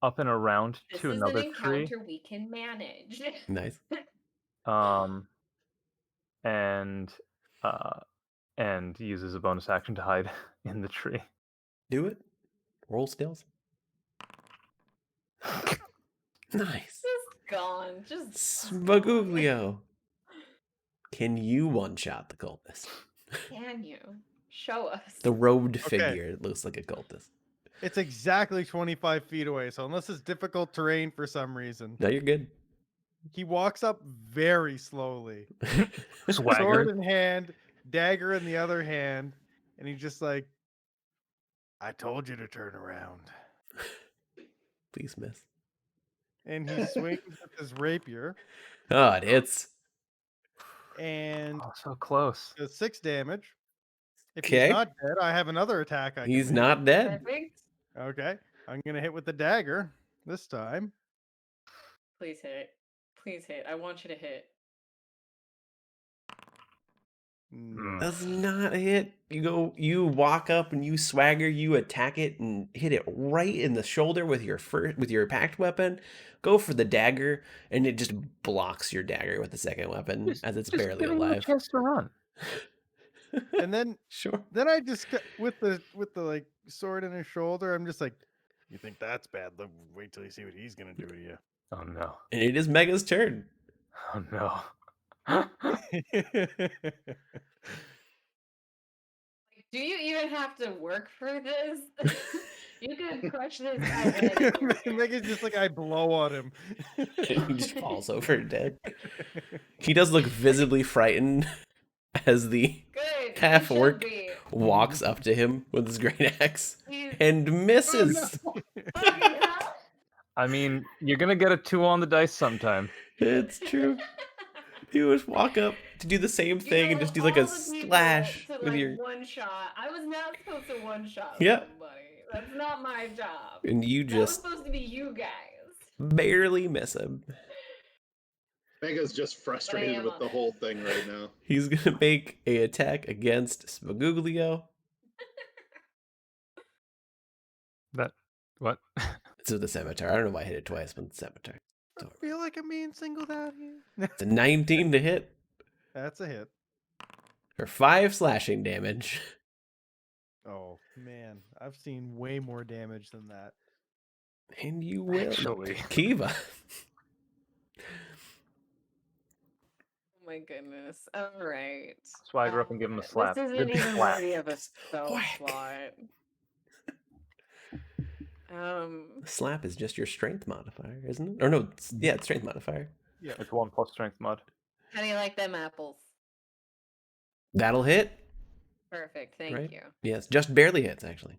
up and around This to is another an tree. encounter we can manage. Nice. And uses a bonus action to hide in the tree. Do it. Roll stills. Nice. Just gone. Just Spaguglio. Can you one-shot the cultist? Can you show us? The robed Okay. figure. It looks like a cultist. It's exactly 25 feet away, so unless it's difficult terrain for some reason, No, you're good. he walks up very slowly, Swagger. sword in hand, dagger in the other hand, and he's just like, "I told you to turn around." Please miss. And he swings with his rapier Oh, it hits. and Oh, so close. does 6 damage. If Okay. he's not dead, I have another attack. I can He's make. not dead. Perfect. Okay, I'm gonna hit with the dagger this time. Please hit. Please hit. I want you to hit. No. Does not hit. You walk up and you swagger, you attack it and hit it right in the shoulder with your packed weapon. Go for the dagger, and it just blocks your dagger with the second weapon as it's barely giving you a alive. chance to run. And then Sure. I just with the like sword in his shoulder, I'm just like, "You think that's bad? Wait till you see what he's gonna do to you." Oh no. And it is Mega's turn. Oh no. Do you even have to work for this? You can crush this guy anywhere. Megan's just like, I blow on him. He just falls over dead. He does look visibly frightened as the Good. half he should orc be. walks up to him with his great axe He's and misses. fucking hell. I mean, you're gonna get a 2 on the dice sometime. It's true. You would walk up to do the same thing and just do like all a the people slash to, with like, your. one shot. I was not supposed to one shot Yeah. somebody. That's not my job. And you That was just supposed to be you guys. barely miss him. Mega's just frustrated with the whole thing right now. He's gonna make a attack against Smaguglio. That what? It's with the scimitar. I don't know why I hit it twice, but the scimitar. I feel like I'm being singled out here. It's a 19 to hit That's a hit. for 5 slashing damage. Oh man, I've seen way more damage than that. And you will. Actually. Kiva. Oh my goodness. All right. Swagger up and give him a slap. This isn't Good even slap. worthy of a spell Whack. slot. The slap is just your strength modifier, isn't it? Or no, it's strength modifier. Yeah. It's 1 plus strength mod. How do you like them apples? That'll hit. Perfect. Thank Right. you. Yes, just barely hits, actually.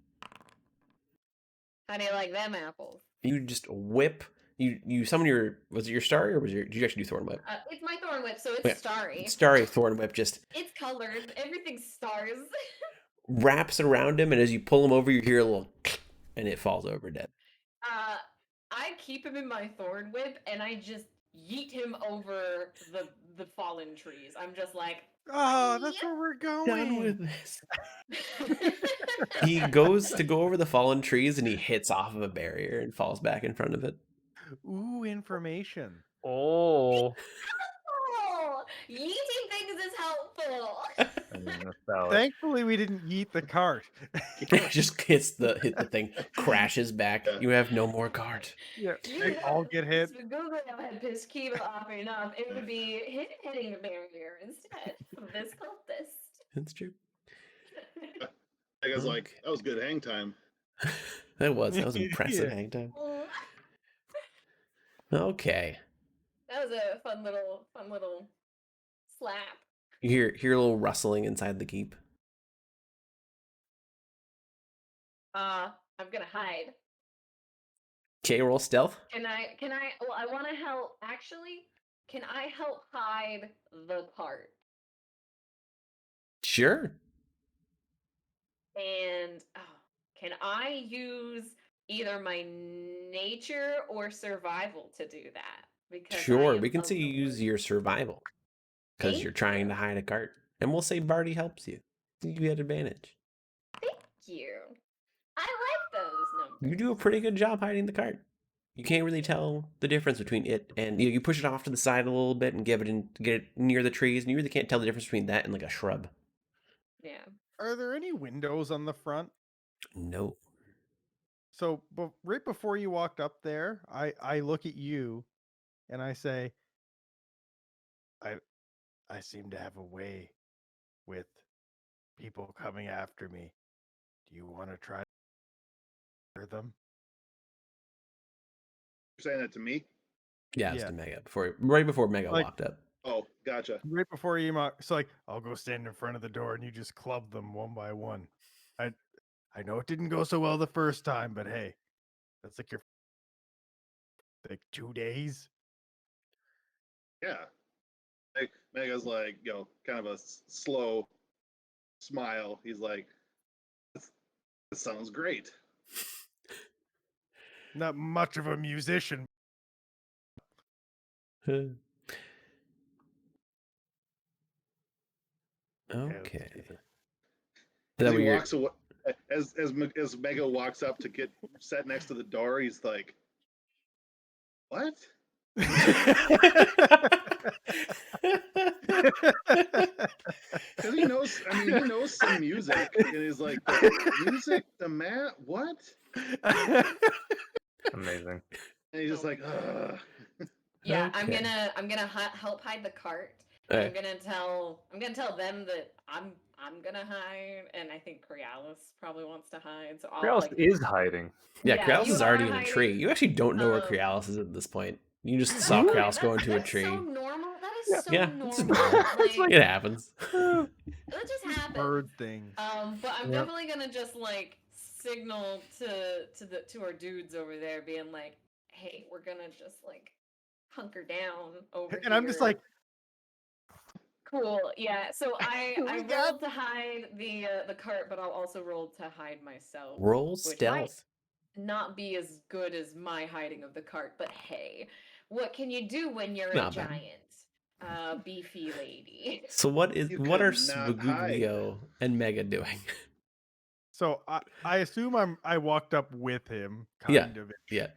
How do you like them apples? You just whip. You summon your. Was it your starry or did you actually do Thorn Whip? It's my thorn whip, so it's Yeah. starry. Starry Thorn Whip just It's colored. Everything's stars. wraps around him, and as you pull him over, you hear a little, and it falls over dead. I keep him in my thorn whip, and I just yeet him over the fallen trees. I'm just like, Oh, that's where we're going. Done with this. He goes to go over the fallen trees, and he hits off of a barrier and falls back in front of it. Ooh, information. Oh. oh, yeeting things is helpful. I mean, that's valid. Thankfully, we didn't yeet the cart. It just hit the thing, crashes back. You have no more card. Yeah, You they know, all get hit. if Google had pissed Kiva off enough, it would be hitting the barrier instead of this cultist. That's true. Mega's like, that was good hang time. That was impressive Yeah. hang time. Oh, Okay. that was a fun little slap. You hear a little rustling inside the keep. I'm gonna hide. Okay, roll stealth. Can I well I wanna help actually, can I help hide the cart? Sure. And can I use either my nature or survival to do that? Because I Sure. am We can of say the you use woods. your survival. Because Thank you're trying you. to hide a cart. And we'll say Barty helps you. You had advantage. Thank you. I like those numbers. You do a pretty good job hiding the cart. You can't really tell the difference between it and you push it off to the side a little bit and get it near the trees, and you really can't tell the difference between that and like a shrub. Yeah. Are there any windows on the front? No. So, right before you walked up there, I look at you, and I say, I seem to have a way with people coming after me. Do you want to try to hear them? You're saying that to me? Yeah, it's Yeah. to Mega right before Mega Like- walked up. Oh, gotcha. Right before you, it's like, I'll go stand in front of the door, and you just club them one by one. I know it didn't go so well the first time, but hey, that's like 2 days. Yeah. Mega's like, kind of a slow smile. He's like, this sounds great. Not much of a musician. Okay. Is that As what he you're- walks away, as Mega walks up to get set next to the door, he's like, "What?" Because he knows. I mean, he knows some music, and he's like, "Music, the mat, what?" Amazing. And he's just like, "Ugh." Yeah, Okay. I'm gonna help hide the cart. And Okay. I'm gonna tell them that I'm gonna hide, and I think Crealis probably wants to hide. So I'll Crealis like, is hiding. Yeah, yeah, Crealis you is are already in a tree. hiding. You actually don't know where Um, Crealis is at this point. You just that's saw Hmm? fine. Crealis go into a That's so tree. normal. That Yeah. is so Yeah, it's normal. normal. It's Like It happens. Uh, that just happens. Bird things. But I'm Yeah. definitely gonna just like signal to our dudes over there, being like, "Hey, we're gonna just like hunker down over And here." I'm just like, cool, yeah. So I We got- rolled to hide the cart, but I'll also roll to hide myself, Roll which might stealth. not be as good as my hiding of the cart. But hey, what can you do when you're a Not bad. giant, beefy lady? So what You are could not hide. Swiguglio and Mega doing? so I assume I walked up with him, Yeah. kind of. Yeah.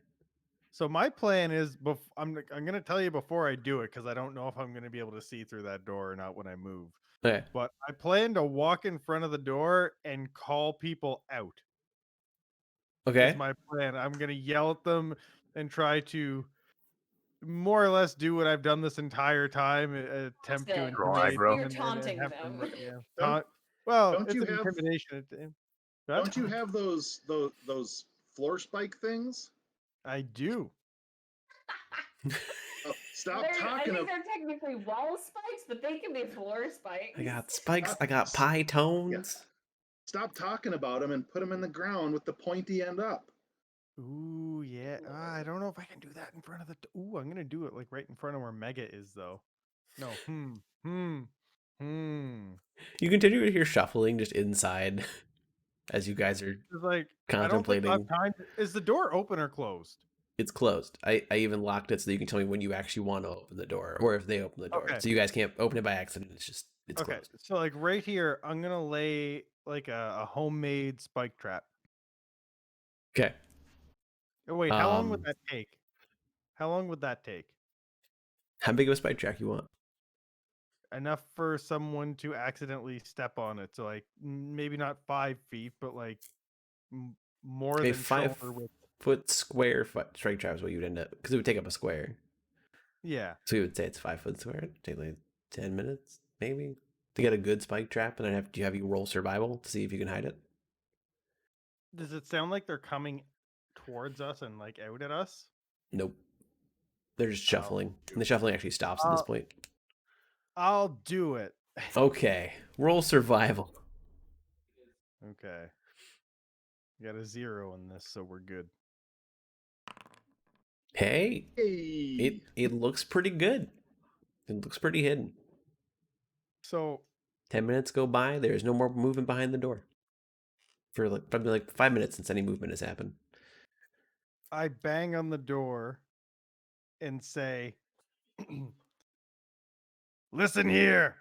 So my plan is, I'm gonna tell you before I do it because I don't know if I'm gonna be able to see through that door or not when I move. Okay. But I plan to walk in front of the door and call people out. Okay. Is my plan. I'm gonna yell at them and try to more or less do what I've done this entire time, attempt to Just- Draw intimidate aggro. them You're and taunting have them. yeah. Don't- Well, don't it's you an have- intimidation. Don't you have those floor spike things? I do. Oh, stop I talking. think they're technically wall spikes, but they can be floor spikes. I got spikes. I got pie tones. Stop talking about them and put them in the ground with the pointy end up. Ooh, yeah. I don't know if I can do that in front of the. Ooh, I'm gonna do it like right in front of where Mega is, though. No. You continue to hear shuffling just inside as you guys are It's like contemplating. I don't think I have time. Is the door open or closed? It's closed. I even locked it so you can tell me when you actually want to open the door or if they open the door. Okay. So you guys can't open it by accident. It's Okay, closed. so like right here, I'm gonna lay like a homemade spike trap. Okay. Oh wait, how long would Um, that take? How long would that take? How big of a spike track you want? Enough for someone to accidentally step on it. So like maybe not 5 feet, but like more A than 5 shoulder width. foot square strike trap is what you would end up because it would take up a square. Yeah. So you would say it's 5 foot square. It'd take like 10 minutes maybe to get a good spike trap, and then have you roll survival to see if you can hide it. Does it sound like they're coming towards us and like out at us? Nope. They're just shuffling, and the shuffling actually stops at this point. I'll do it. Okay, roll survival. Okay. Got a 0 in this, so we're good. Hey, Hey. it looks pretty good. It looks pretty hidden. So 10 minutes go by. There's no more movement behind the door for probably 5 minutes since any movement has happened. I bang on the door and say, listen here.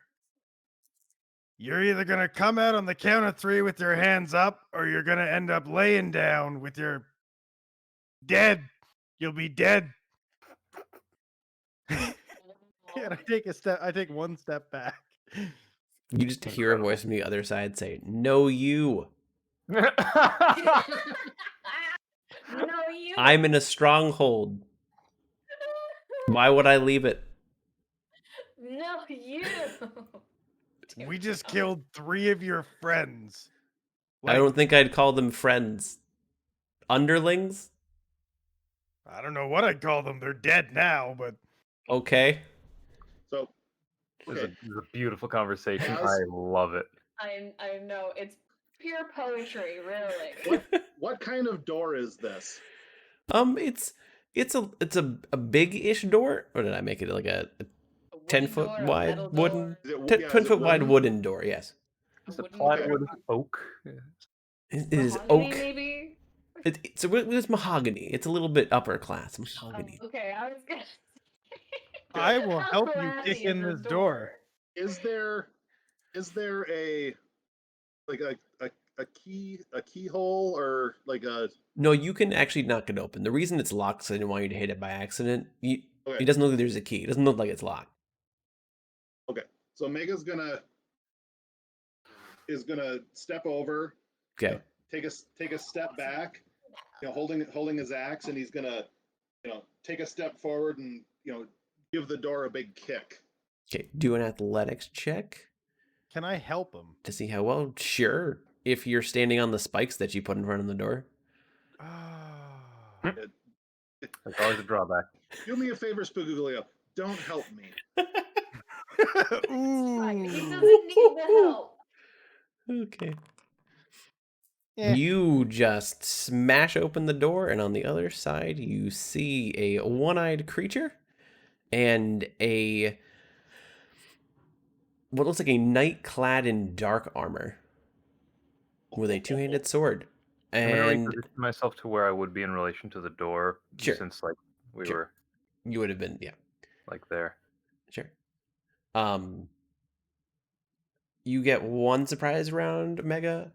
You're either going to come out on the count of 3 with your hands up, or you're going to end up laying down with your dead. You'll be dead. And I take 1 step back. You just hear a voice from the other side say, "No, you. No, you. I'm in a stronghold. Why would I leave it?" No, you. We just killed 3 of your friends. I don't think I'd call them friends. Underlings? I don't know what I'd call them. They're dead now, but Okay. So, This okay. is a beautiful conversation. As- I love it. I know it's pure poetry, really. What kind of door is this? It's a big-ish door. Or did I make it like a A wooden 10-foot door, a wide metal wooden door, 10-foot wide wooden door? Yes. It's a wooden plywood door. oak. It is Mahogany, oak. maybe. It's mahogany. It's a little bit upper class mahogany. Oh, okay, I was gonna. I will How help you classy kick is in this door. Is there a like a keyhole or like a No, you can actually knock it open. The reason it's locked is I didn't want you to hit it by accident. It okay? doesn't look like there's a key. It doesn't look like it's locked. So Mega's is gonna step over, Okay. take a step back, holding his axe, and he's gonna take a step forward and give the door a big kick. Okay, do an athletics check Can I help him? to see how well. Sure, if you're standing on the spikes that you put in front of the door. Ah. There's always a drawback. Do me a favor, Spooglio. Don't help me. Fine, he Ooh. doesn't need the help. Okay. Eh. You just smash open the door, and on the other side, you see a one-eyed creature and what looks like a knight clad in dark armor with a two-handed sword. I'm gonna And reposition myself to where I would be in relation to the door, Sure. since like we Sure. were you would have been, yeah, like there. sure. You get one surprise round, Mega,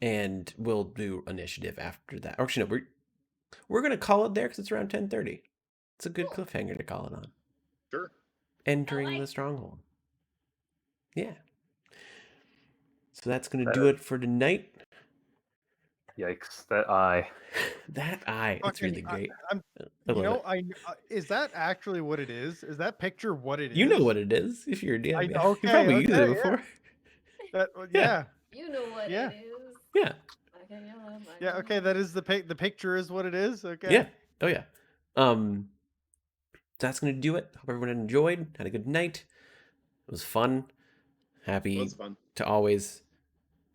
and we'll do initiative after that. Or actually, no, we're gonna call it there because it's around 10:30. It's a good cliffhanger to call it on. Sure. Entering like the it. stronghold. Yeah. So that's gonna That do it for tonight. Yikes! That eye. That eye, it's Fucking- really great. I'm, I love it. is that actually what it is? Is that picture what it is? You know what it is if you're a DM. I- yeah. okay, You probably used okay, it yeah. before. Yeah. You know what Yeah. it is. Yeah. I can yell at my Yeah. Okay. That is the picture is what it is. Okay. Yeah. Oh yeah. That's gonna do it. Hope everyone enjoyed. Had a good night. It was fun. Happy That's fun. to always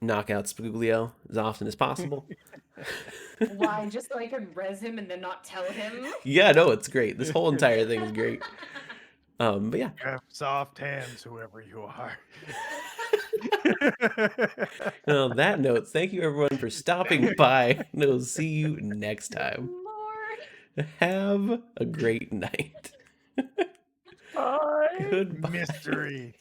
knock out Spooglio as often as possible. Why? Just so I could res him and then not tell him? Yeah, no, it's great. This whole entire thing is great. But yeah. Have soft hands, whoever you are. On that note, thank you everyone for stopping by. And we'll see you next time. Lord. Have a great night. Bye. Goodbye. Mystery.